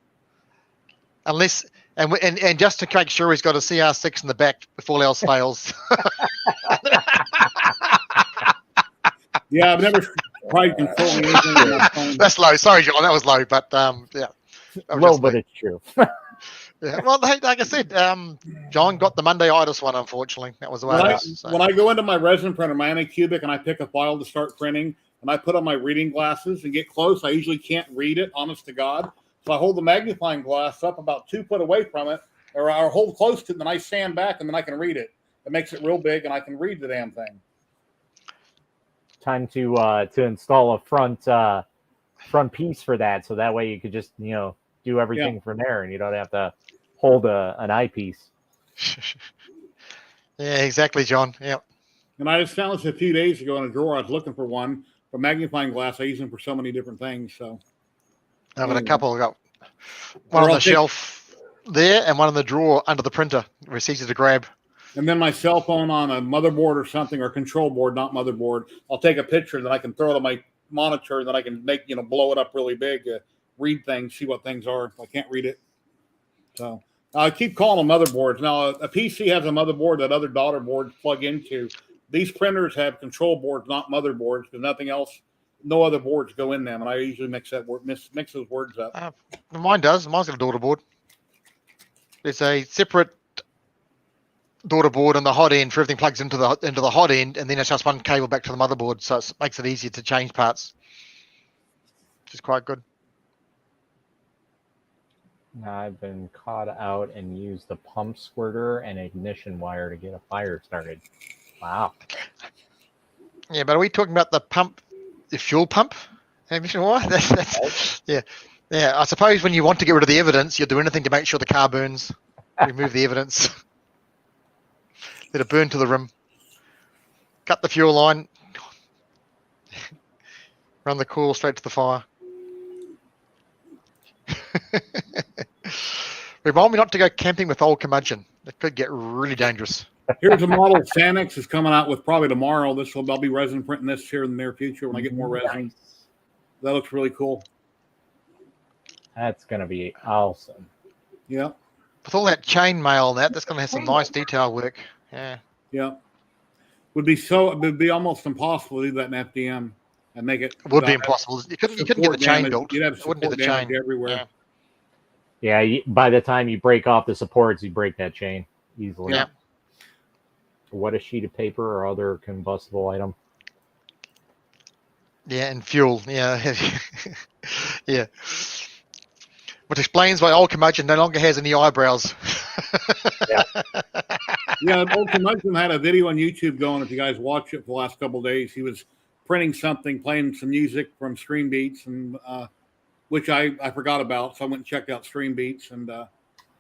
Unless and just to make sure he's got a CR6 in the back if all else fails. Yeah, I've never tried controlling anything with my phone. That's low. Sorry, John, that was low, but yeah. Low, but it's true. Yeah. Well, like I said, John got the Monday-itis one, unfortunately. That was the way it is. So. When I go into my resin printer, my Anycubic, and I pick a file to start printing, and I put on my reading glasses and get close, I usually can't read it, honest to God. So I hold the magnifying glass up about 2 foot away from it, or I hold close to it, and then I stand back, and then I can read it. It makes it real big, and I can read the damn thing. Time to install a front piece for that, so that way you could just do everything from there, and you don't have to hold an eyepiece. Yeah, exactly, John. Yep. And I just found this a few days ago in a drawer. I was looking for one. For magnifying glass, I use them for so many different things. So I've got a couple. I've got Or one on I'll the take- shelf there and one in the drawer under the printer where it's easy to grab. And then my cell phone on a motherboard or something, or control board, not motherboard. I'll take a picture that I can throw it on my monitor, that I can make, blow it up really big, read things, see what things are. If I can't read it. So I keep calling them motherboards. Now, a PC has a motherboard that other daughter boards plug into. These printers have control boards, not motherboards, because nothing else, no other boards go in them. And I usually mix those words up. Mine does. Mine's got a daughter board. There's a separate daughter board on the hot end for everything plugs into the hot end, and then it's just one cable back to the motherboard, so it makes it easier to change parts, which is quite good. I've been caught out and used the pump squirter and ignition wire to get a fire started. Wow. Yeah, but are we talking about the fuel pump? Ignition wire? Yeah. I suppose when you want to get rid of the evidence, you'll do anything to make sure the car burns. Remove the evidence. Let it burn to the rim. Cut the fuel line. Run the coil straight to the fire. Remind me not to go camping with old curmudgeon. It could get really dangerous. Here's a model Sanix is coming out with probably tomorrow. I'll be resin printing this here in the near future when I get more resin. That looks really cool. That's going to be awesome. Yeah. With all that chain mail and that's going to have some nice detail work. Yeah. Yeah. It would be almost impossible to do that in FDM and make it. It would be impossible. You couldn't get the chain built. You'd have It wouldn't be support the damage chain. everywhere. Yeah, by the time you break off the supports, you break that chain easily. Yeah. What a sheet of paper or other combustible item. Yeah, and fuel. Yeah. Yeah. Which explains why old curmudgeon no longer has any eyebrows. Yeah, old curmudgeon had a video on YouTube going. If you guys watch it for the last couple of days, he was printing something, playing some music from Stream Beats, and which I forgot about. So I went and checked out Stream Beats, and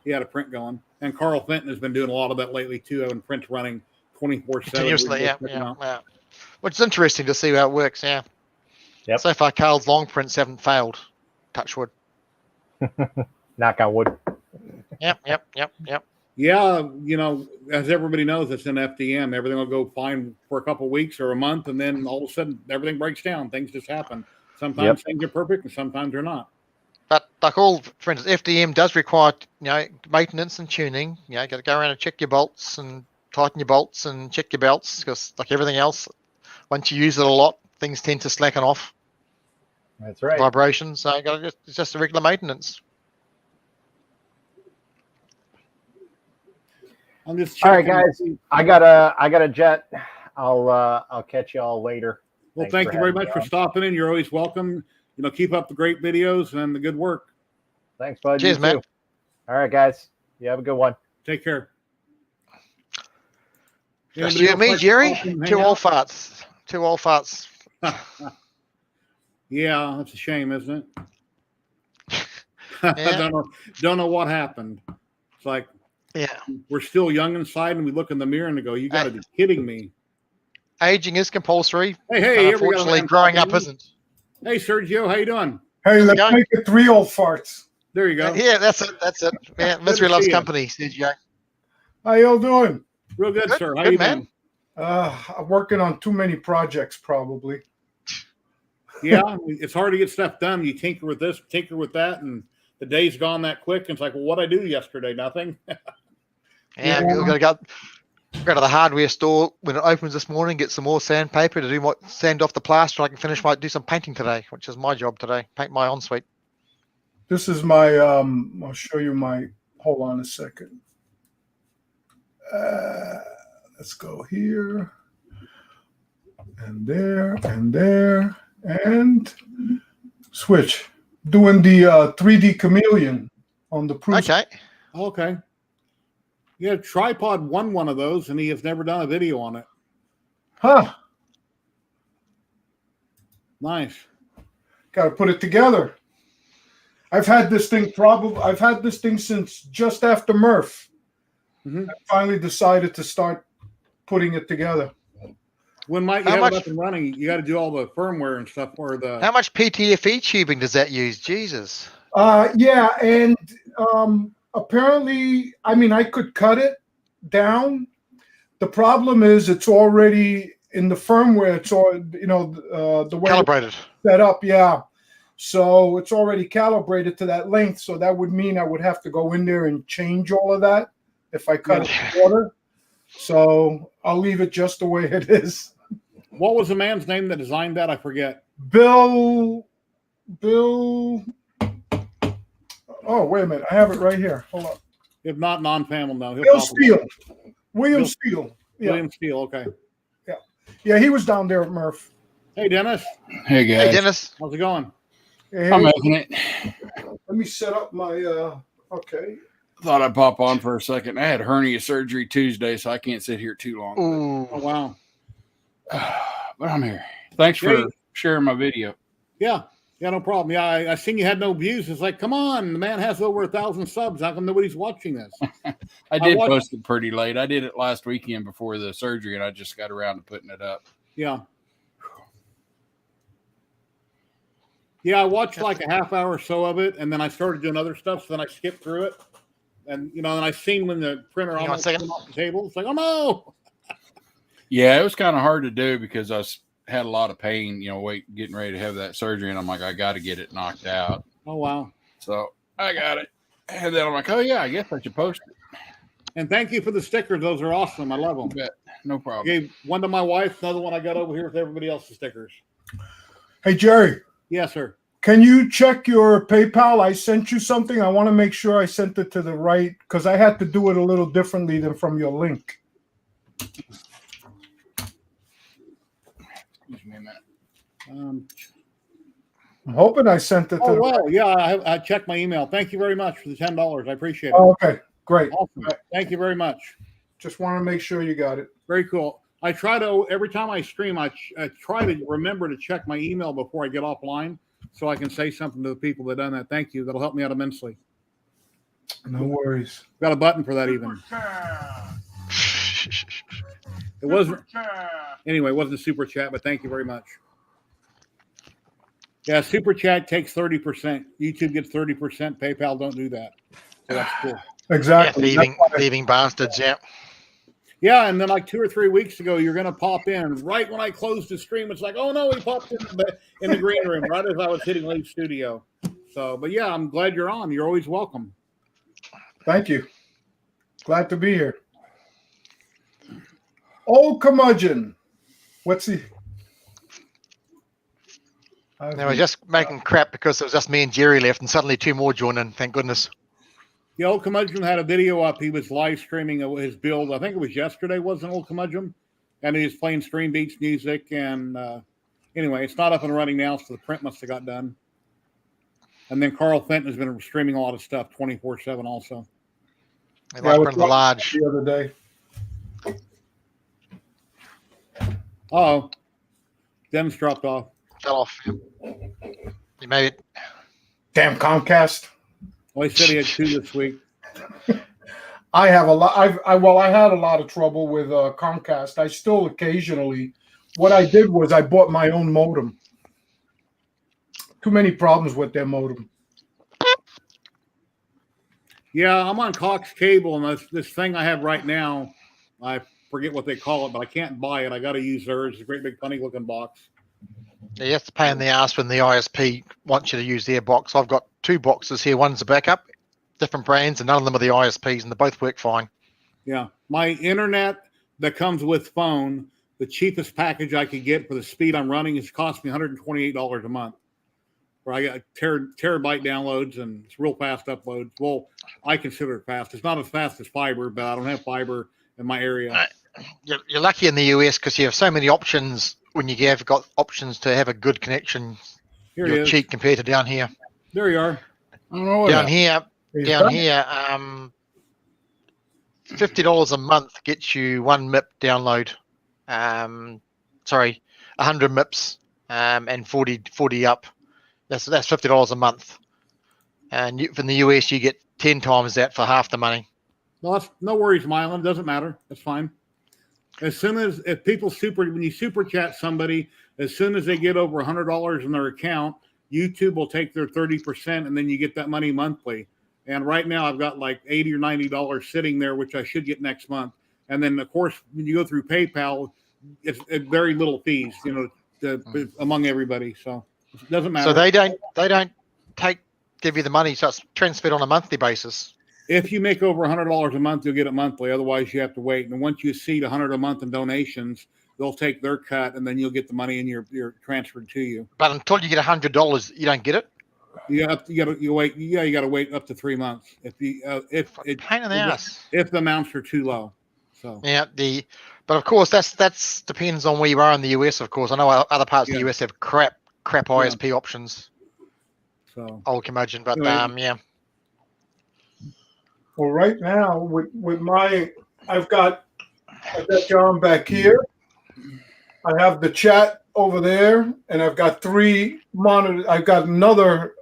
he had a print going. And Carl Fenton has been doing a lot of that lately too, having prints running 24/7. Continuously, yeah. Which is interesting to see how it works, yeah. Yep. So far, Carl's long prints haven't failed. Touch wood. Knock on wood. Yep. Yeah, as everybody knows, it's in FDM. Everything will go fine for a couple of weeks or a month, and then all of a sudden, everything breaks down. Things just happen. Sometimes things are perfect, and sometimes they're not. But like all, for instance, FDM does require maintenance and tuning. You got to go around and check your bolts and tighten your bolts and check your belts, because like everything else, once you use it a lot, things tend to slacken off. That's right. Vibrations. So it's just a regular maintenance. I'm just All right, checking. guys. I got a jet. I'll catch you all later. Well, Thanks thank for you very having much me for on. stopping in. You're always welcome. Keep up the great videos and the good work. Thanks, bud. Cheers, You man. too. All right, guys. You have a good one. Take care. Just Anybody you else and me, like to Jerry. stop and Two hang old out? farts. Two old farts. Yeah, that's a shame, isn't it? Yeah. I don't know what happened. It's like Yeah. we're still young inside, and we look in the mirror and go, "You got to be kidding me!" Aging is compulsory. Hey, But here we go. unfortunately, growing up isn't. Hey, Sergio, how you doing? Hey, let's going? make it 3 old farts. There you go. Yeah, that's it. Yeah, misery to loves see you. company, CGI. How y'all doing? Real good, Good, sir. How good, you man. doing? I'm working on too many projects, probably. Yeah, it's hard to get stuff done. You tinker with this, tinker with that, and the day's gone that quick. And it's like, well, what I do yesterday? Nothing. Yeah, we've got to go to the hardware store when it opens this morning, get some more sandpaper to sand off the plaster. I can do some painting today, which is my job today. Paint my ensuite. This is my, I'll show you my, hold on a second. Let's go here. And there, and switch. Doing the 3D chameleon on the Prusa. Okay. Okay. Yeah, Tripod won one of those, and he has never done a video on it. Huh. Nice. Got to put it together. I've had this thing since just after Murph. Mhm. I finally decided to start putting it together. When Mike, you How have much- it up and running, you got to do all the firmware and stuff for the. How much PTFE tubing does that use? Jesus. Yeah, and apparently, I mean, I could cut it down. The problem is it's already in the firmware. It's all, the way Calibrated. it's set up. Yeah. So it's already calibrated to that length. So that would mean I would have to go in there and change all of that if I cut it shorter. So I'll leave it just the way it is. What was the man's name that designed that? I forget. Bill. Oh, wait a minute. I have it right here. Hold on. If not non-family, no. Bill Steele. William Steele. Yeah. William Steele. Okay. Yeah, he was down there at Murph. Hey, Dennis. Hey guys, Hey, Dennis. How's it going? Hey, I'm making it. let me set up my okay. Thought I'd pop on for a second. I had hernia surgery Tuesday, so I can't sit here too long. Ooh. Oh, wow. But I'm here. Thanks for Hey. sharing my video. Yeah. Yeah, no problem. Yeah, I seen you had no views. It's like, come on, the man has over 1,000 subs. How come nobody's watching this? I did watched- post it pretty late. I did it last weekend before the surgery, and I just got around to putting it up. Yeah. Yeah, I watched like a half hour or so of it, and then I started doing other stuff, so then I skipped through it. And, and I seen when the printer Hang on a almost second. came off the table. It's like, oh, no. Yeah, it was kind of hard to do because had a lot of pain, getting ready to have that surgery, and I'm like, I got to get it knocked out. Oh, wow. So I got it, and then I'm like, oh yeah, I guess I should post it. And thank you for the stickers. Those are awesome. I love them. Bet. No I problem. gave one to my wife, another one I got over here with everybody else's stickers. Hey Jerry, Yes, sir. can you check your PayPal? I sent you something. I want to make sure I sent it to the right because I had to do it a little differently than from your link. Excuse me a minute. I'm hoping I sent it to Oh, the well, yeah, I checked my email. Thank you very much for the $10. I appreciate it. Oh, okay, great. Awesome. Thank you very much. Just want to make sure you got it. Very cool. I try to, every time I stream, I try to remember to check my email before I get offline so I can say something to the people that done that. Thank you. That'll help me out immensely. No worries. Got a button for that even. It wasn't, anyway, it wasn't a super chat, but thank you very much. Yeah, super chat takes 30%. YouTube gets 30%. PayPal don't do that. So that's cool. Exactly. Yeah, thieving bastards, yeah. Yeah, and then like 2 or 3 weeks ago, you're going to pop in. Right when I closed the stream, it's like, oh, no, he popped in the green room right as I was hitting leave studio. So, but yeah, I'm glad you're on. You're always welcome. Thank you. Glad to be here. Old curmudgeon. What's he? They were just making crap because it was just me and Jerry left, and suddenly 2 more joined in. Thank goodness. The old curmudgeon had a video up. He was live streaming his build. I think it was yesterday, wasn't old curmudgeon? And he was playing Stream Beats music. And anyway, it's not up and running now, so the print must have got done. And then Carl Fenton has been streaming a lot of stuff 24/7 also. They like print the large. The other day. Uh-oh. Dennis dropped off. Fell off. You made it. Damn Comcast. Well, he said he had 2 this week. I have a lot. I had a lot of trouble with Comcast. I still occasionally. What I did was I bought my own modem. Too many problems with their modem. Yeah, I'm on Cox Cable, and this thing I have right now, I forget what they call it, but I can't buy it. I got to use theirs. It's a great big funny looking box. Yeah, you have to pay in the ass when the ISP wants you to use their box. I've got 2 boxes here. One's a backup, different brands, and none of them are the ISPs, and they both work fine. Yeah, my internet that comes with phone, the cheapest package I could get for the speed I'm running is cost me $128 a month. Where I got terabyte downloads and it's real fast uploads. Well, I consider it fast. It's not as fast as fiber, but I don't have fiber in my area. You're lucky in the US because you have so many options. When you have got options to have a good connection, Here he you're is. cheap compared to down here. There you are. I don't know what Down else. here, He's down done. here, $50 a month gets you 1 MIP download. 100 MIPs and 40 up. That's $50 a month. And from the US, you get 10 times that for half the money. No, no worries, Mylan. It doesn't matter. That's fine. As soon as if people when you super chat somebody, as soon as they get over $100 in their account, YouTube will take their 30%, and then you get that money monthly. And right now, I've got like $80 or $90 sitting there, which I should get next month. And then, of course, when you go through PayPal, it's very little fees, among everybody. So it doesn't matter. So they don't give you the money, so it's transferred on a monthly basis. If you make over $100 a month, you'll get it monthly. Otherwise, you have to wait. And once you exceed $100 a month in donations, they'll take their cut, and then you'll get the money in your transferred to you. But until you get $100, you don't get it. You got to wait. Yeah, you got to wait up to 3 months if pain in the ass if the amounts are too low. So yeah, but of course that's depends on where you are in the US. Of course, I know other parts of the US have crap ISP options. So I can imagine, but anyway. yeah. Well, right now with my, I've got John back here. I have the chat over there, and I've got 3 monitors. I've got another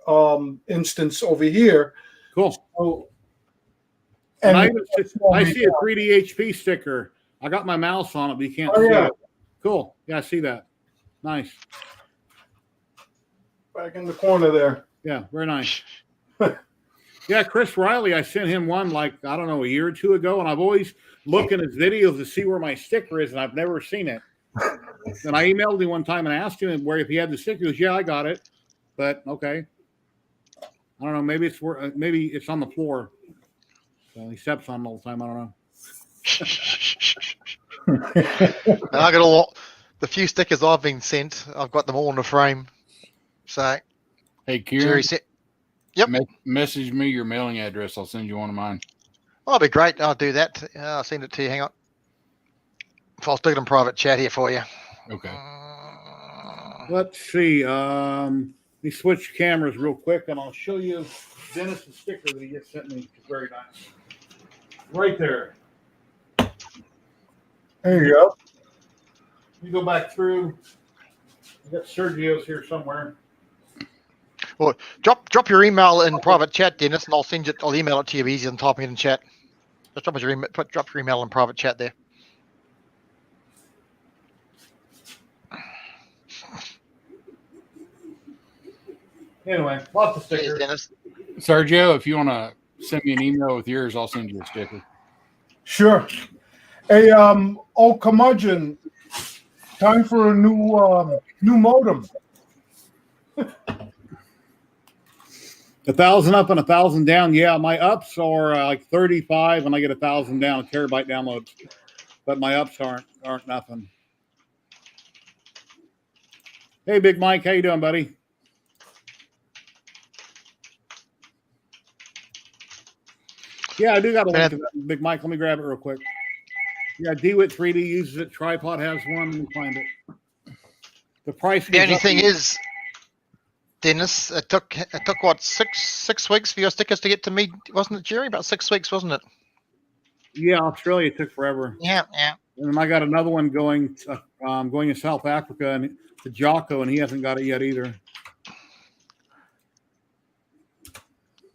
instance over here. Cool. So, and I see a 3D HP sticker. I got my mouse on it, but you can't see it. Cool. Yeah, I see that. Nice. Back in the corner there. Yeah, very nice. Yeah, Chris Riley, I sent him one a year or 2 ago, and I've always looked in his videos to see where my sticker is, and I've never seen it. And I emailed him one time and asked him if he had the sticker. He goes, "Yeah, I got it, but okay." I don't know. Maybe it's on the floor. So he steps on it all the time. I don't know. And I got the few stickers I've been sent. I've got them all in the frame. So, hey, Kieran. Yep. Message me your mailing address. I'll send you one of mine. Oh, that'd be great. I'll do that. I'll send it to you. Hang on. I'll stick it in private chat here for you. Okay. Let's see. Let me switch cameras real quick, and I'll show you Dennis's sticker that he just sent me. It's very nice. Right there. There you go. You go back through. I got Sergio's here somewhere. Well, drop your email in private chat, Dennis, and I'll email it to you easier than typing it in chat. Just drop your email in private chat there. Anyway, lots of stickers. Dennis. Sergio, if you want to send me an email with yours, I'll send you a sticker. Sure. Hey, curmudgeon, time for a new modem. 1,000 up and 1,000 down. Yeah, my ups are like 35, and I get 1,000 down, terabyte downloads. But my ups aren't nothing. Hey, Big Mike, how you doing, buddy? Yeah, I do got a link to that, Big Mike. Let me grab it real quick. Yeah, DWIT 3D uses it. Tripod has one. Let me find it. The price. The only thing is, Dennis, it took what six weeks for your stickers to get to me, wasn't it, Jerry? About 6 weeks, wasn't it? Yeah, Australia took forever. Yeah. And then I got another one going to South Africa and to Jocko, and he hasn't got it yet either.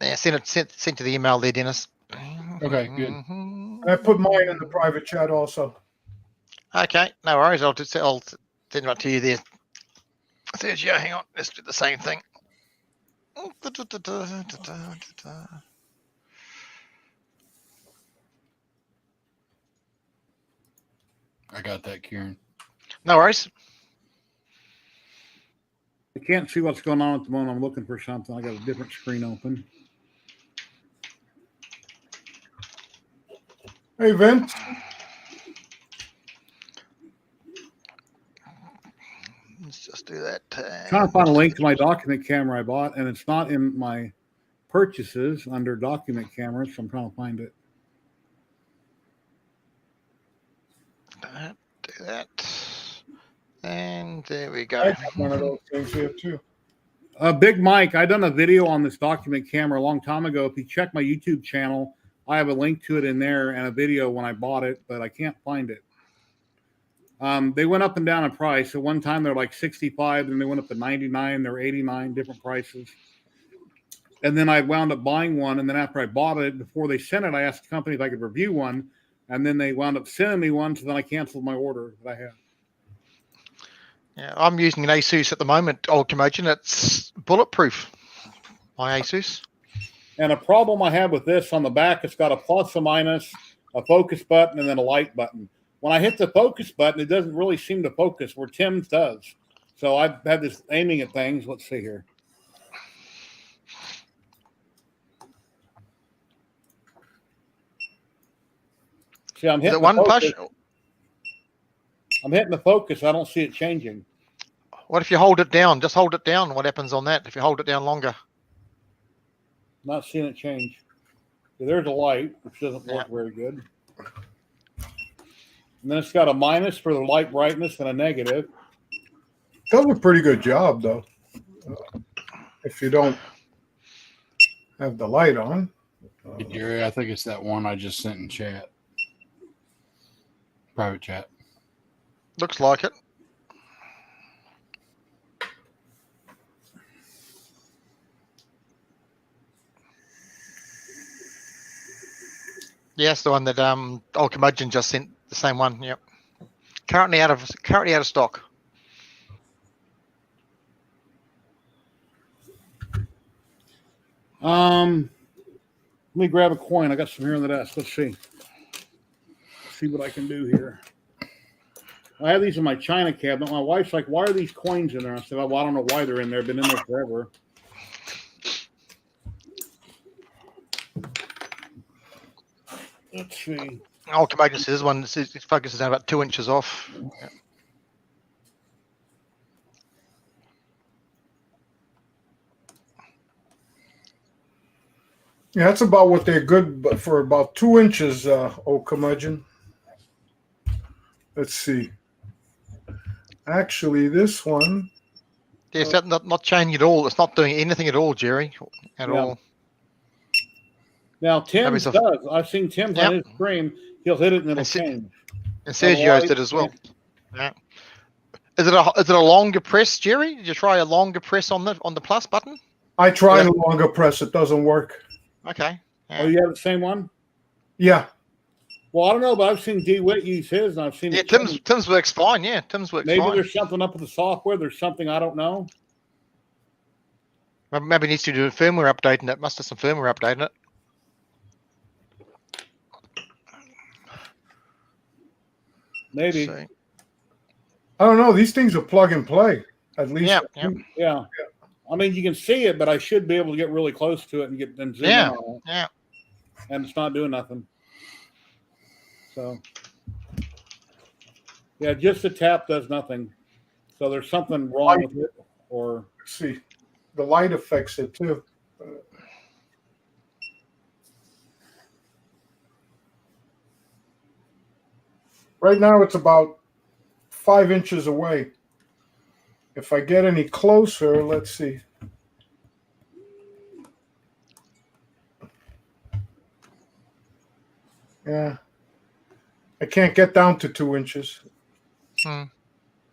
Yeah, sent to the email there, Dennis. Okay, good. I put mine in the private chat also. Okay, no worries. I'll send it to you there. Sergio, hang on. Let's do the same thing. I got that, Kieran. No worries. I can't see what's going on at the moment. I'm looking for something. I got a different screen open. Hey, Vince. Let's just do that. Trying to find a link to my document camera I bought, and it's not in my purchases under document cameras, so I'm trying to find it. Do that. And there we go. I have one of those things here, too. Big Mike, I done a video on this document camera a long time ago. If you check my YouTube channel, I have a link to it in there and a video when I bought it, but I can't find it. They went up and down in price. At one time, they're like 65, then they went up to 99. They're 89, different prices. And then I wound up buying one. And then after I bought it, before they sent it, I asked the company if I could review one. and then they wound up sending me one, so then I canceled my order that I had. Yeah, I'm using an Asus at the moment, old curmudgeon. It's bulletproof. My Asus. And a problem I have with this, on the back, it's got a plus, a minus, a focus button, and then a light button. When I hit the focus button, it doesn't really seem to focus where Tim's does. So I've had this aiming at things. Let's see here. See, I'm hitting the focus. I'm hitting the focus. I don't see it changing. What if you hold it down? Just hold it down. What happens on that if you hold it down longer? Not seeing it change. So there's a light, which doesn't work very good. And then it's got a minus for the light brightness and a negative. Does a pretty good job, though. If you don't have the light on. Hey, Jerry, I think it's that one I just sent in chat. Private chat. Looks like it. Yes, the one that old curmudgeon just sent, the same one. Yep. Currently out of stock. Let me grab a coin. I got some here on the desk. Let's see. See what I can do here. I have these in my china cabinet. My wife's like, "Why are these coins in there?" I said, "Well, I don't know why they're in there. Been in there forever." Let's see. Old curmudgeon says this one it focuses down about 2 inches off. Yep. Yeah, that's about what they're good, but for about 2 inches, old curmudgeon. Let's see. Actually, this one. Yeah, it's not changing at all. It's not doing anything at all, Jerry, at all. Now, Tim's does. I've seen Tim's on his screen. He'll hit it and it'll change. And Sergio's did as well. Yeah. Is it a longer press, Jerry? Did you try a longer press on the plus button? I tried a longer press. It doesn't work. Okay. Yeah. Oh, you have the same one? Yeah. Well, I don't know, but I've seen DeWitt use his, and I've seen Tim's works fine. Yeah, Tim's works fine. Maybe there's something up with the software. There's something I don't know. Maybe it needs to do a firmware update, and it must have some firmware update in it. Maybe. I don't know. These things are plug and play. At least. Yeah. I mean, you can see it, but I should be able to get really close to it and zoom in on it. Yeah. And it's not doing nothing. So, yeah, just the tap does nothing. So there's something wrong with it, or let's see, the light affects it too. Right now, it's about 5 inches away. If I get any closer, let's see. Yeah. I can't get down to 2 inches. Let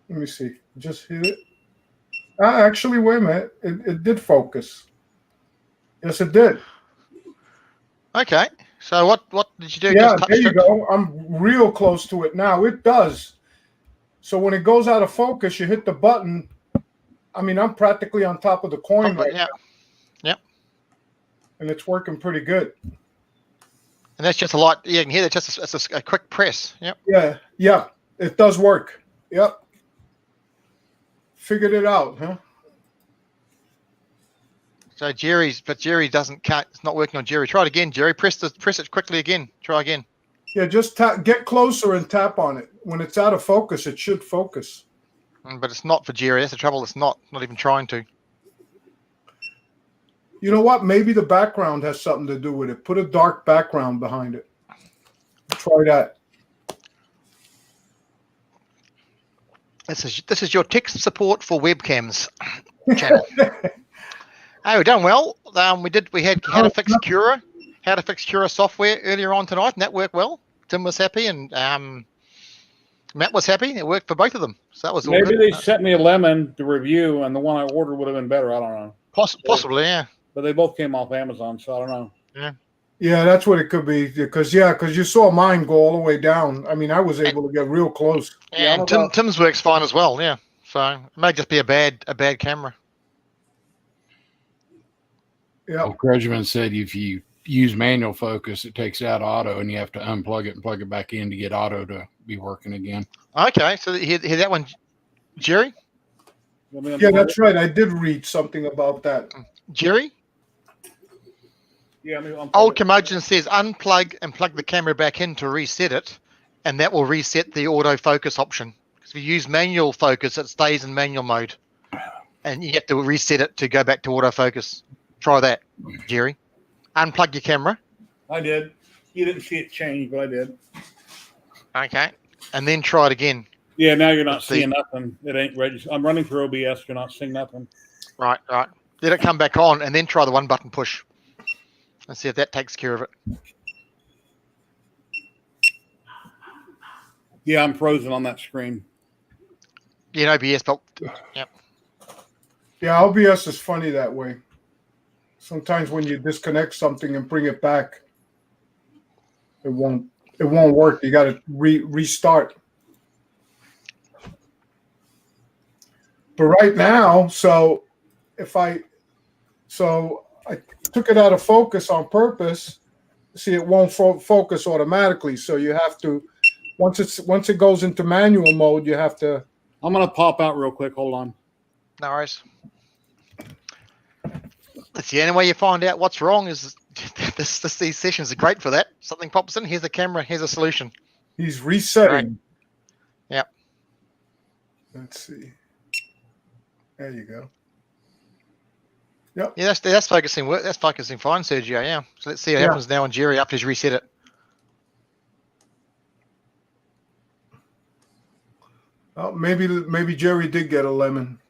me see. Just hit it. Actually, wait a minute. It did focus. Yes, it did. Okay. So what did you do? Yeah, there you go. I'm real close to it now. It does. So when it goes out of focus, you hit the button. I mean, I'm practically on top of the coin right now. Yep. And it's working pretty good. And that's just a lot. You can hear that just a quick press. Yep. Yeah. It does work. Yep. Figured it out, huh? So Jerry can't. It's not working on Jerry. Try it again, Jerry. Press it quickly again. Try again. Yeah, just get closer and tap on it. When it's out of focus, it should focus. But it's not for Jerry. That's the trouble. It's not even trying to. You know what? Maybe the background has something to do with it. Put a dark background behind it. Try that. This is your tech support for webcams channel. Hey, we've done well. We had how to fix Cura software earlier on tonight, and that worked well. Tim was happy, and Matt was happy. It worked for both of them, so that was all maybe good. They sent me a lemon to review, and the one I ordered would have been better. I don't know. Possibly, yeah. But they both came off Amazon, so I don't know. Yeah. Yeah, that's what it could be. Because you saw mine go all the way down. I mean, I was able to get real close. Yeah, and Tim's works fine as well. Yeah, so it may just be a bad camera. Yeah. Well, Crudgeman said if you use manual focus, it takes out auto, and you have to unplug it and plug it back in to get auto to be working again. Okay, so hear that one, Jerry? Yeah, that's right. I did read something about that. Jerry? Yeah, maybe Old Curmudgeon says unplug and plug the camera back in to reset it, and that will reset the autofocus option. Because if you use manual focus, it stays in manual mode, and you have to reset it to go back to autofocus. Try that, Jerry. Unplug your camera. I did. You didn't see it change, but I did. Okay, and then try it again. Yeah, now you're not seeing nothing. It ain't registered. I'm running through OBS. You're not seeing nothing. Right. Let it come back on, and then try the one button push. And see if that takes care of it. Yeah, I'm frozen on that screen. Yeah, OBS, but yep. Yeah, OBS is funny that way. Sometimes when you disconnect something and bring it back, it won't work. You got to restart. But right now, so I took it out of focus on purpose. See, it won't focus automatically. So you have to, once it goes into manual mode, you have to. I'm gonna pop out real quick. Hold on. No worries. That's the only way you find out what's wrong. Is these sessions are great for that. Something pops in. Here's the camera. Here's a solution. He's resetting. Right. Yep. Let's see. There you go. Yep. Yeah, that's focusing work. That's focusing fine, Sergio. Yeah. So let's see what happens now on Jerry after he's reset it. Oh, maybe Jerry did get a lemon.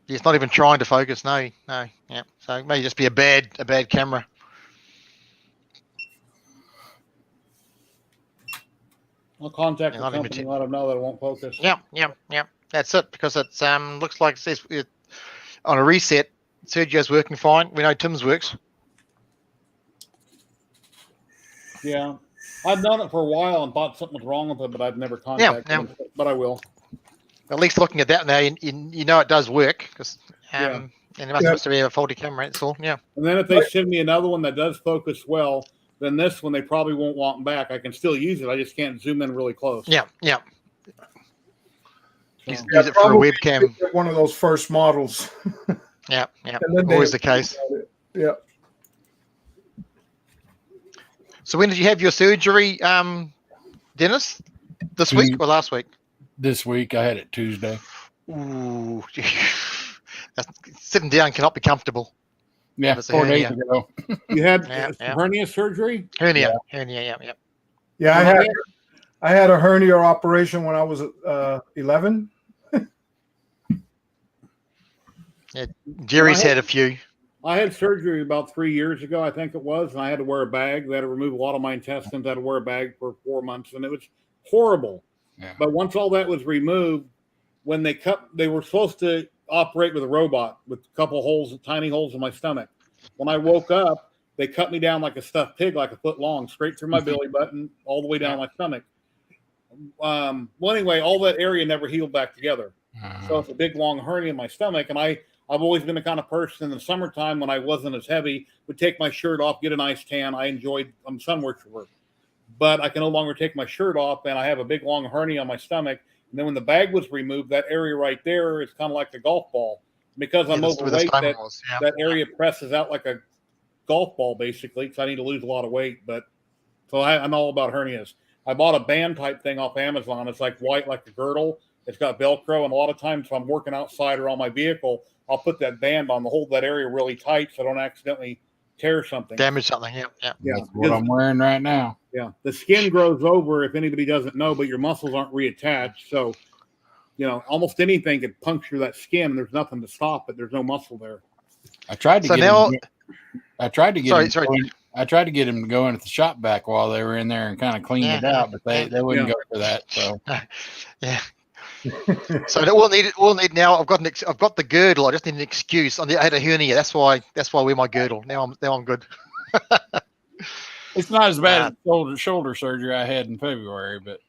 He's not even trying to focus. No. Yeah. So it may just be a bad camera. I'll contact the company and let them know that it won't focus. Yeah. That's it, because it's looks like it says on a reset, Sergio's working fine. We know Tim's works. Yeah. I've done it for a while and thought something was wrong with it, but I've never contacted them. But I will. At least looking at that now, you know it does work, because and it must be a faulty camera. That's all. Yeah. And then if they send me another one that does focus well, then this one they probably won't want back. I can still use it. I just can't zoom in really close. Yeah. Use it for a webcam. One of those first models. Yeah. Always the case. Yeah. So when did you have your surgery, Dennis? This week or last week? This week. I had it Tuesday. Ooh. Sitting down cannot be comfortable. Yeah, 4 days ago. You had hernia surgery? Hernia, yeah. Yeah, I had a hernia operation when I was 11. Yeah, Jerry's had a few. I had surgery about 3 years ago, I think it was, and I had to wear a bag. They had to remove a lot of my intestines. I had to wear a bag for 4 months, and it was horrible. Yeah. But once all that was removed, when they were supposed to operate with a robot with a couple holes, tiny holes in my stomach. When I woke up, they cut me down like a stuffed pig, like a foot long, straight through my belly button, all the way down my stomach. Well, anyway, all that area never healed back together. So it's a big, long hernia in my stomach, and I've always been the kind of person in the summertime when I wasn't as heavy, would take my shirt off, get a nice tan. I enjoyed sun work. But I can no longer take my shirt off, and I have a big, long hernia on my stomach. And then when the bag was removed, that area right there is kind of like a golf ball. Because I'm overweight, that area presses out like a golf ball, basically, because I need to lose a lot of weight. But so I'm all about hernias. I bought a band type thing off Amazon. It's like white, like a girdle. It's got Velcro, and a lot of times if I'm working outside or on my vehicle, I'll put that band on to hold that area really tight so I don't accidentally tear something. Damage something, yeah. That's what I'm wearing right now. Yeah. The skin grows over, if anybody doesn't know, but your muscles aren't reattached. So, almost anything could puncture that skin, and there's nothing to stop it. There's no muscle there. I tried to get him to go into the shop vac while they were in there and kind of clean it out, but they wouldn't go for that. So yeah. So all I need now. I've got the girdle. I just need an excuse. I had a hernia. That's why I wear my girdle. Now I'm good. It's not as bad as shoulder surgery I had in February, but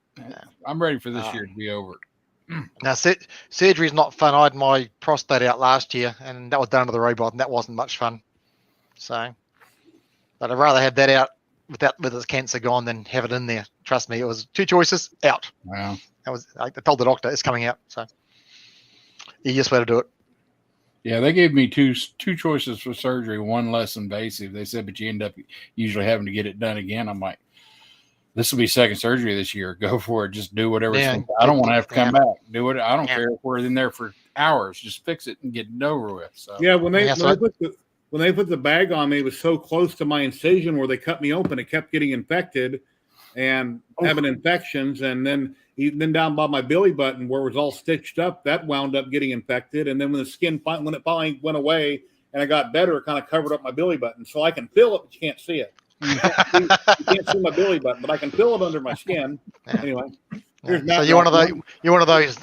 I'm ready for this year to be over. Now, surgery is not fun. I had my prostate out last year, and that was done with a robot, and that wasn't much fun. So, but I'd rather have that out with its cancer gone than have it in there. Trust me, it was 2 choices out. Wow. I told the doctor it's coming out. So, easiest way to do it. Yeah, they gave me two choices for surgery, one less invasive. They said, but you end up usually having to get it done again. I'm like, this will be second surgery this year. Go for it. Just do whatever. Yeah. I don't want to have to come back. Do it. I don't care if we're in there for hours. Just fix it and get it over with. So yeah, when they put the bag on me, it was so close to my incision where they cut me open, it kept getting infected and having infections, and then down by my belly button where it was all stitched up, that wound up getting infected. And then when it finally went away and I got better, it kind of covered up my belly button. So I can feel it, but you can't see it. You can't see my belly button, but I can feel it under my skin. Anyway, so you're one of those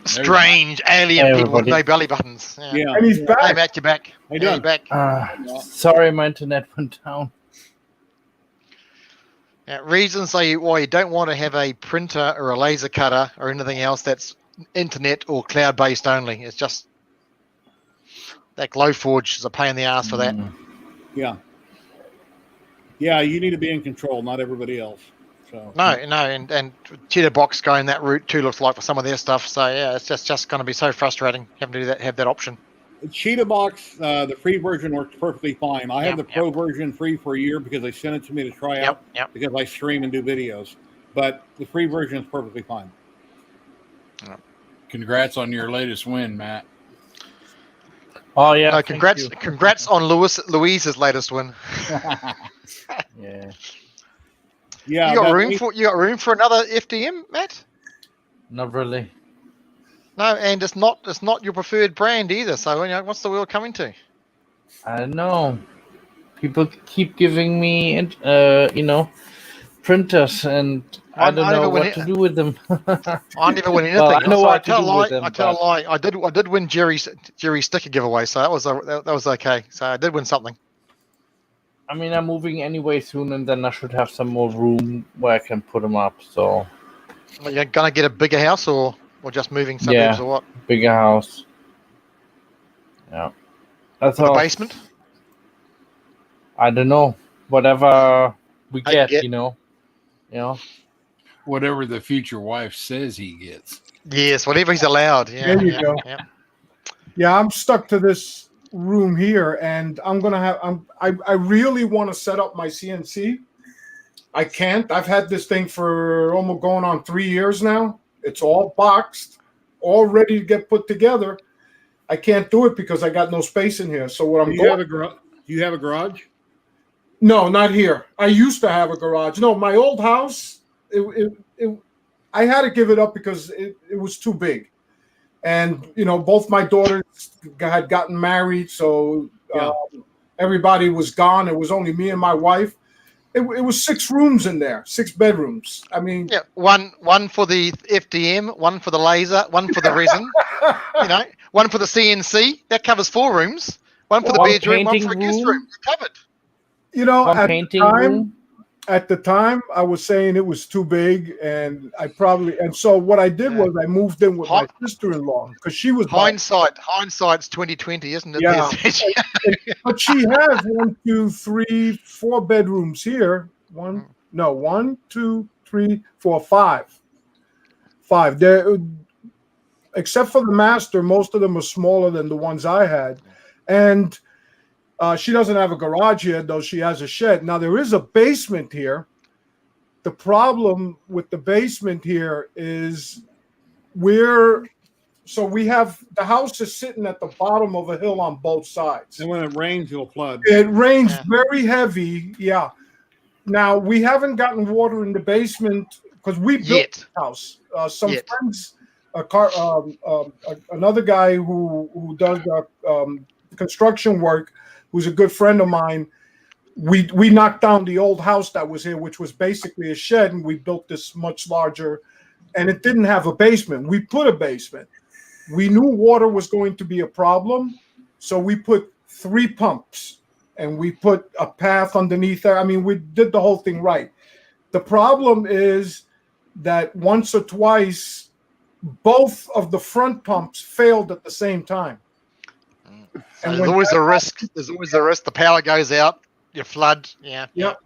strange alien people with no belly buttons. Yeah. And he's back. I'm at your back. How you doing? Back. Sorry, my internet went down. Reasons why you don't want to have a printer or a laser cutter or anything else that's internet or cloud based only. It's just that Glowforge is a pain in the ass for that. Yeah. Yeah, you need to be in control, not everybody else. So No, and Cheetahbox going that route too looks like for some of their stuff. So yeah, it's just going to be so frustrating having to do that, have that option. Cheetahbox, the free version works perfectly fine. I have the pro version free for a year because they sent it to me to try out because I stream and do videos. But the free version is perfectly fine. Congrats on your latest win, Matt. Oh yeah! No, congrats on Louise's latest win. Yeah. You got room for another FDM, Matt? Not really. No, and it's not your preferred brand either. So what's the world coming to? I don't know. People keep giving me, printers, and I don't know what to do with them. I never win anything. Well, I know what I tell a lie. I did win Jerry's sticker giveaway, so that was okay. So I did win something. I mean, I'm moving anyway soon, and then I should have some more room where I can put them up. So, Are you gonna get a bigger house or just moving suburbs or what? Bigger house. Yeah, that's all. The basement. I don't know. Whatever we get, Whatever the future wife says he gets. Yes, whatever he's allowed. Yeah, there you go. Yeah, I'm stuck to this room here, and I'm gonna have. I really want to set up my CNC. I can't. I've had this thing for almost going on 3 years now. It's all boxed, all ready to get put together. I can't do it because I got no space in here. So what I'm Do you have a garage? No, not here. I used to have a garage. No, my old house, I had to give it up because it was too big. And, both my daughters had gotten married, so everybody was gone. It was only me and my wife. It was 6 rooms in there, 6 bedrooms. I mean, one for the FDM, one for the laser, one for the resin, one for the CNC. That covers 4 rooms. One for the bedroom, one for a guest room. You're covered. At the time, I was saying it was too big, and so what I did was I moved in with my sister-in-law because she was hindsight's 2020, isn't it? Yeah, but she has 1, 2, 3, 4 bedrooms here. 1, 2, 3, 4, 5. 5 there, except for the master. Most of them are smaller than the ones I had, and. She doesn't have a garage here, though she has a shed. Now, there is a basement here. The problem with the basement here is we have the house is sitting at the bottom of a hill on both sides. And when it rains, it'll flood. It rains very heavy, yeah. Now, we haven't gotten water in the basement because we built the house. Some friends, another guy who does construction work, who's a good friend of mine, we knocked down the old house that was here, which was basically a shed, and we built this much larger and it didn't have a basement. We put a basement. We knew water was going to be a problem, so we put 3 pumps, and we put a path underneath there. I mean, we did the whole thing right. The problem is that once or twice, both of the front pumps failed at the same time. So there's always a risk. There's always a risk. The power goes out, you flood. Yeah. Yep.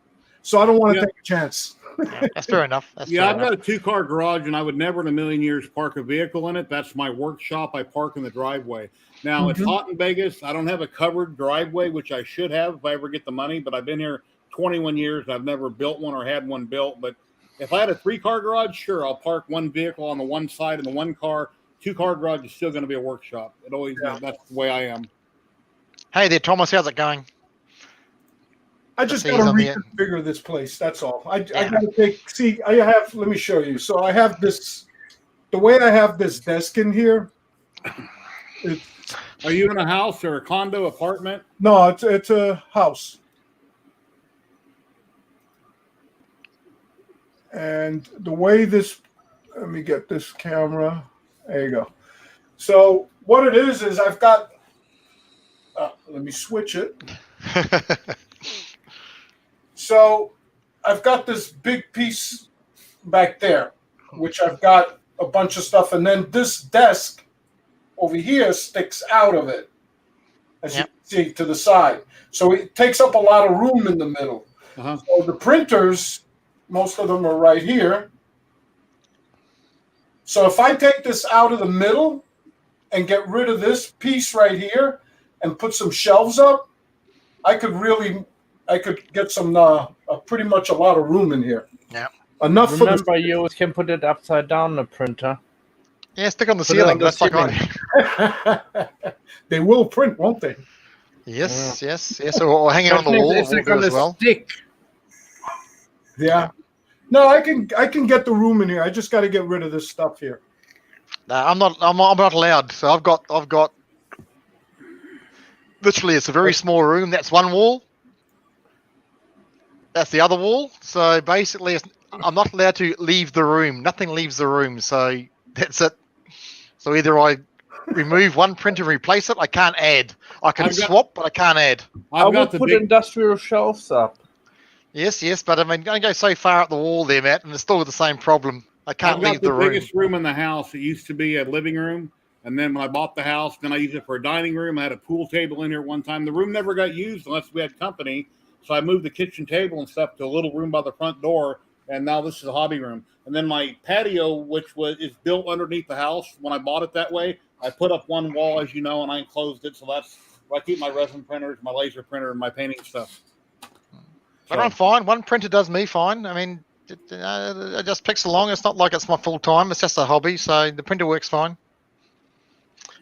So I don't want to take a chance. Yeah, that's fair enough. That's Yeah, fair I've enough. got a 2-car garage, and I would never in a million years park a vehicle in it. That's my workshop. I park in the driveway. Now, it's hot in Vegas. I don't have a covered driveway, which I should have if I ever get the money, but I've been here 21 years. I've never built one or had one built. But if I had a 3-car garage, sure, I'll park one vehicle on the one side and the 1-car. 2-car garage is still going to be a workshop. It always that's the way I am. Hey there, Thomas. How's it going? I just got to reconfigure this place. That's all. I got to take. See, I have. Let me show you. So I have this. The way I have this desk in here. Are you in a house or a condo apartment? No, it's a house. And the way this. Let me get this camera. There you go. So what it is I've got. Let me switch it. So I've got this big piece back there, which I've got a bunch of stuff. And then this desk over here sticks out of it, as you can see, to the side. So it takes up a lot of room in the middle. So the printers, most of them are right here. So if I take this out of the middle and get rid of this piece right here and put some shelves up, I could get some pretty much a lot of room in here. Yeah. Enough for Remember, you always can put it upside down, the printer. Yeah, stick on the ceiling. That's like They will print, won't they? Yes. Or hang it on the wall It's will do as well. Stick. Yeah. No, I can get the room in here. I just got to get rid of this stuff here. No, I'm not allowed. So I've got literally, it's a very small room. That's one wall. That's the other wall. So basically, I'm not allowed to leave the room. Nothing leaves the room. So that's it. So either I remove one printer and replace it. I can't add. I can swap, but I can't add. I would put industrial shelves up. Yes, but I mean, I'm going to go so far up the wall there, Matt, and it's still the same problem. I can't leave the room. The biggest room in the house. It used to be a living room. And then when I bought the house, then I used it for a dining room. I had a pool table in here one time. The room never got used unless we had company. So I moved the kitchen table and stuff to a little room by the front door. And now this is a hobby room. And then my patio, which is built underneath the house, when I bought it that way, I put up one wall, as you know, and I enclosed it. So that's where I keep my resin printers, my laser printer, and my painting stuff. But I'm fine. One printer does me fine. I mean, it just picks along. It's not like it's my full time. It's just a hobby. So the printer works fine.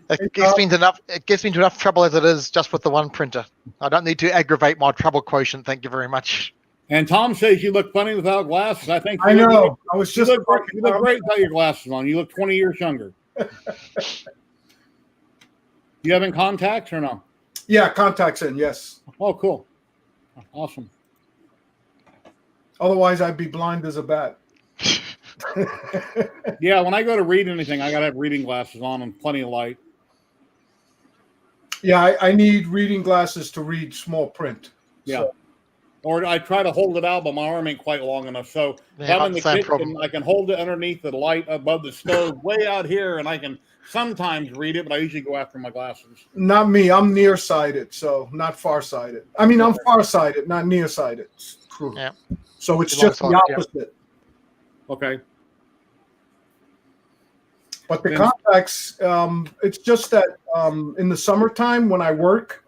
It gets me into enough trouble as it is just with the one printer. I don't need to aggravate my trouble quotient. Thank you very much. And Tom says you look funny without glasses. I think I know. I was just you look great without your glasses on. You look 20 years younger. You having contacts or no? Yeah, contacts in. Yes. Oh, cool. Awesome. Otherwise, I'd be blind as a bat. Yeah, when I go to read anything, I gotta have reading glasses on and plenty of light. Yeah, I need reading glasses to read small print. Yeah. So. Or I try to hold it out, but my arm ain't quite long enough. So if I'm in the kitchen, I can hold it underneath the light above the stove way out here, and I can sometimes read it, but I usually go after my glasses. Not me. I'm nearsighted, so not farsighted. I mean, I'm farsighted, not nearsighted. Yeah. So it's just the opposite. Okay. But the contacts, it's just that in the summertime when I work,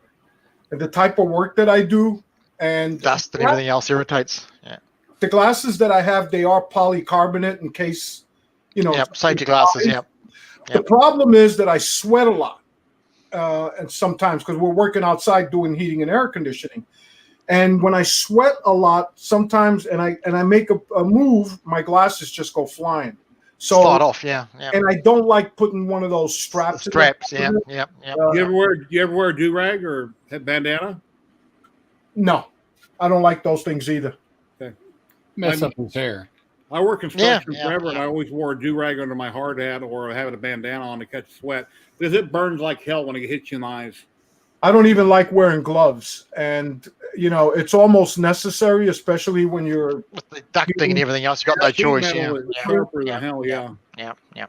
the type of work that I do, and dust and everything else irritates. Yeah. The glasses that I have, they are polycarbonate in case, you know. Yep, safety glasses, yep. The problem is that I sweat a lot, and sometimes because we're working outside doing heating and air conditioning. And when I sweat a lot, sometimes, and I make a move, my glasses just go flying. So slide off, yeah. And I don't like putting one of those straps. Straps, yeah. You ever wear a do-rag or bandana? No, I don't like those things either. Okay. Mess up his hair. I work construction Yeah, forever, and yeah. I always wore a do-rag under my hard hat or having a bandana on to catch sweat because it burns like hell when it hits you in the eyes. I don't even like wearing gloves, and it's almost necessary, especially when you're With the ducting and everything else, you got no Sheet choice. metal Yeah, is yeah, sharper than yeah, hell, yeah, yeah. yeah.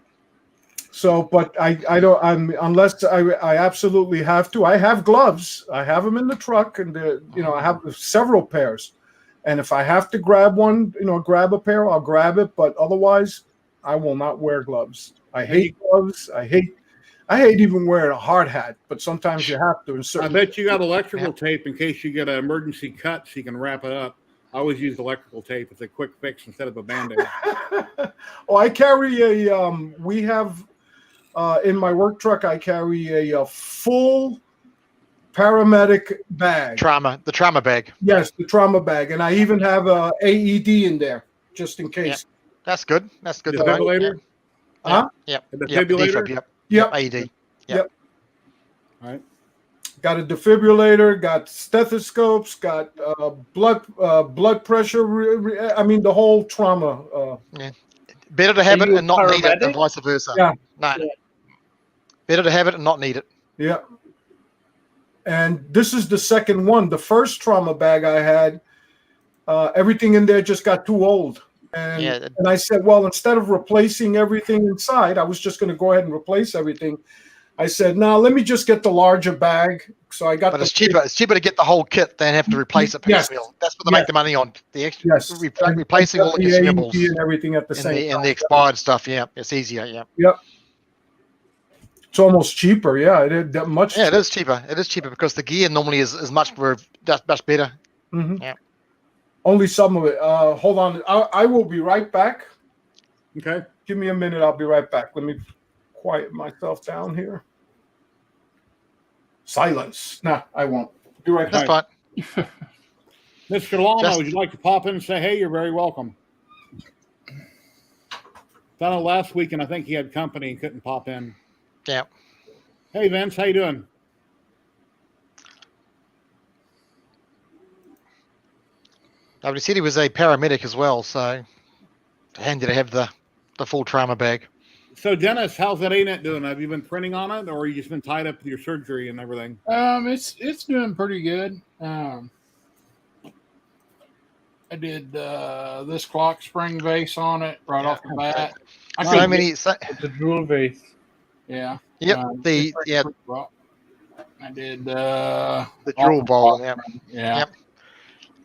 So, but I don't. Unless I absolutely have to. I have gloves. I have them in the truck, and I have several pairs. And if I have to grab one, grab a pair, I'll grab it. But otherwise, I will not wear gloves. I hate gloves. I hate even wearing a hard hat. But sometimes you have to. In I certain. bet you got electrical tape in case you get an emergency cut so you can wrap it up. I always use electrical tape. It's a quick fix instead of a Band-Aid. Oh, I carry a. We have. In my work truck, I carry a full paramedic bag. The trauma bag. Yes, the trauma bag, and I even have a AED in there just in case. That's good. That's good. Defibrillator? Huh? Yep. A defibrillator? Yep. AED. Yep. All right. Got a defibrillator. Got stethoscopes. Got blood pressure. I mean, the whole trauma. Better to have Are it you and not need it, paramedic? and vice versa. Yeah. No. Better to have it and not need it. Yeah. And this is the second one. The first trauma bag I had, everything in there just got too old. And I said, well, instead of replacing everything inside, I was just going to go ahead and replace everything. I said, no, let me just get the larger bag. So I got. But it's cheaper. It's cheaper to get the whole kit than have to replace it piecemeal. That's what they make the money on. The extra replacing all the consumables and everything at the same time. And the expired stuff. Yeah, it's easier. Yeah. Yep. It's almost cheaper. Yeah, it is much. Yeah, it is cheaper. It is cheaper because the gear normally is much better. Mm-hmm. Yeah. Only some of it. Hold on. I will be right back. Okay. Give me a minute. I'll be right back. Let me quiet myself down here. Silence. Nah, I won't. Be right back. That's fine. Mr. Lama, would you like to pop in and say, hey, you're very welcome? Found out last week, and I think he had company and couldn't pop in. Yeah. Hey, Vince, how you doing? He said he was a paramedic as well, so handy to have the full trauma bag. So, Dennis, how's that ANET doing? Have you been printing on it, or you just been tied up with your surgery and everything? It's doing pretty good. I did this clock spring vase on it right off the bat. The jewel vase. Yeah. Yep. I did the jewel ball. Yeah. Yeah. Yep.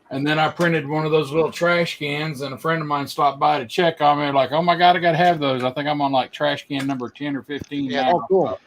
And then I printed one of those little trash cans, and a friend of mine stopped by to check on me. Like, oh my God, I got to have those. I think I'm on like trash can number 10 or 15 Yeah. now. Oh, cool.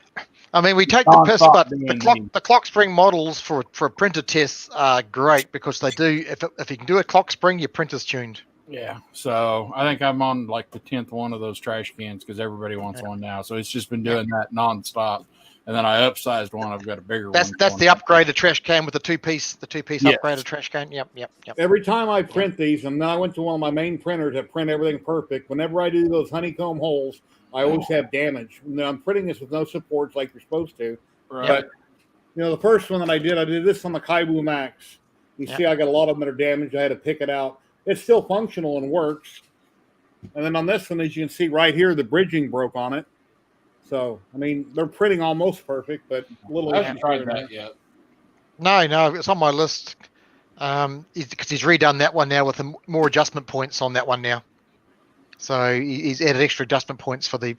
I mean, we take the piss, but the clock spring models for printer tests are great because they do. If you can do a clock spring, your printer's tuned. Yeah. So I think I'm on like the 10th one of those trash cans because everybody wants one now. So it's just been doing that nonstop. And then I upsized one. I've got a bigger one. That's the upgraded trash can with the two piece upgraded trash can. Yep. Every time I print these, and then I went to one of my main printers that print everything perfect. Whenever I do those honeycomb holes, I always have damage. Now, I'm printing this with no supports like you're supposed to. Right. But, the first one that I did this on the Kaibu Max. You see, I got a lot of them that are damaged. I had to pick it out. It's still functional and works. And then on this one, as you can see right here, the bridging broke on it. So, I mean, they're printing almost perfect, but a little. I haven't tried that yet. No, it's on my list. Because he's redone that one now with more adjustment points on that one now. So he's added extra adjustment points for the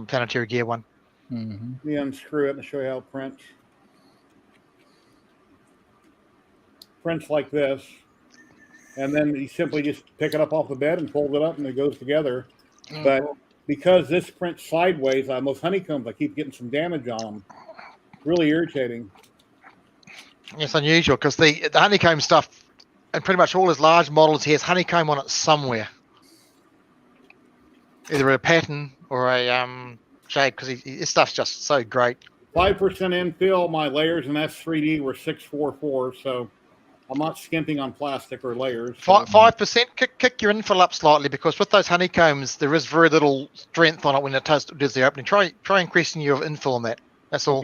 planetary gear one. Mm-hmm. Let me unscrew it and show you how it prints. Prints like this, and then you simply just pick it up off the bed and fold it up, and it goes together. Mm-hmm. But because this prints sideways on those honeycombs, I keep getting some damage on them. Really irritating. It's unusual because the honeycomb stuff, and pretty much all his large models, he has honeycomb on it somewhere. Either a pattern or a shape, because his stuff's just so great. 5% infill. My layers in S3D were 644, so I'm not skimping on plastic or layers. 5%. Kick your infill up slightly because with those honeycombs, there is very little strength on it when it does the opening. Try increasing your infill on that. That's all.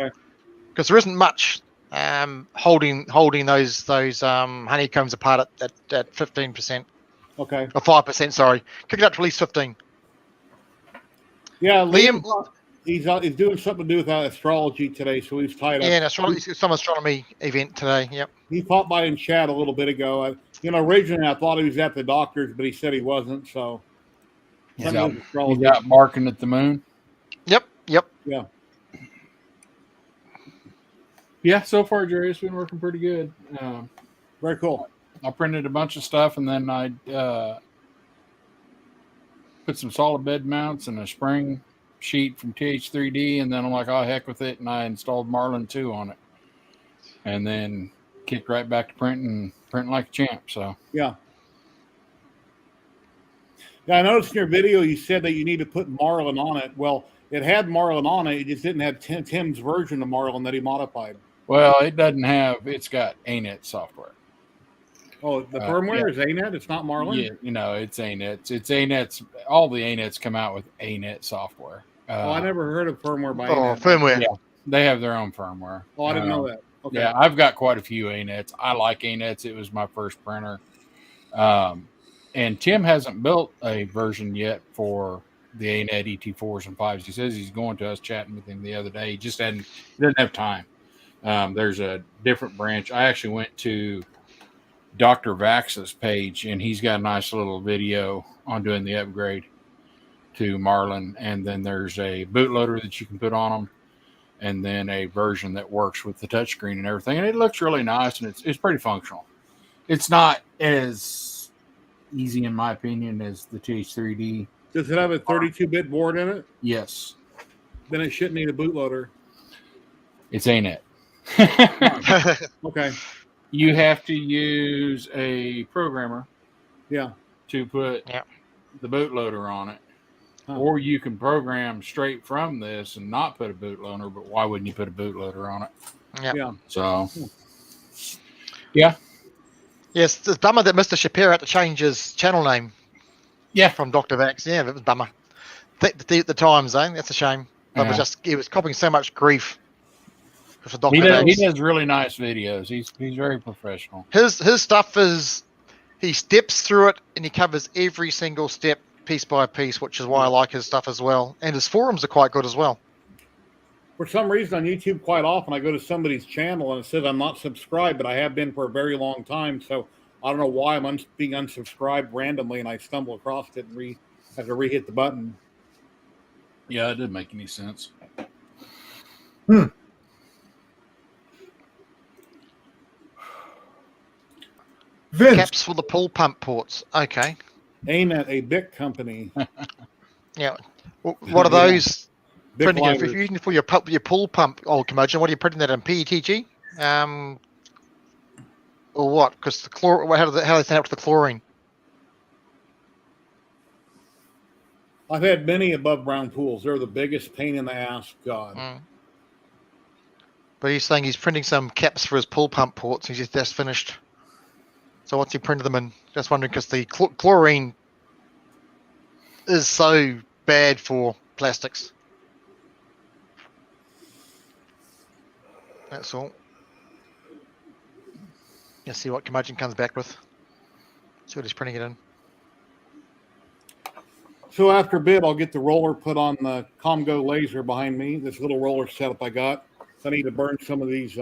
Because there isn't much holding those honeycombs apart at 15%. Okay. Or 5%, sorry. Kick it up to at least 15. Yeah, Liam, he's doing something to do with astrology today, so he's tied up. yeah, some astronomy event today. Yep. He popped by in chat a little bit ago. Originally I thought he was at the doctor's, but he said he wasn't. So He's something out, with astrology. he's out barking at the moon. Yep. Yeah. Yeah, so far, Jerry, it's been working pretty good. Very cool. I printed a bunch of stuff, and then I put some solid bed mounts and a spring sheet from TH3D, and then I'm like, oh, heck with it, and I installed Marlin 2 on it. And then kicked right back to printing like a champ. So Yeah, I noticed in your video you said that you need to put Marlin on it. Well, it had Marlin on it. It just didn't have Tim's version of Marlin that he modified. well, it's got ANET software. Oh, the firmware is ANET? It's not Marlin? Yeah, it's ANET. It's ANET's. All the ANETs come out with ANET software. I never heard of firmware by Oh, ANET. firmware. Yeah, they have their own firmware. Oh, I didn't know that. Okay. Yeah, I've got quite a few ANETs. I like ANETs. It was my first printer. And Tim hasn't built a version yet for the ANET ET4s and 5s. He says he's going to. I was chatting with him the other day. He just doesn't have time. There's a different branch. I actually went to Dr. Vax's page, and he's got a nice little video on doing the upgrade to Marlin. And then there's a bootloader that you can put on them, and then a version that works with the touchscreen and everything. And it looks really nice, and it's pretty functional. It's not as easy, in my opinion, as the TH3D. Does it have a 32-bit board in it? Yes. Then it shouldn't need a bootloader. It's ANET. Okay. You have to use a programmer to put the bootloader on it. Huh. Or you can program straight from this and not put a bootloader, but why wouldn't you put a bootloader on it? Yeah. So, yeah. Yes, it's a bummer that Mr. Shapiro had to change his channel name. Yeah. From Dr. Vax. Yeah, it was a bummer. The time zone, that's a shame. But he was copying so much grief for Dr. Vax. He does really nice videos. He's very professional. His stuff is, he steps through it and he covers every single step piece by piece, which is why I like his stuff as well. And his forums are quite good as well. For some reason on YouTube, quite often I go to somebody's channel and it says I'm not subscribed, but I have been for a very long time. So I don't know why I'm being unsubscribed randomly, and I stumble across it and have to re-hit the button. Yeah, it didn't make any sense. Vince. Caps for the pool pump ports. Okay. ANET, a BIC company. Yeah. What are those? BIC Printing if lighters. you're using it for your pool pump, curmudgeon, what are you printing that in? PETG? Or what? Because the how do they stand up to the chlorine? I've had many above ground pools. They're the biggest pain in the ass. God. But he's saying he's printing some caps for his pool pump ports. He's just finished. So what's he printed them in? Just wondering, because the chlorine is so bad for plastics. That's all. Let's see what curmudgeon comes back with. See what he's printing it in. So after a bit, I'll get the roller put on the Comgo laser behind me. This little roller setup I got. So I need to burn some of these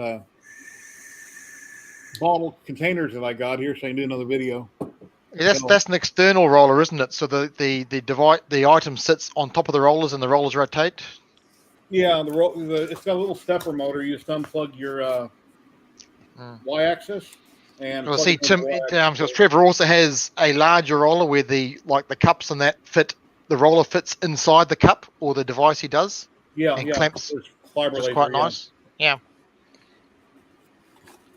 bottle containers that I got here, so I can do another video. Yeah, that's an external roller, isn't it? So the item sits on top of the rollers and the rollers rotate. Yeah, it's got a little stepper motor. You just unplug your y-axis. And Well, see, because Trevor also has a larger roller where the cups and that fit. The roller fits inside the cup or the device he does. And clamps. It's quite nice. Yeah.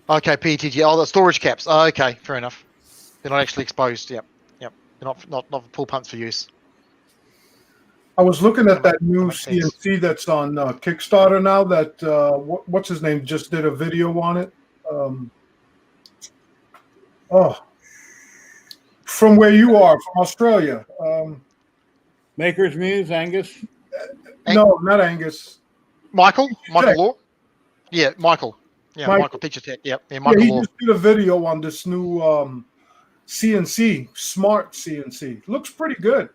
Okay, PTG. Oh, the storage caps. Oh, okay, fair enough. They're not actually exposed. Yep. They're not for pool pumps for use. I was looking at that new makes sense. CNC that's on Kickstarter now. That what's his name just did a video on it. From where you are, from Australia. Maker's Muse, Angus. No, not Angus. Michael Tech. Law. Yeah, Michael. Yeah, Michael. Michael Teacher Tech. Yep. Yeah, Michael Yeah, he Law. just did a video on this new CNC, smart CNC. Looks pretty good.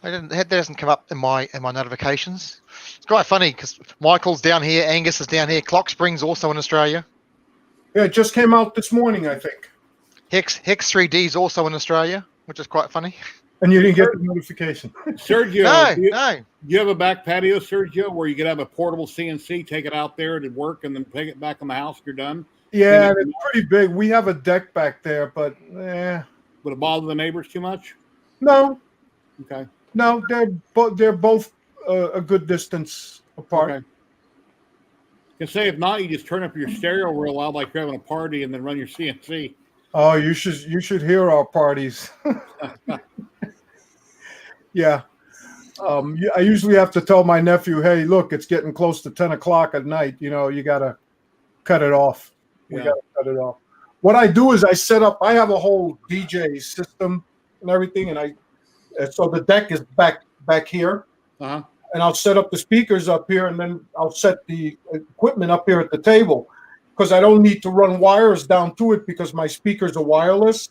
That doesn't come up in my notifications. It's quite funny because Michael's down here, Angus is down here, Clock Springs also in Australia. Yeah, it just came out this morning, I think. Hex 3D is also in Australia, which is quite funny. And you didn't get the notification. Sergio, No, do you, no. do you have a back patio, Sergio, where you could have a portable CNC, take it out there to work, and then take it back in the house if you're done? Yeah, it's pretty big. We have a deck back there, but Would it bother the neighbors too much? no, Okay. no, they're both a good distance apart. Okay. You can say if not, you just turn up your stereo real loud like you're having a party, and then run your CNC. Oh, you should hear our parties. Yeah. I usually have to tell my nephew, hey, look, it's getting close to 10 o'clock at night. You know, you got to cut it off. We got to cut it off. What I do is I have a whole DJ system and everything. And so the deck is back here. Uh-huh. And I'll set up the speakers up here, and then I'll set the equipment up here at the table because I don't need to run wires down to it because my speakers are wireless.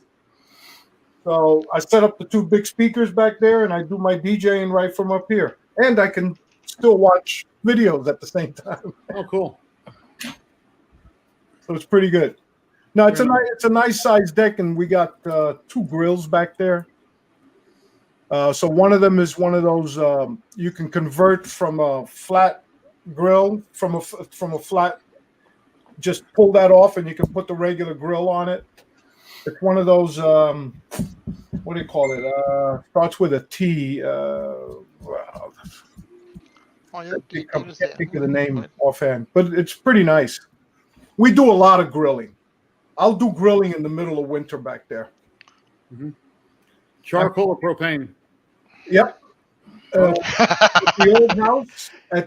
So I set up the two big speakers back there, and I do my DJing right from up here. And I can still watch videos at the same time. Oh, cool. So it's pretty good. No, it's a nice size deck, and we got two grills back there. So one of them is one of those you can convert from a flat grill from a flat. Just pull that off, and you can put the regular grill on it. It's one of those. What do you call it? Starts with a T. I can't think of the name offhand, but it's pretty nice. We do a lot of grilling. I'll do grilling in the middle of winter back there. Mm-hmm. Charcoal or propane? Yep. At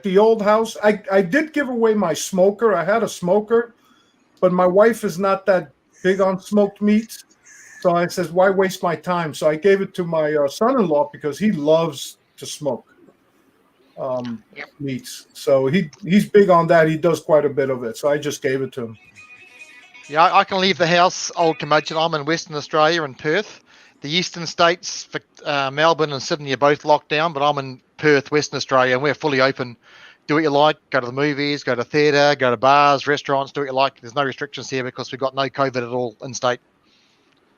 the old house, I did give away my smoker. I had a smoker, but my wife is not that big on smoked meats. So I says, why waste my time? So I gave it to my son-in-law because he loves to smoke meats. So he's big on that. He does quite a bit of it. So I just gave it to him. Yeah, I can leave the house, old curmudgeon. I'm in Western Australia in Perth. The eastern states, Melbourne and Sydney, are both locked down, but I'm in Perth, Western Australia, and we're fully open. Do what you like. Go to the movies, go to theatre, go to bars, restaurants, do what you like. There's no restrictions here because we've got no COVID at all in state.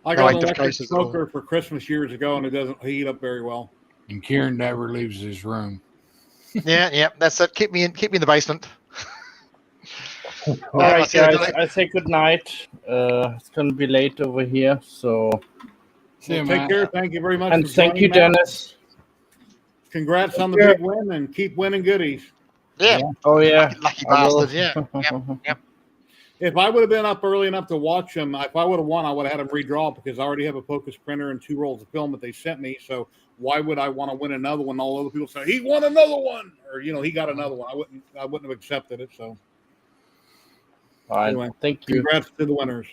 I got an electric smoker for Christmas years ago, and it doesn't heat up very well. And Kieran never leaves his room. Yeah, that's it. Keep me in the basement. All right, guys. I say good night. It's gonna be late over here, so take care. Thank you very much. And thank you, Dennis. Congrats on the big win, and keep winning goodies. Yeah. Oh yeah. Lucky bastard. Yeah. Yep. If I would have been up early enough to watch them, if I would have won, I would have had them redraw because I already have a focus printer and 2 rolls of film that they sent me. So why would I want to win another one? All other people say he won another one, or he got another one. I wouldn't have accepted it. So anyway, thank you. Congrats to the winners.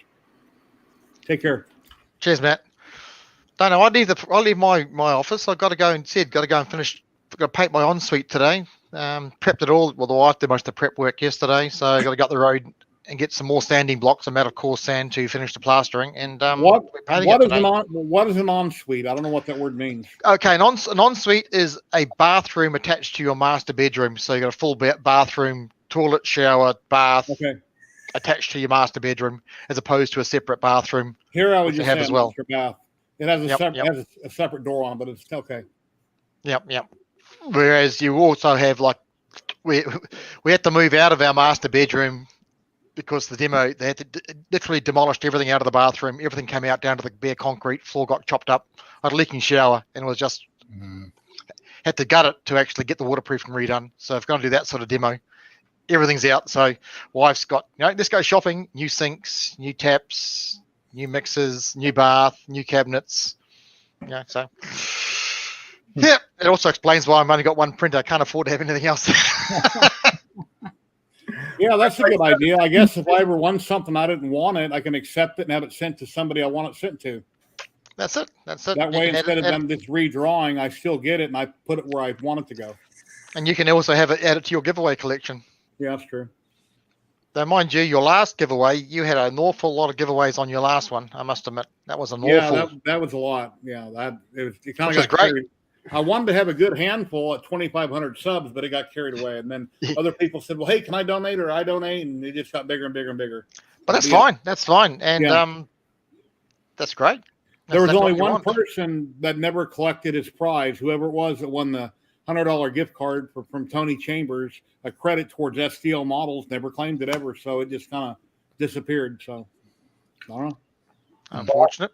Take care. Cheers, Matt. Don't know. I'll leave my office. I've got to go and finish. I've got to paint my ensuite today. Prepped it all. Well, the wife did most of the prep work yesterday, so I got to go up the road and get some more sanding blocks. I'm out of coarse sand to finish the plastering. And what is an ensuite? I don't know what that word means. Okay, an ensuite is a bathroom attached to your master bedroom. So you got a full bathroom, toilet, shower, bath. Okay. Attached to your master bedroom, as opposed to a separate bathroom. Here I would just have as well. Bath. It has has a separate door on, but it's okay. Yep. Whereas you also have we had to move out of our master bedroom because they had to literally demolished everything out of the bathroom. Everything came out down to the bare concrete. Floor got chopped up. I had a leaking shower, and it was just had to gut it to actually get the waterproofing redone. So if you're going to do that sort of demo, everything's out. So wife's got, let's go shopping, new sinks, new taps, new mixers, new bath, new cabinets. So yeah, it also explains why I've only got one printer. I can't afford to have anything else. Yeah, that's a good idea. I guess if I ever won something I didn't want it, I can accept it and have it sent to somebody I want it sent to. That's it. That way, instead of them just redrawing, I still get it and I put it where I want it to go. And you can also have it added to your giveaway collection. Yeah, that's true. Now, mind you, your last giveaway, you had an awful lot of giveaways on your last one. I must admit, that was an awful. That was a lot. Yeah, it kind Which of is got great. carried. I wanted to have a good handful at 2,500 subs, but it got carried away. And then other people said, "Well, hey, can I donate?" Or I donate, and it just got bigger and bigger and bigger. But that's fine. That's fine, and that's great. There was exactly only what you one want. person that never collected his prize. Whoever it was that won the $100 gift card from Tony Chambers, a credit towards STL models, never claimed it ever. So it just kind of disappeared. So I don't know. Unfortunate.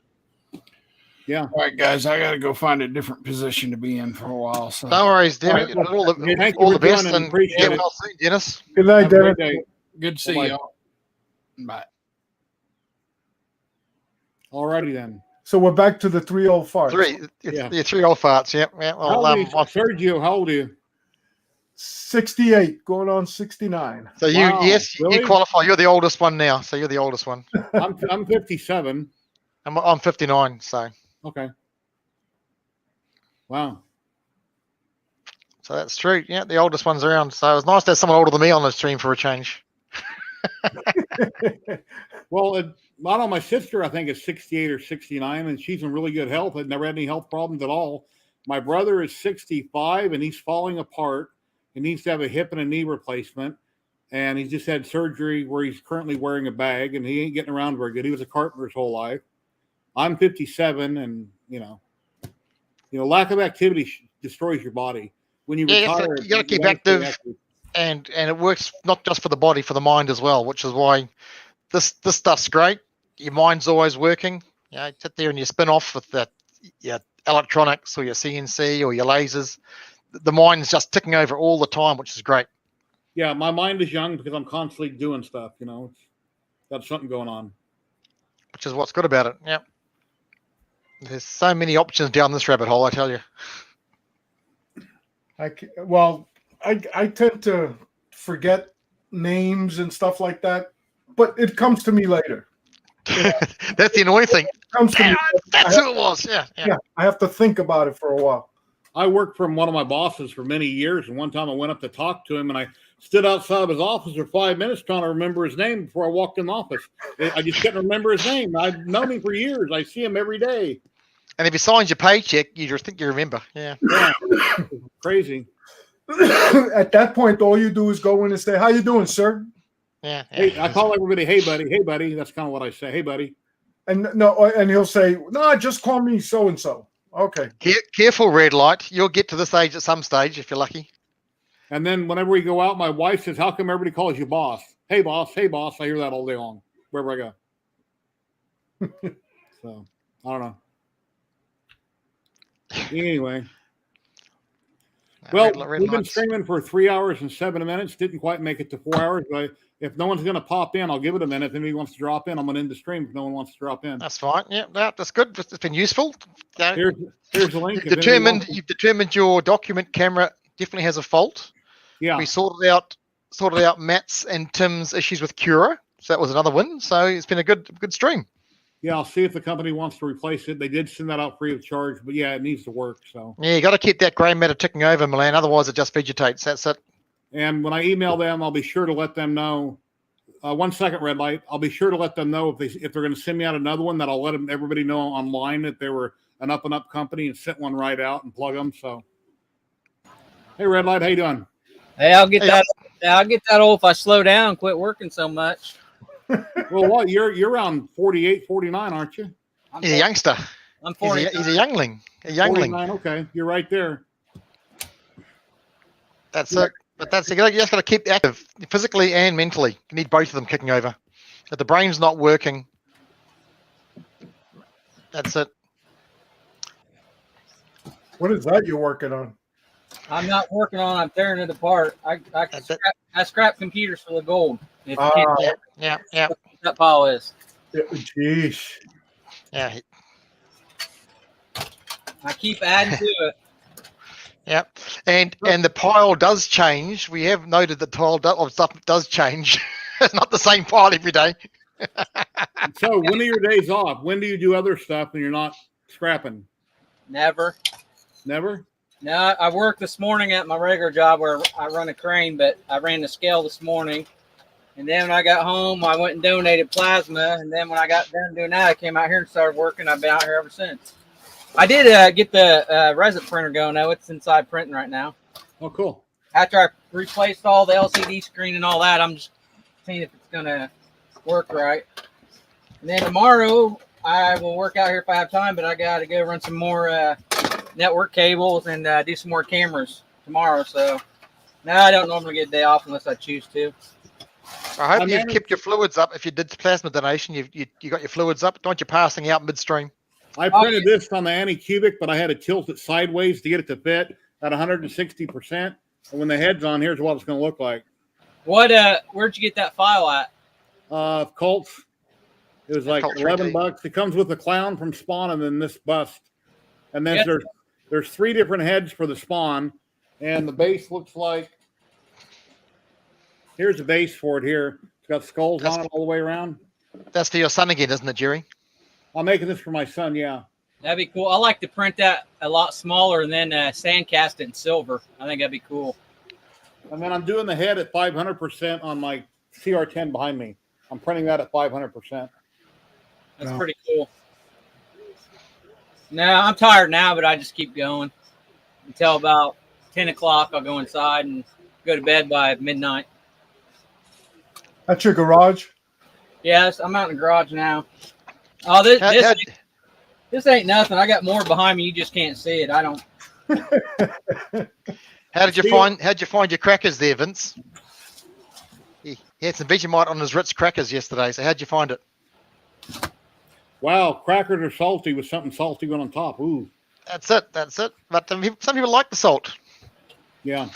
Yeah. All right, guys, I got to go find a different position to be in for a while. So No worries, Dennis. All right. All the, Thank you all for the best, joining. and Appreciate get it. well soon, Dennis. Good night, Have a Dennis. great day. good to see Bye-bye. y'all. Bye. All righty then. So we're back to the 3 old farts. Yeah. 3 old farts. Yep. Yeah. How Well, old are you, Sergio? How old are you? 68, going on 69. so you, Wow, yes, really? you qualify. You're the oldest one now. So you're the oldest one. I'm 57. I'm 59. So Okay. Wow. that's true. Yeah, the oldest one's around. So it's nice to have someone older than me on the stream for a change. Well, I don't know. My sister, I think, is 68 or 69, and she's in really good health. I've never had any health problems at all. My brother is 65, and he's falling apart. He needs to have a hip and a knee replacement, and he's just had surgery where he's currently wearing a bag, and he ain't getting around very good. He was a carpenter his whole life. I'm 57, and lack of activity destroys your body. When you retire, you got to keep wanna stay active, and it works not just for the body, for the mind as well. Which is why this stuff's great. Your mind's always working. You sit there and you spin off with your electronics or your CNC or your lasers. The mind's just ticking over all the time, which is great. Yeah, my mind is young because I'm constantly doing stuff. It's got something going on. Which is what's good about it. Yeah. There's so many options down this rabbit hole, I tell you. I tend to forget names and stuff like that, but it comes to me later. That's the annoying thing. Comes to me. That's who it was. Yeah. I have to think about it for a while. I worked for one of my bosses for many years, and one time I went up to talk to him, and I stood outside of his office for 5 minutes trying to remember his name before I walked in the office. I just couldn't remember his name. I've known him for years. I see him every day. And if he signs your paycheck, you just think you remember. Yeah. Crazy. At that point, all you do is go in and say, "How you doing, sir?" Yeah. Hey, I call everybody, "Hey, buddy. Hey, buddy." That's kind of what I say. "Hey, buddy." And he'll say, "No, just call me so and so." Okay. Careful, red light. You'll get to this age at some stage if you're lucky. And then whenever we go out, my wife says, "How come everybody calls you boss?" "Hey, boss. Hey, boss." I hear that all day long, wherever I go. So, I don't know. Anyway. Well, we've been streaming for 3 hours and 7 minutes. Didn't quite make it to 4 hours, but if no one's going to pop in, I'll give it a minute. If anybody wants to drop in, I'm going to end the stream if no one wants to drop in. That's fine. Yeah, that's good. It's been useful. Here's the link. You've determined your document camera definitely has a fault. Yeah. We sorted out Matt's and Tim's issues with Cura, so that was another win. So it's been a good stream. Yeah, I'll see if the company wants to replace it. They did send that out free of charge, but yeah, it needs to work. So yeah, you got to keep that grey matter ticking over, Milan. Otherwise, it just vegetates. That's it. And when I email them, I'll be sure to let them know. 1 second, red light. I'll be sure to let them know if they're going to send me out another one. That I'll let everybody know online that they were an up and up company and sent one right out and plug them. So, hey, red light, how you doing? Hey, I'll get that old if I slow down and quit working so much. Well, what you're around 48, 49, aren't you? He's a youngster. I'm 40. He's a youngling. A youngling. 49, okay, you're right there. That's it. But that's you just got to keep active physically and mentally. You need both of them kicking over. If the brain's not working, that's it. What is that you're working on? I'm not working on. I'm tearing it apart. I scrap computers for the gold. If you can't Yeah. what that pile is. Jeez. Yeah. I keep adding to it. Yep. And the pile does change. We have noted the pile of stuff does change. It's not the same pile every day. So when are your days off? When do you do other stuff when you're not scrapping? Never. Never? No, I worked this morning at my regular job where I run a crane, but I ran the scale this morning. And then when I got home, I went and donated plasma. And then when I got done doing that, I came out here and started working. I've been out here ever since. I did get the resin printer going, though. It's inside printing right now. Oh, cool. After I replaced all the LCD screen and all that, I'm just seeing if it's going to work right. And then tomorrow, I will work out here if I have time, but I got to go run some more network cables and do some more cameras tomorrow. So, no, I don't normally get a day off unless I choose to. I hope you've kept your fluids up. If you did plasma donation, you got your fluids up. Don't you passing out midstream? I printed this on the anti-cubic, but I had to tilt it sideways to get it to fit at 160%. And when the head's on, here's what it's going to look like. What? Where'd you get that file at? Colts. It was like Colts $11. It comes with a clown from Spawn and then this bust. And then there's 3 different heads for the Spawn, and the base looks like. Here's the base for it here. It's got skulls on it all the way around. That's for your son again, isn't it, Jerry? I'm making this for my son, yeah. That'd be cool. I like to print that a lot smaller and then sand cast it in silver. I think that'd be cool. And then I'm doing the head at 500% on my CR10 behind me. I'm printing that at 500%. That's pretty cool. No, I'm tired now, but I just keep going until about 10 o'clock. I'll go inside and go to bed by midnight. That's your garage? Yes, I'm out in the garage now. Oh, this ain't nothing. I got more behind me. You just can't see it. I don't. How'd you find your crackers there, Vince? He had some Vegemite on his Ritz crackers yesterday. So how'd you find it? Wow, crackers are salty with something salty going on top. Ooh. That's it. But some people like the salt. Yeah.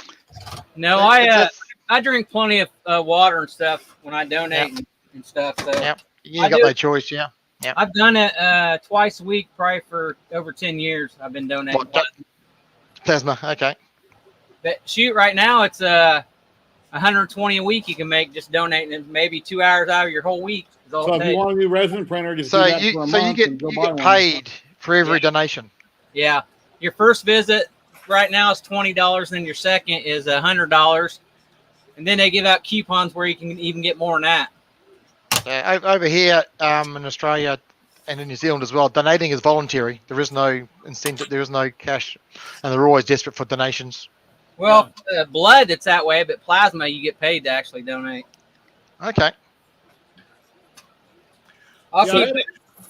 No, I drink plenty of water and stuff when I donate and stuff. So you got no choice. Yeah. I've done it twice a week, probably for over 10 years. I've been donating plasma. Okay. But shoot, right now it's 120 a week you can make just donating maybe 2 hours out of your whole week. So if you want a new resin printer, just do that for a month you get paid for every donation. Yeah. Your first visit right now is $20, and your second is $100. And then they give out coupons where you can even get more than that. Over here in Australia and in New Zealand as well, donating is voluntary. There is no incentive. There is no cash, and they're always desperate for donations. Well, blood, it's that way, but plasma, you get paid to actually donate. Okay.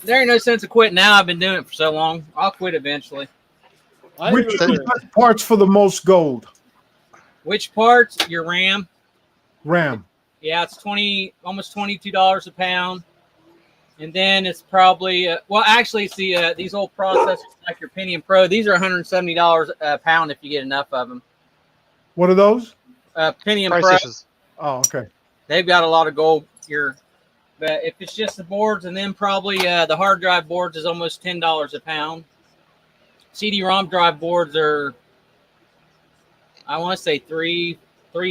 There ain't no sense of quitting now. I've been doing it for so long. I'll quit eventually. Which parts for the most gold? Which parts? Your RAM. RAM. Yeah, it's almost $22 a pound. And then it's probably actually it's these old processors like your Pentium Pro. These are $170 a pound if you get enough of them. What are those? Pentium processors. Pro. Oh, okay. They've got a lot of gold here. But if it's just the boards, and then probably the hard drive boards is almost $10 a pound. CD-ROM drive boards are, I want to say three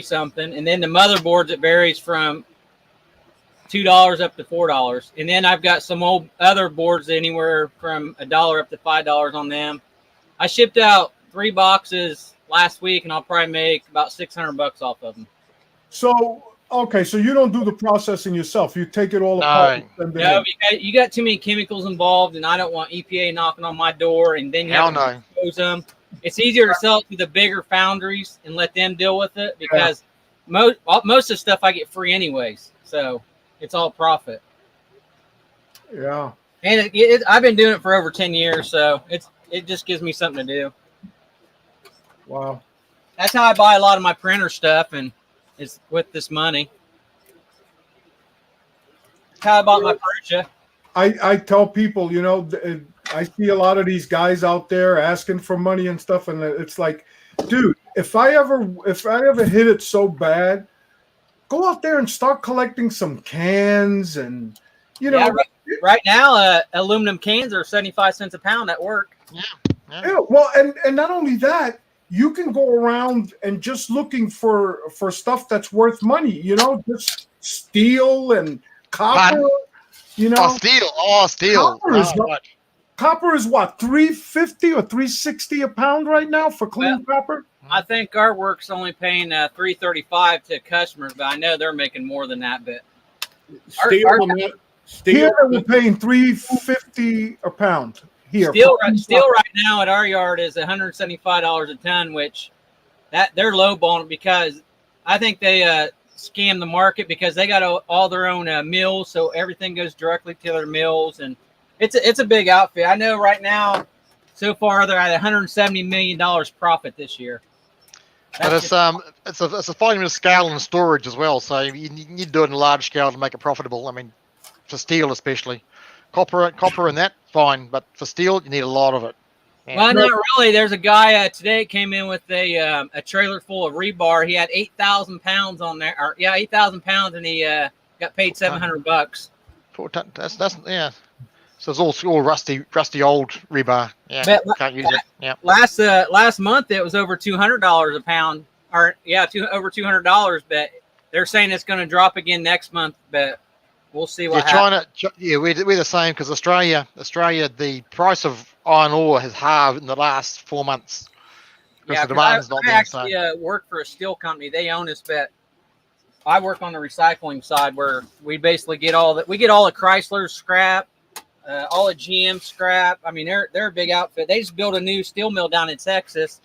something, and then the motherboards, it varies from $2 up to $4. And then I've got some old other boards anywhere from $1 up to $5 on them. I shipped out 3 boxes last week, and I'll probably make about $600 off of them. So. Okay, so you don't do the processing yourself. You take it all apart. No, you got too many chemicals involved, and I don't want EPA knocking on my door, and then you have to expose them. It's easier to sell it to the bigger foundries and let them deal with it because most of the stuff I get free anyways, so it's all profit. Yeah. And I've been doing it for over 10 years, so it just gives me something to do. Wow. That's how I buy a lot of my printer stuff, and it's with this money. How about my purchase? I tell people, I see a lot of these guys out there asking for money and stuff, and it's like, dude, if I ever hit it so bad, go out there and start collecting some cans and right now aluminum cans are 75 cents a pound at work. Yeah. Well, and not only that, you can go around and just looking for stuff that's worth money, just steel and copper, Steel. Copper is what, $350 or $360 a pound right now for clean copper? I think our work's only paying $3.35 to customers, but I know they're making more than that. But Here we're paying $3.50 a pound. Here, steel right now at our yard is $175 a ton, which they're lowballing it because I think they scam the market because they got all their own mills, so everything goes directly to their mills, and it's a big outfit. I know right now, so far they're at $170 million profit this year. But it's a volume of scale and storage as well, so you need to do it in a large scale to make it profitable. I mean, for steel especially, copper and that fine, but for steel you need a lot of it. Yeah. Well, not really. There's a guy today came in with a trailer full of rebar. He had 8,000 pounds on there. 8,000 pounds, and he got paid $700. That's yeah. So it's all rusty old rebar. Yeah, but can't use it. Yeah. Last month it was over $200 a pound, over $200. But they're saying it's going to drop again next month. But we'll see what happens. We're the same because Australia, the price of iron ore has halved in the last 4 months. Yeah, the demand's not I the same. actually work for a steel company. They own us, but I work on the recycling side where we basically get all the Chrysler scrap. All the GM scrap. I mean, they're a big outfit. They just built a new steel mill down in Texas,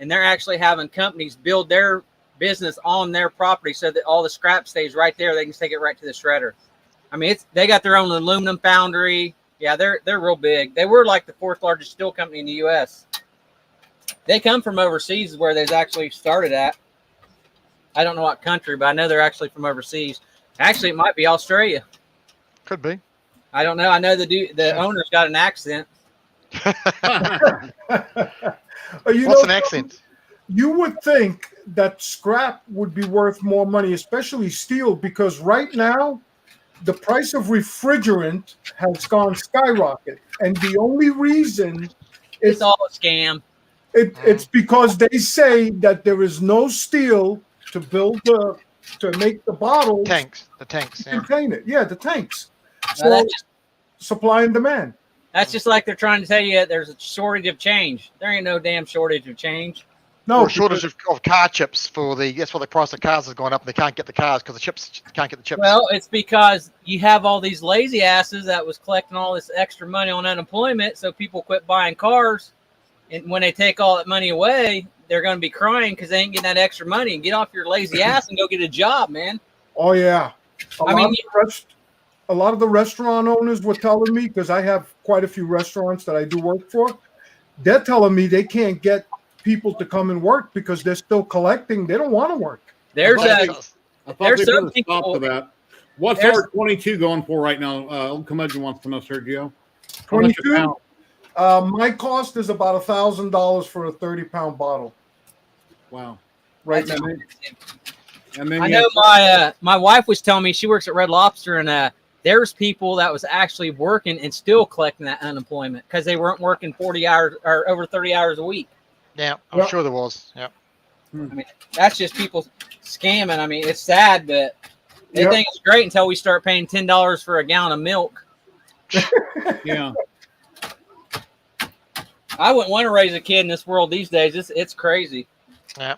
and they're actually having companies build their business on their property so that all the scrap stays right there. They can take it right to the shredder. I mean, they got their own aluminum foundry. Yeah, they're real big. They were like the 4th largest steel company in the U.S. They come from overseas, where they've actually started at. I don't know what country, but I know they're actually from overseas. Actually, it might be Australia. Could be. I don't know. I know the owner's got an accent. What's an accent? You would think that scrap would be worth more money, especially steel, because right now the price of refrigerant has gone skyrocket, and the only reason it's all a scam. It's because they say that there is no steel to build to make the bottles. The tanks. Yeah. Contain it. Yeah, the tanks. So supply and demand. That's just like they're trying to tell you there's a shortage of change. There ain't no damn shortage of change. No, or shortage of car chips that's why the price of cars has gone up and they can't get the cars because can't get the chips. Well, it's because you have all these lazy asses that was collecting all this extra money on unemployment, so people quit buying cars. And when they take all that money away, they're going to be crying because they ain't getting that extra money. And get off your lazy ass and go get a job, man. Oh, yeah. A lot of the restaurant owners were telling me, because I have quite a few restaurants that I do work for, they're telling me they can't get people to come and work because they're still collecting. They don't want to work. There's some people to that. What's our 22 going for right now? Old Curmudgeon wants to know, Sergio. 22? My cost is about $1,000 for a 30-pound bottle. Wow. Right now. And then I know my wife was telling me she works at Red Lobster, and there's people that was actually working and still collecting that unemployment because they weren't working 40 hours or over 30 hours a week. Yeah, I'm sure there was. Yeah. I mean, that's just people scamming. I mean, it's sad, but they think it's great until we start paying $10 for a gallon of milk. Yeah. I wouldn't want to raise a kid in this world these days. It's crazy. Yeah.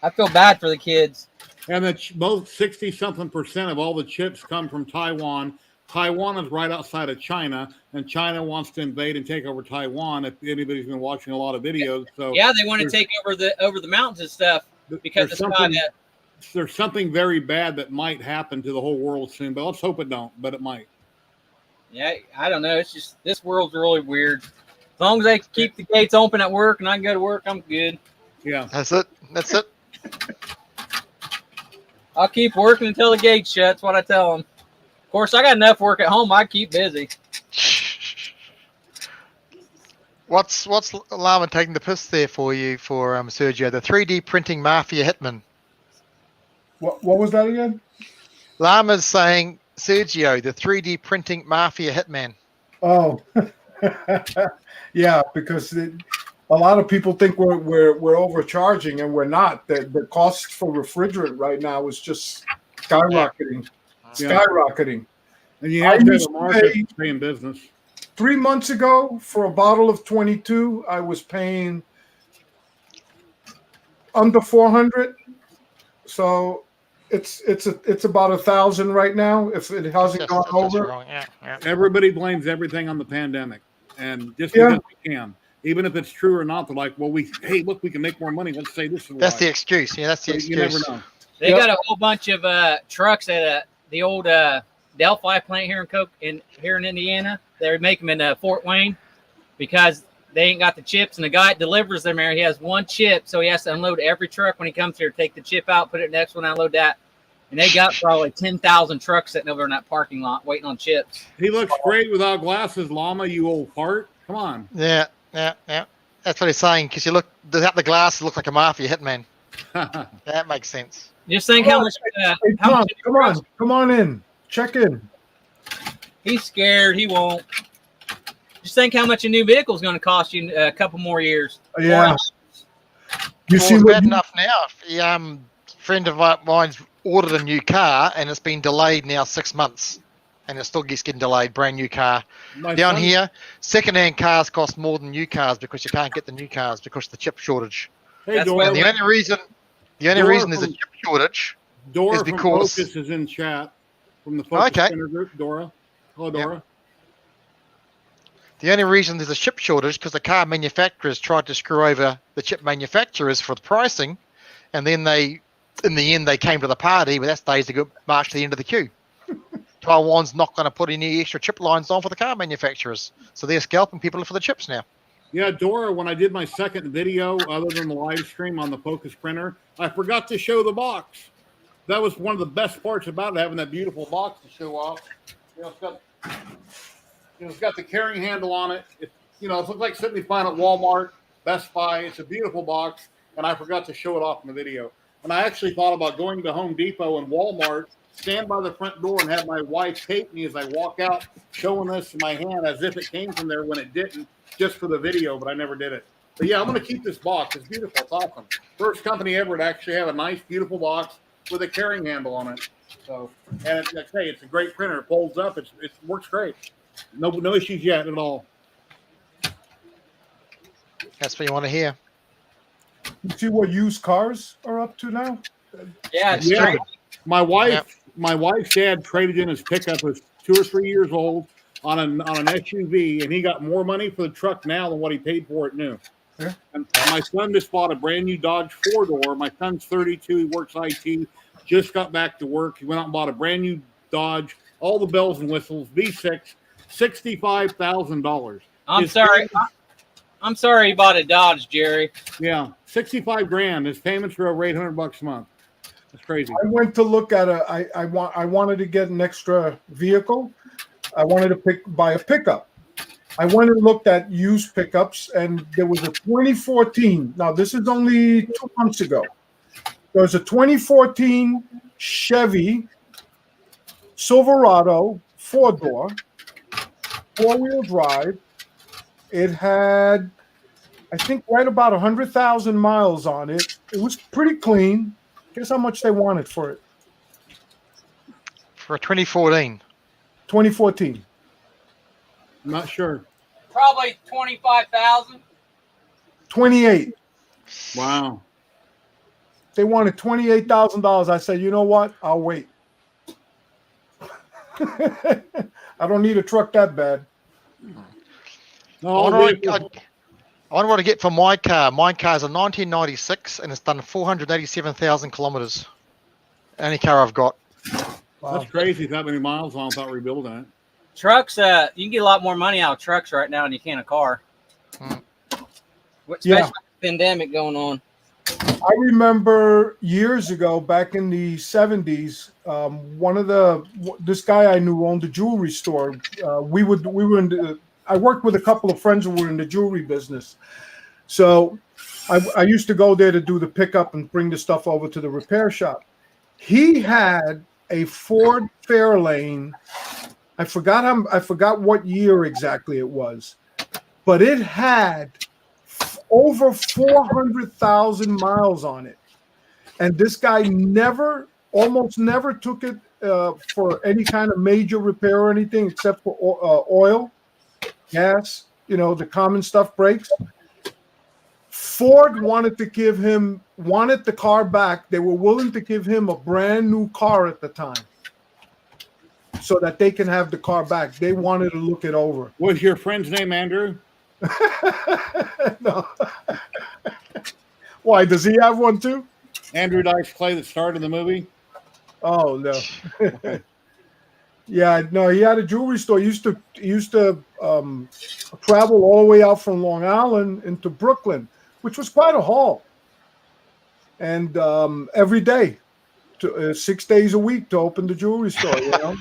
I feel bad for the kids. And both 60-something% of all the chips come from Taiwan. Taiwan is right outside of China, and China wants to invade and take over Taiwan. If anybody's been watching a lot of videos, so yeah, they want to take over the mountains and stuff because there's something very bad that might happen to the whole world soon. But let's hope it don't. But it might. Yeah, I don't know. It's just this world's really weird. As long as they keep the gates open at work and I can go to work, I'm good. Yeah, that's it. I'll keep working until the gate shut. That's what I tell them. Of course, I got enough work at home. I keep busy. What's Llama taking the piss there for you for Sergio? The 3D printing mafia hitman. What was that again? Llama's saying Sergio, the 3D printing mafia hitman. Oh, yeah, because a lot of people think we're overcharging, and we're not. The cost for refrigerant right now is just skyrocketing. Skyrocketing. And you have to have a market to stay in business. 3 months ago, for a bottle of 22, I was paying under 400. So it's about 1,000 right now. If it hasn't gone over, wrong. Yeah. Everybody blames everything on the pandemic, and just Yeah. because we can, even if it's true or not, they're like, "Well, hey, look, we can make more money. Let's say this is That's why." the excuse. Yeah, that's the But you never excuse. know. They got a whole bunch of trucks at the old Delphi plant here in Indiana. They make them in Fort Wayne because they ain't got the chips, and the guy that delivers them there, he has one chip, so he has to unload every truck when he comes here. Take the chip out, put it next one, unload that, and they got probably 10,000 trucks sitting over in that parking lot waiting on chips. He looks great without glasses, Llama. You old fart. Come on. Yeah. That's what he's saying. Because you look without the glasses, look like a mafia hitman. That makes sense. Just think how much. Hey, How Tom, much come on in. Check in. He's scared. He won't. Just think how much a new vehicle is going to cost you a couple more years. Yeah. You Well, see it's what bad you, enough now. A friend of mine's ordered a new car, and it's been delayed now 6 months. And it still keeps getting delayed. Brand new car. Down here, second-hand cars cost more than new cars because you can't get the new cars because of the chip shortage. Hey, And the only reason there's a chip shortage Dora is from because Focus is in chat from the Focus Okay. Center group. Dora. Hello, Dora. the only reason there's a chip shortage because the car manufacturers tried to screw over the chip manufacturers for the pricing, and then in the end, they came to the party, but that's days to march to the end of the queue. Taiwan's not going to put any extra chip lines on for the car manufacturers, so they're scalping people for the chips now. Yeah, Dora, when I did my second video, other than the live stream on the Focus printer, I forgot to show the box. That was one of the best parts about it, having that beautiful box to show off. It's got the carrying handle on it. It looks like something you find at Walmart, Best Buy. It's a beautiful box, and I forgot to show it off in the video. And I actually thought about going to Home Depot and Walmart, stand by the front door, and have my wife tape me as I walk out, showing this in my hand as if it came from there when it didn't, just for the video, but I never did it. But yeah, I'm going to keep this box. It's beautiful. It's awesome. First company ever to actually have a nice, beautiful box with a carrying handle on it. So, and like I say, it's a great printer. It folds up. It works great. No issues yet at all. That's what you want to hear. you see what used cars are up to now? Yeah, it's Yeah. true. My wife's dad traded in his pickup. Was 2 or 3 years old on an SUV, and he got more money for the truck now than what he paid for it new. Yeah. And my son just bought a brand new Dodge 4-door. My son's 32. He works IT. Just got back to work. He went out and bought a brand new Dodge, all the bells and whistles, V6, $65,000. I'm sorry you bought a Dodge, Jerry. Yeah, 65 grand. His payments are over $800 a month. That's crazy. I went to look at I wanted to get an extra vehicle. I wanted to buy a pickup. I went and looked at used pickups, and there was a 2014. Now this is only 2 months ago. There was a 2014 Chevy Silverado 4-door, 4-wheel drive. It had, I think, right about 100,000 miles on it. It was pretty clean. Guess how much they wanted for it? For a 2014. 2014. I'm not sure. Probably 25,000. 28. Wow. They wanted $28,000. I said, you know what? I'll wait. I don't need a truck that bad. I wonder what to get for my car. My car's a 1996 and it's done 487,000 kilometers. Only car I've got. Wow. That's crazy. That many miles on without rebuilding it. Trucks, you can get a lot more money out of trucks right now than you can a car. Especially with the pandemic going on. I remember years ago, back in the 70s, this guy I knew owned a jewelry store. I worked with a couple of friends who were in the jewelry business. So I used to go there to do the pickup and bring the stuff over to the repair shop. He had a Ford Fairlane. I forgot what year exactly it was, but it had over 400,000 miles on it. And this guy almost never took it for any kind of major repair or anything except for oil, gas, the common stuff breaks. Ford wanted the car back. They were willing to give him a brand new car at the time so that they can have the car back. They wanted to look it over. Was your friend's name Andrew? No. Why, does he have one too? Andrew Dice Clay that starred in the movie? Oh, no. Yeah, no, he had a jewelry store. He used to travel all the way out from Long Island into Brooklyn, which was quite a haul. And every day, 6 days a week to open the jewelry store. You know,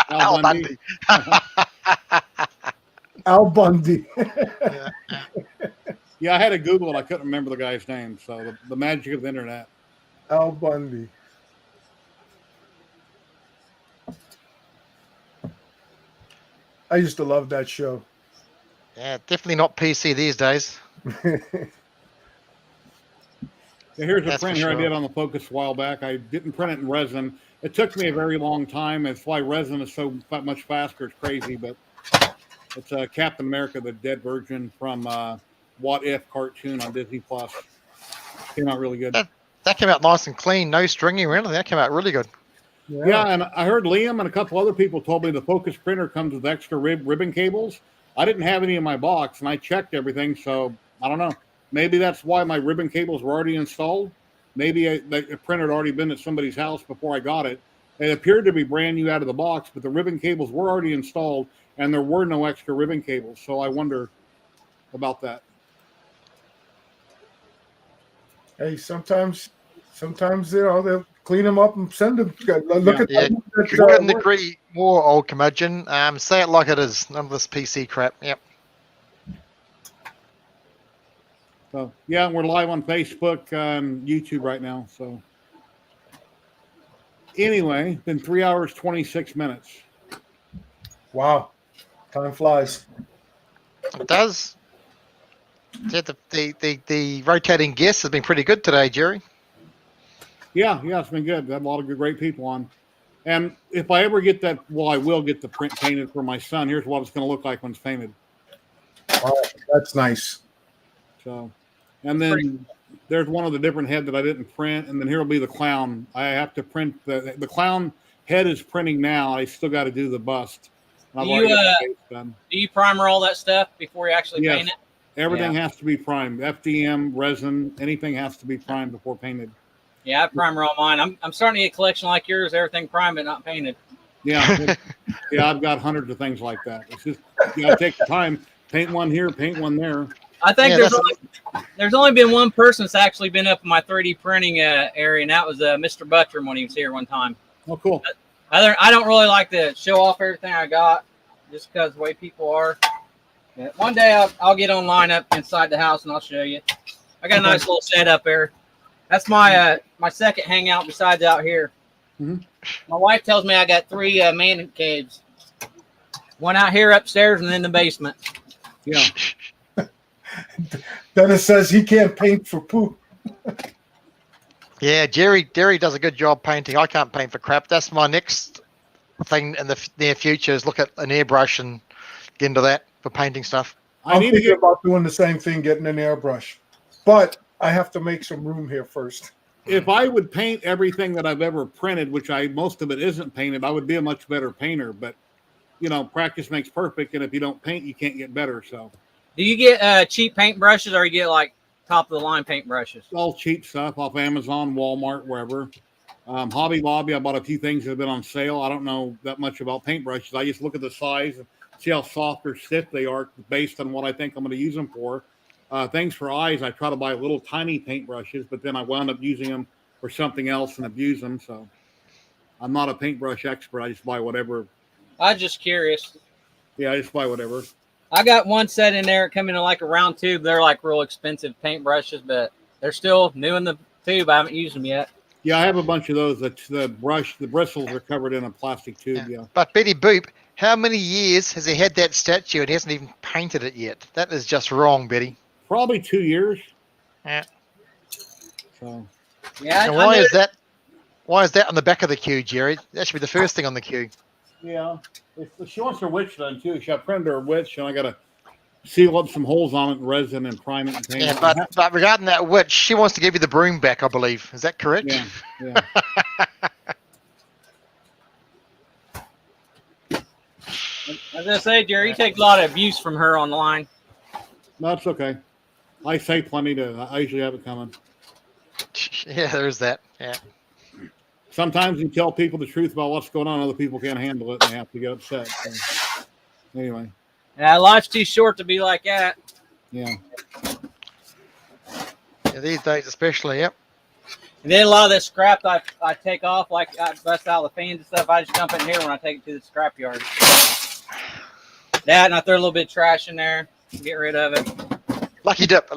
Al Bundy. Al Bundy. Yeah, I had to Google it. I couldn't remember the guy's name. So the magic of the internet. Al Bundy. I used to love that show. Yeah, definitely not PC these days. Yeah, here's a That's print for here I sure. did on the Focus a while back. I didn't print it in resin. It took me a very long time. That's why resin is so much faster. It's crazy, but it's Captain America, the Dead Virgin from What If cartoon on Disney Plus. Came out really good. That came out nice and clean, no stringing or anything. That came out really good. Yeah, and I heard Liam and a couple other people told me the Focus printer comes with extra ribbon cables. I didn't have any in my box, and I checked everything, so I don't know. Maybe that's why my ribbon cables were already installed. Maybe the printer had already been at somebody's house before I got it. It appeared to be brand new out of the box, but the ribbon cables were already installed, and there were no extra ribbon cables. So I wonder about that. Hey, sometimes they'll clean them up and send them. Look at Yeah, that. couldn't agree more, old curmudgeon. Say it like it is. None of this PC crap. Yep. So yeah, we're live on Facebook and YouTube right now. So anyway, been 3 hours 26 minutes. Wow, time flies. It does. Yeah, the rotating guests has been pretty good today, Jerry. Yeah, it's been good. Had a lot of great people on. And if I ever get that, well, I will get the print painted for my son. Here's what it's going to look like when it's painted. Oh, that's nice. So, and then there's one of the different head that I didn't print, and then here will be the clown. I have to print the clown head is printing now. I still got to do the bust. And I've already got the face done. Do you primer all that stuff before you actually Yes. paint it? Everything has to be primed. FDM, resin, anything has to be primed before painted. Yeah, I primer all mine. I'm starting to get a collection like yours, everything primed but not painted. Yeah, yeah, I've got hundreds of things like that. It's just you got to take the time, paint one here, paint one there. I think there's only been one person that's actually been up in my 3D printing area, and that was Mr. Butcher when he was here one time. Oh, cool. I don't really like to show off everything I got just because of the way people are. Yeah, one day I'll get online up inside the house and I'll show you. I got a nice little setup there. That's my my second hangout besides out here. Mm-hmm. My wife tells me I got 3 man caves. One out here upstairs and then the basement. Yeah. Dennis says he can't paint for poop. Yeah, Jerry does a good job painting. I can't paint for crap. That's my next thing in the near future is look at an airbrush and get into that for painting stuff. I'm thinking about doing the same thing, getting an airbrush. But I have to make some room here first. If I would paint everything that I've ever printed, which most of it isn't painted, I would be a much better painter. But, practice makes perfect. And if you don't paint, you can't get better. So, do you get cheap paint brushes or you get like top of the line paint brushes? All cheap stuff off Amazon, Walmart, wherever. Hobby Lobby, I bought a few things that have been on sale. I don't know that much about paintbrushes. I just look at the size and see how soft or stiff they are based on what I think I'm going to use them for. Things for eyes, I try to buy little tiny paintbrushes, but then I wound up using them for something else and abuse them. So I'm not a paintbrush expert. I just buy whatever. I'm just curious. Yeah, I just buy whatever. I got one set in there coming in like a round tube. They're like real expensive paintbrushes, but they're still new in the tube. I haven't used them yet. Yeah, I have a bunch of those. The bristles are covered in a plastic tube. Yeah. But Betty Boop, how many years has he had that statue and he hasn't even painted it yet? That is just wrong, Betty. Probably 2 years. Yeah. So. Yeah. And why is that? Why is that on the back of the queue, Jerry? That should be the first thing on the queue. Yeah. She wants her witch done too. She printed her witch, and I got to seal up some holes on it, resin and prime it and paint Yeah, it. but regarding that witch, she wants to give you the broom back, I believe. Is that correct? Yeah, yeah. As I say, Jerry, you take a lot of abuse from her on the line. No, it's okay. I say plenty I usually have it coming. Yeah, there's that. Yeah. Sometimes you tell people the truth about what's going on, other people can't handle it and they have to get upset. So, anyway. Yeah, life's too short to be like that. Yeah. Yeah, these days especially, yep. And then a lot of this scrap I take off, like I bust out the fans and stuff, I just dump it in here when I take it to the scrap yard. That, and I throw a little bit of trash in there, get rid of it. Lucky dip.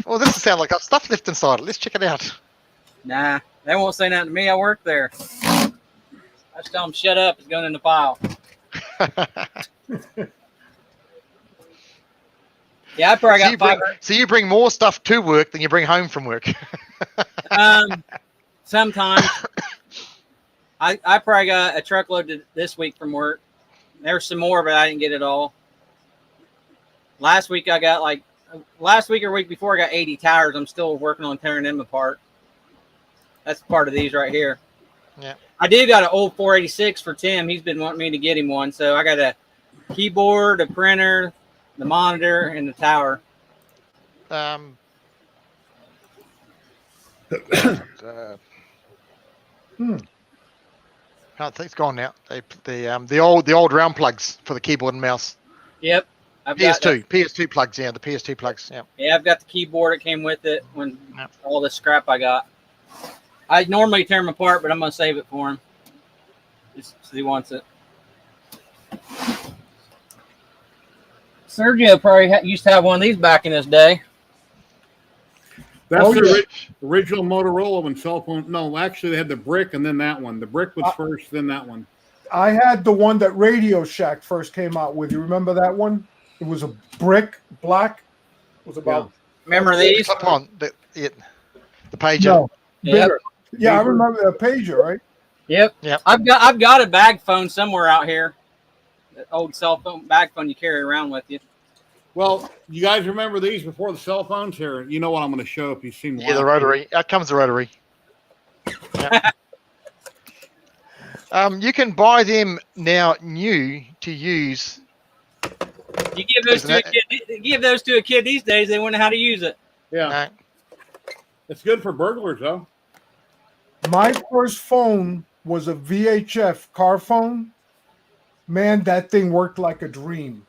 Oh, this sounds like got stuff left inside it. Let's check it out. Nah, they won't say nothing to me. I work there. I just tell them, shut up, it's going in the pile. Yeah, I probably got 500. So you bring more stuff to work than you bring home from work. Sometimes. I probably got a truckload this week from work. There's some more, but I didn't get it all. Last week or week before, I got 80 tires. I'm still working on tearing them apart. That's part of these right here. Yeah. I did got an old 486 for Tim. He's been wanting me to get him one. So I got a keyboard, a printer, the monitor, and the tower. I think it's gone now. The old round plugs for the keyboard and mouse. Yep. PS2 plugs. Yeah, the PS2 plugs. Yeah. Yeah, I've got the keyboard. It came with it when all the scrap I got. I normally tear them apart, but I'm gonna save it for him. Just 'cause he wants it. Sergio probably used to have one of these back in his day. That's the original Motorola when cell phone. No, actually, they had the brick and then that one. The brick was first, then that one. I had the one that Radio Shack first came out with. You remember that one? It was a brick, black. It was about. Remember these? Clip on the pager. No, Yep. bigger. Yeah, I remember the pager, right? Yep. Yep. I've got a bag phone somewhere out here. That old cell phone bag phone you carry around with you. Well, you guys remember these before the cell phones here? You know what I'm going to show if you've seen one. Yeah, the rotary. Out comes the rotary. Yeah. You can buy them now new to use. You give those to a kid these days, they wouldn't know how to use it. Yeah. It's good for burglars, though. My first phone was a VHF car phone. Man, that thing worked like a dream.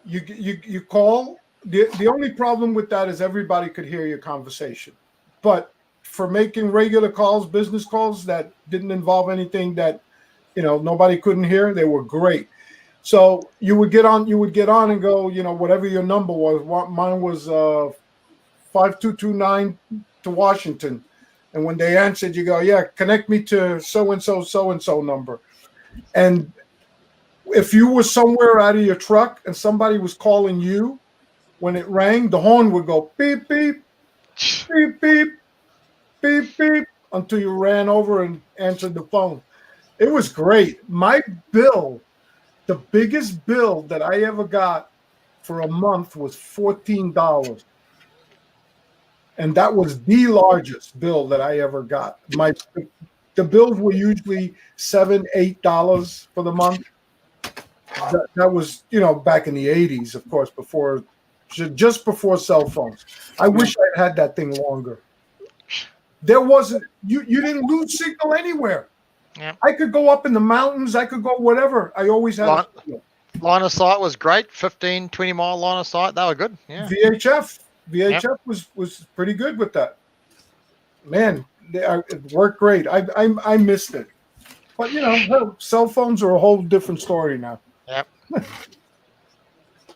You call. The only problem with that is everybody could hear your conversation. But for making regular calls, business calls that didn't involve anything that nobody couldn't hear, they were great. So you would get on and go, whatever your number was. Mine was 5229 to Washington. And when they answered, you go, yeah, connect me to so-and-so number. And if you were somewhere out of your truck and somebody was calling you, when it rang, the horn would go beep, beep, beep, beep, beep, beep, until you ran over and answered the phone. It was great. My bill, the biggest bill that I ever got for a month was $14. And that was the largest bill that I ever got. The bills were usually $7, $8 for the month. That was, back in the 80s, of course, just before cell phones. I wish I'd had that thing longer. There wasn't, you didn't lose signal anywhere. Yeah. I could go up in the mountains. I could go whatever. I always had line of sight was great. 15, 20 mile line of sight. They were good. Yeah. VHF was pretty good with that. Man, it worked great. I missed it. But, cell phones are a whole different story now. Yep.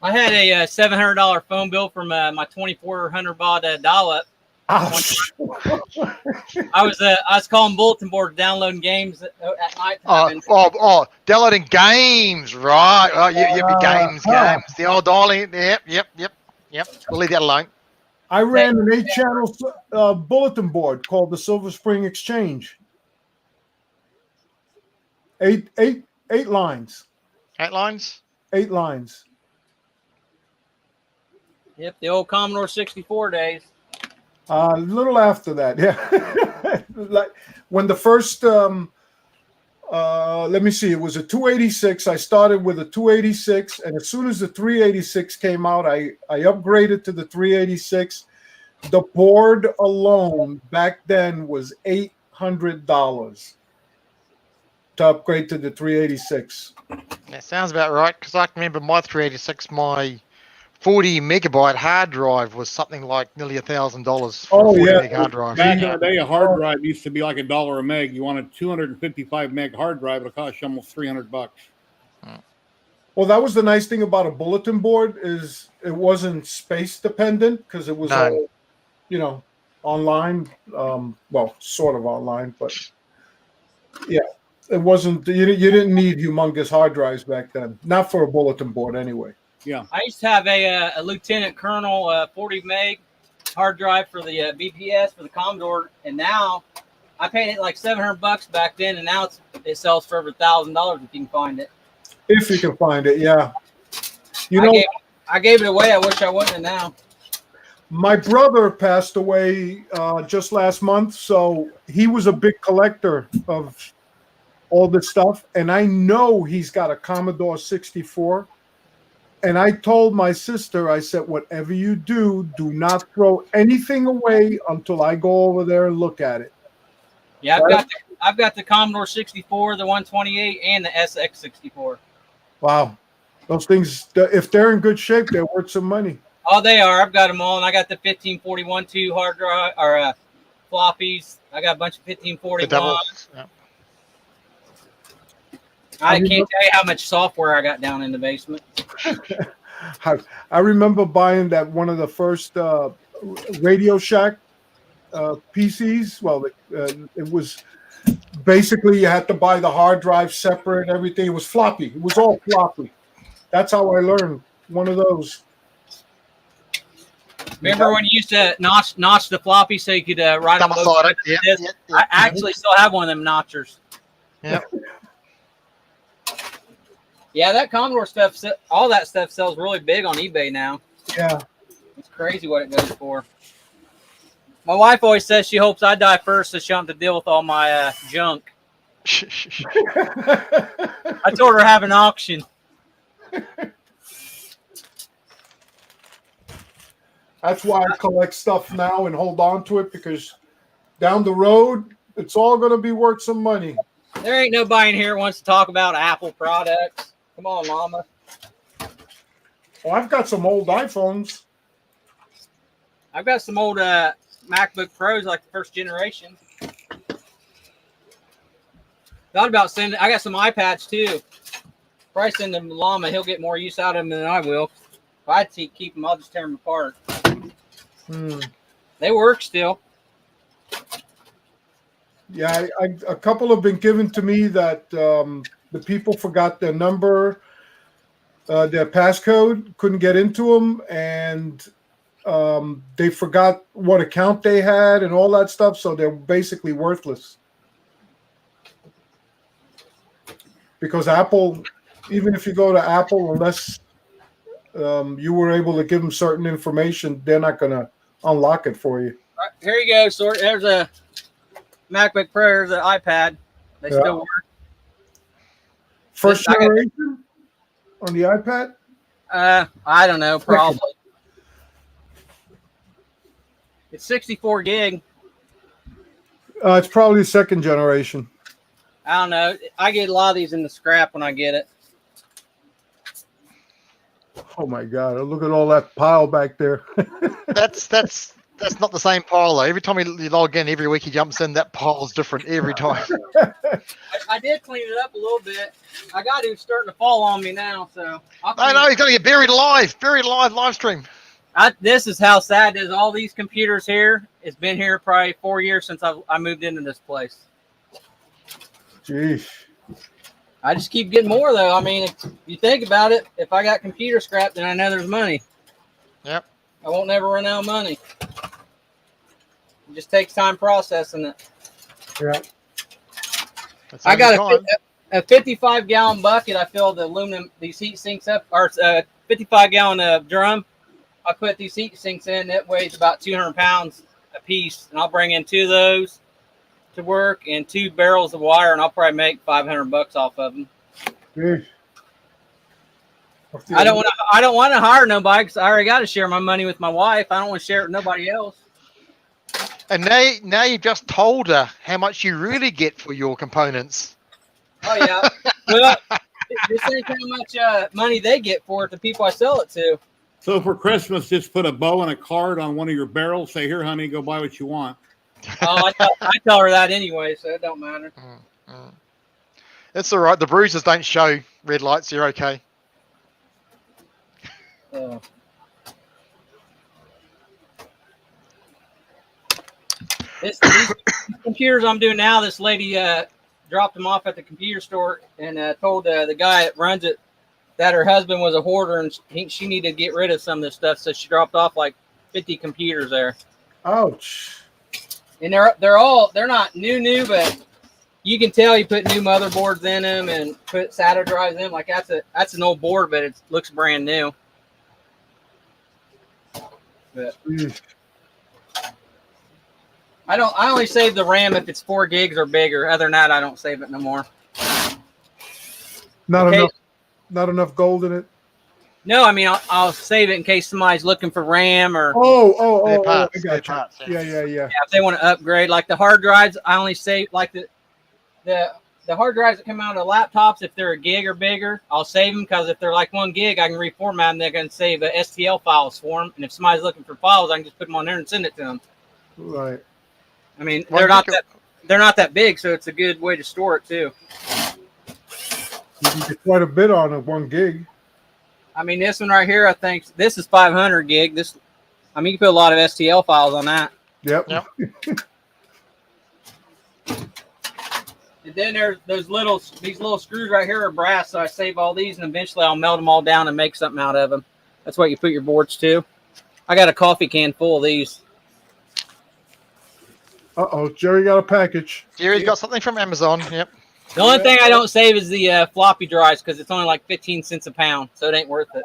I had a $700 phone bill from my 2400 baud dial-up. I was calling bulletin boards, downloading games at night. Downloading games, right? Oh, games. The old dialing. Yep. We'll leave that alone. I ran an 8-channel bulletin board called the Silver Spring Exchange. Eight lines. 8 lines. 8 lines. Yep, the old Commodore 64 days. A little after that, yeah. Like when the first, let me see, it was a 286. I started with a 286, and as soon as the 386 came out, I upgraded to the 386. The board alone back then was $800 to upgrade to the 386. That sounds about right, because I can remember my 386, my 40 megabyte hard drive was something like nearly $1,000 for a 40 meg hard drive. Back in the day, a hard drive used to be like $1 a meg. You want a 255 meg hard drive, it'll cost you almost $300. Well, that was the nice thing about a bulletin board is it wasn't space dependent because it was all, you know, online. Well, sort of online, but yeah, it wasn't. You didn't need humongous hard drives back then. Not for a bulletin board, anyway. Yeah, I used to have a lieutenant colonel 40 meg hard drive for the BPS for the Commodore, and now I paid it like $700 back then, and now it sells for over $1,000 if you can find it. If you can find it, yeah. You know, I gave it away. I wish I wouldn't have now. My brother passed away just last month, so he was a big collector of all this stuff, and I know he's got a Commodore 64. And I told my sister, I said, whatever you do, do not throw anything away until I go over there and look at it. Yeah, I've got the Commodore 64, the 128, and the SX64. Wow. Those things, if they're in good shape, they're worth some money. Oh, they are. I've got them all, and I got the 1541 2 hard drive or floppies. I got a bunch of 1541. I can't tell you how much software I got down in the basement. I remember buying that one of the first Radio Shack PCs. Well, it was basically you had to buy the hard drive separate, everything. It was floppy. It was all floppy. That's how I learned one of those. Remember when you used to notch the floppy so you could write on both sides? I actually still have one of them notchers. Yep. Yeah, that Commodore stuff, all that stuff sells really big on eBay now. Yeah. It's crazy what it goes for. My wife always says she hopes I die first so she don't have to deal with all my junk. I told her to have an auction. That's why I collect stuff now and hold on to it, because down the road, it's all going to be worth some money. There ain't nobody in here who wants to talk about Apple products. Come on, Mama. Well, I've got some old iPhones. I've got some old MacBook Pros, like the first generation. Thought about sending. I got some iPads too. Probably send them to Llama. He'll get more use out of them than I will. If I keep them, I'll just tear them apart. They work still. Yeah, a couple have been given to me that the people forgot their number, their passcode, couldn't get into them, and they forgot what account they had and all that stuff, so they're basically worthless. Because Apple, even if you go to Apple, unless you were able to give them certain information, they're not going to unlock it for you. Right, here you go. So there's a MacBook Pro, there's an iPad. They still work. First generation on the iPad? I don't know, probably. It's 64 gig. It's probably the second generation. I don't know. I get a lot of these in the scrap when I get it. Oh my God! Look at all that pile back there. That's not the same pile though. Every time you log in, every week he jumps in, that pile's different every time. I did clean it up a little bit. I got it starting to fall on me now, so. I know he's going to get buried alive live stream. This is how sad it is. All these computers here. It's been here probably 4 years since I moved into this place. Jeez. I just keep getting more though. I mean, if you think about it, if I got computer scrap, then I know there's money. Yep. I won't never run out of money. It just takes time processing it. Yeah. I got a 55-gallon bucket. I fill the aluminum, these heat sinks up, or 55-gallon drum. I put these heat sinks in. That weighs about 200 pounds a piece, and I'll bring in 2 of those to work and 2 barrels of wire, and I'll probably make $500 off of them. Jeez. I don't want to hire nobody because I already got to share my money with my wife. I don't want to share it with nobody else. And now you've just told her how much you really get for your components. Oh yeah. Well, this ain't how much money they get for it. The people I sell it to. So for Christmas, just put a bow and a card on one of your barrels. Say, here, honey, go buy what you want. Oh, I tell her that anyway, so it don't matter. It's all right. The bruises don't show. Red lights, you're okay. These computers I'm doing now, this lady dropped them off at the computer store and told the guy that runs it that her husband was a hoarder and she needed to get rid of some of this stuff, so she dropped off like 50 computers there. Ouch. And they're not new, but you can tell you put new motherboards in them and put SATA drives in. Like that's an old board, but it looks brand new. But I only save the RAM if it's 4 gigs or bigger. Other than that, I don't save it no more. Not enough gold in it. No, I mean I'll save it in case somebody's looking for RAM or I got you. Yeah. If they want to upgrade, like the hard drives, I only save like the hard drives that come out of the laptops. If they're a gig or bigger, I'll save them because if they're like 1 gig, I can reformat them. They're going to save STL files for them, and if somebody's looking for files, I can just put them on there and send it to them. Right. I mean, they're not that big, so it's a good way to store it too. You can get quite a bit on a 1 gig. I mean, this one right here, I think this is 500 gig. You can put a lot of STL files on that. Yep. And then there's these little screws right here are brass, so I save all these, and eventually I'll melt them all down and make something out of them. That's what you put your boards to. I got a coffee can full of these. Uh-oh, Jerry got a package. Jerry's got something from Amazon. Yep. The only thing I don't save is the floppy drives because it's only like 15 cents a pound, so it ain't worth it.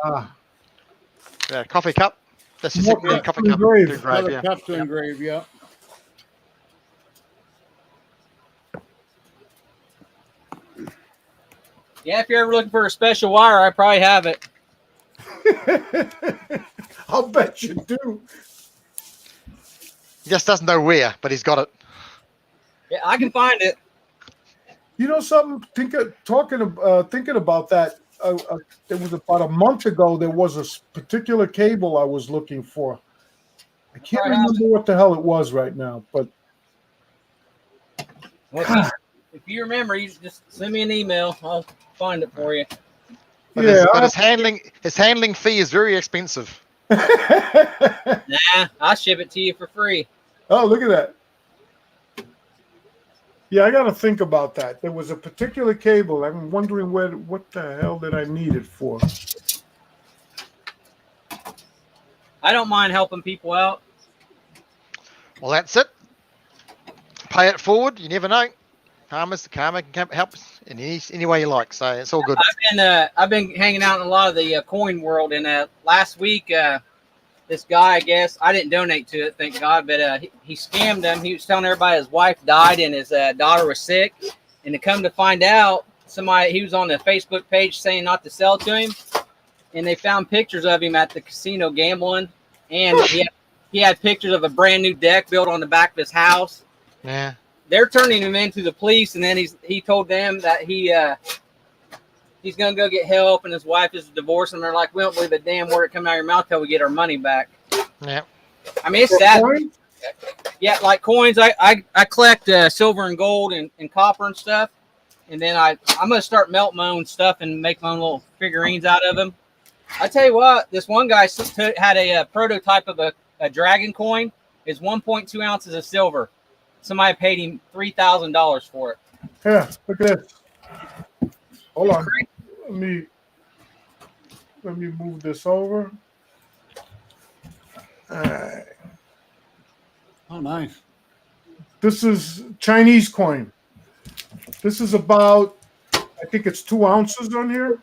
Yeah, coffee cup. That's just a coffee cup. Another cup to engrave, yeah. Yeah, if you're ever looking for a special wire, I probably have it. I'll bet you do. He just doesn't know where, but he's got it. Yeah, I can find it. You know something? Thinking about that. It was about a month ago. There was a particular cable I was looking for. I can't remember what the hell it was right now, but if you remember, you just send me an email. I'll find it for you. But his handling fee is very expensive. Nah, I'll ship it to you for free. Oh, look at that. Yeah, I got to think about that. There was a particular cable. I'm wondering what the hell did I need it for? I don't mind helping people out. Well, that's it. Pay it forward. You never know. Karma can help in any way you like. So it's all good. I've been hanging out in a lot of the coin world, and last week this guy, I guess I didn't donate to it, thank God, but he scammed them. He was telling everybody his wife died and his daughter was sick, and to come to find out, he was on the Facebook page saying not to sell to him, and they found pictures of him at the casino gambling, and he had pictures of a brand new deck built on the back of his house. Yeah. They're turning him into the police, and then he told them that he's gonna go get help, and his wife is divorced, and they're like, we don't believe a damn word that come out of your mouth till we get our money back. Yeah. I mean, it's sad. Yeah, like coins. I collect silver and gold and copper and stuff, and then I'm gonna start melting my own stuff and make my own little figurines out of them. I tell you what, this one guy had a prototype of a dragon coin. It's 1.2 ounces of silver. Somebody paid him $3,000 for it. Yeah, look at this. Hold on. Let me move this over. All right. Oh, nice. This is Chinese coin. This is about, I think it's 2 ounces on here.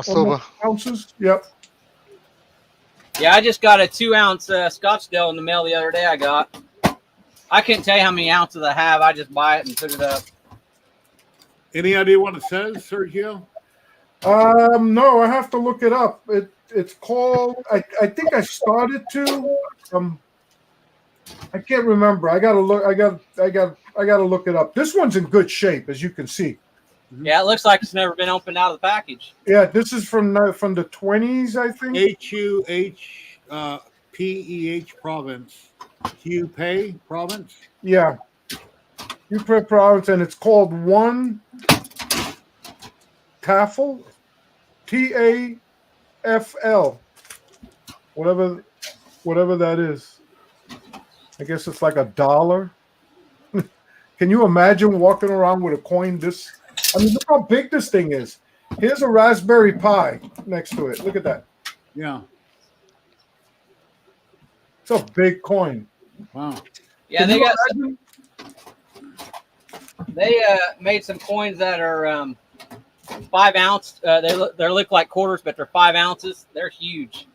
Silver. Ounces. Yep. Yeah, I just got a 2-ounce Scottsdale in the mail the other day. I couldn't tell you how many ounces I have. I just buy it and put it up. Any idea what it says, Sergio? No, I have to look it up. It's called. I think I started to. I can't remember. I gotta look. I gotta look it up. This one's in good shape, as you can see. Yeah, it looks like it's never been opened out of the package. Yeah, this is from the 20s, I think. HUHPEH province. Hupei province. Yeah, Hupei province, and it's called One Tafel, TAFL, whatever that is. I guess it's like $1. Can you imagine walking around with a coin this? I mean, look how big this thing is. Here's a Raspberry Pi next to it. Look at that. Yeah. It's a big coin. Wow. Yeah, they made some coins that are 5 ounce. They look like quarters, but they're 5 ounces. They're huge.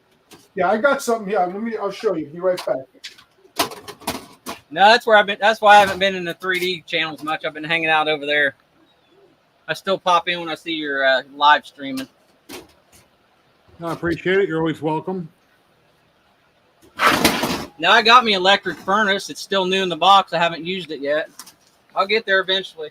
Yeah, I got something here. I'll show you. Be right back. No, that's where I've been. That's why I haven't been in the 3D channels much. I've been hanging out over there. I still pop in when I see your live streaming. I appreciate it. You're always welcome. Now I got me electric furnace. It's still new in the box. I haven't used it yet. I'll get there eventually.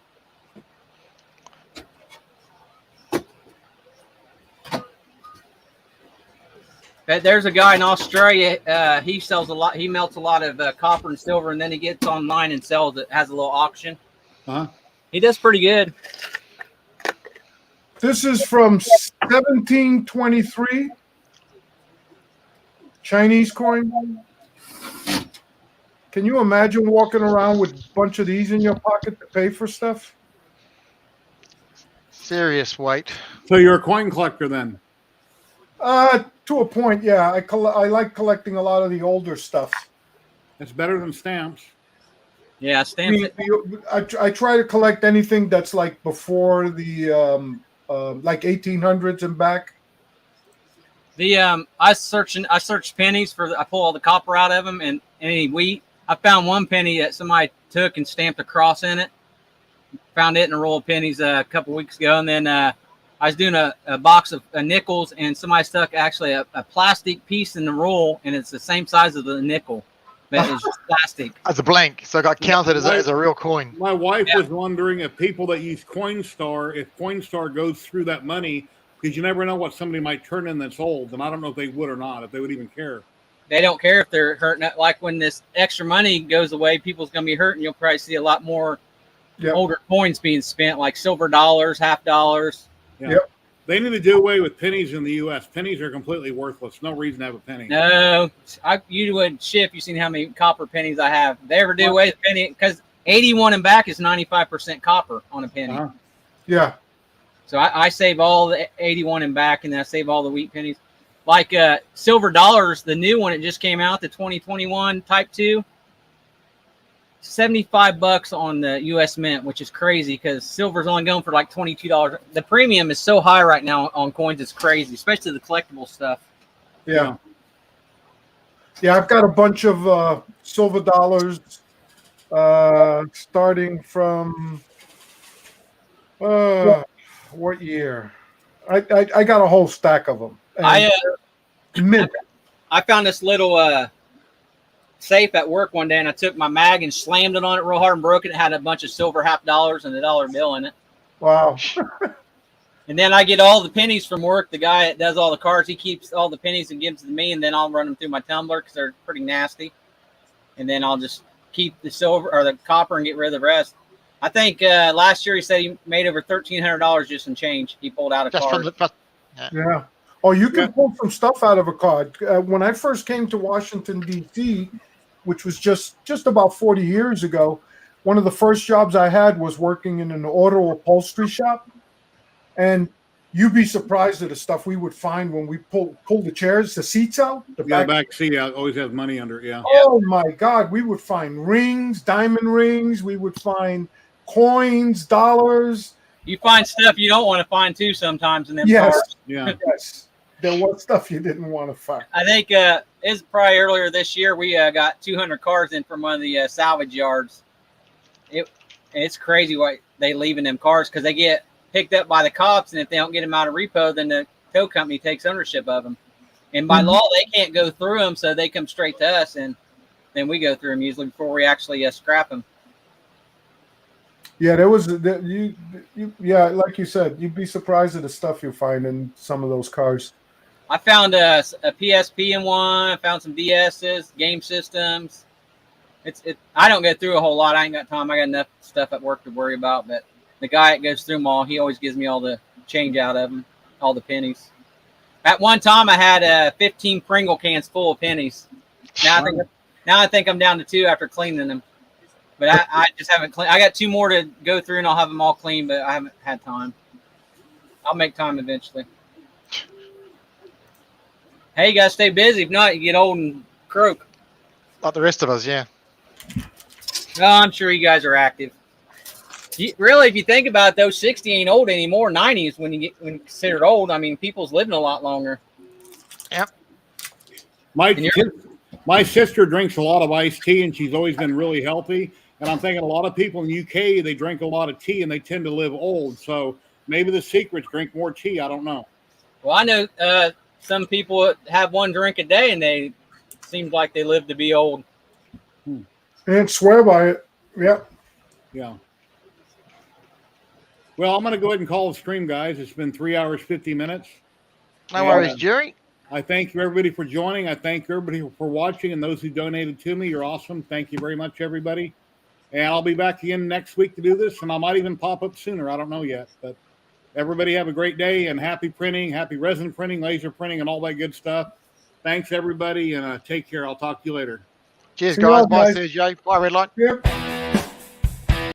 There's a guy in Australia. He sells a lot. He melts a lot of copper and silver, and then he gets online and sells it. Has a little auction. He does pretty good. This is from 1723. Chinese coin. Can you imagine walking around with a bunch of these in your pocket to pay for stuff? Serious weight. So you're a coin collector then? To a point, yeah. I like collecting a lot of the older stuff. It's better than stamps. Yeah, stamps. I try to collect anything that's like before the like 1800s and back. I searched pennies I pull all the copper out of them and any wheat. I found one penny that somebody took and stamped a cross in it. Found it in a roll of pennies a couple weeks ago, and then I was doing a box of nickels, and somebody stuck actually a plastic piece in the roll, and it's the same size as the nickel, but it's just plastic. As a blank, so it got counted as a real coin. My wife was wondering if people that use Coinstar, if Coinstar goes through that money, because you never know what somebody might turn in that's old, and I don't know if they would or not, if they would even care. They don't care if they're hurting. Like when this extra money goes away, people's going to be hurting. You'll probably see a lot more older coins being spent, like silver dollars, half dollars. Yeah. They need to do away with pennies in the U.S. Pennies are completely worthless. No reason to have a penny. No, you would ship. You've seen how many copper pennies I have. If they ever do away with penny, because 81 and back is 95% copper on a penny. Yeah. So I save all the 81 and back, and then I save all the wheat pennies. Like silver dollars, the new one, it just came out, the 2021 Type 2. $75 on the U.S. Mint, which is crazy because silver's only going for like $22. The premium is so high right now on coins, it's crazy, especially the collectible stuff. Yeah. Yeah, I've got a bunch of silver dollars starting from what year? I got a whole stack of them. Mint. I found this little safe at work one day, and I took my mag and slammed it on it real hard and broke it. It had a bunch of silver $50 and a dollar bill in it. Wow. And then I get all the pennies from work. The guy that does all the cards, he keeps all the pennies and gives them to me, and then I'll run them through my tumbler because they're pretty nasty. And then I'll just keep the silver or the copper and get rid of the rest. I think last year he said he made over $1,300 just in change. He pulled out a card. Yeah. Oh, you can pull some stuff out of a card. When I first came to Washington, D.C., which was just about 40 years ago, one of the first jobs I had was working in an auto upholstery shop. And you'd be surprised at the stuff we would find when we pull the chairs, the seats out. The back seat always has money under it, Oh, my God. We would find rings, diamond rings. We would find coins, dollars. You find stuff you don't want to find, too, sometimes in them Yes. cards. Yeah. Yes. there was stuff you didn't want to find. I think it's probably earlier this year. We got 200 cars in from one of the salvage yards. It's crazy what they leave in them cars because they get picked up by the cops, and if they don't get them out of repo, then the tow company takes ownership of them. And by law, they can't go through them, so they come straight to us, and then we go through them usually before we actually scrap them. Yeah, there was yeah, like you said, you'd be surprised at the stuff you find in some of those cars. I found a PSP in one. I found some DSs, game systems. I don't go through a whole lot. I ain't got time. I got enough stuff at work to worry about. But the guy that goes through them all, he always gives me all the change out of them, all the pennies. At one time, I had 15 Pringle cans full of pennies. Now I think I'm down to 2 after cleaning them. But I just haven't cleaned. I got 2 more to go through, and I'll have them all clean. But I haven't had time. I'll make time eventually. Hey, you gotta stay busy. If not, you get old and croak. Like the rest of us, yeah. Oh, I'm sure you guys are active. Really, if you think about it, though, 60 ain't old anymore. 90 is when you considered old. I mean, people's living a lot longer. Yep. My sister drinks a lot of iced tea, and she's always been really healthy. And I'm thinking a lot of people in the UK, they drink a lot of tea, and they tend to live old. So maybe the secret's drink more tea. I don't know. Well, I know some people have 1 drink a day, and they seem like they live to be old. And swear by it. Yeah. Yeah. Well, I'm going to go ahead and call the stream, guys. It's been 3 hours, 50 minutes. No worries, Jerry. I thank you, everybody, for joining. I thank everybody for watching, and those who donated to me. You're awesome. Thank you very much, everybody. And I'll be back again next week to do this, and I might even pop up sooner. I don't know yet. But everybody have a great day, and happy printing, happy resin printing, laser printing, and all that good stuff. Thanks, everybody, and take care. I'll talk to you later. Cheers, guys. Bye, Sergio. Bye, Redline. Yep.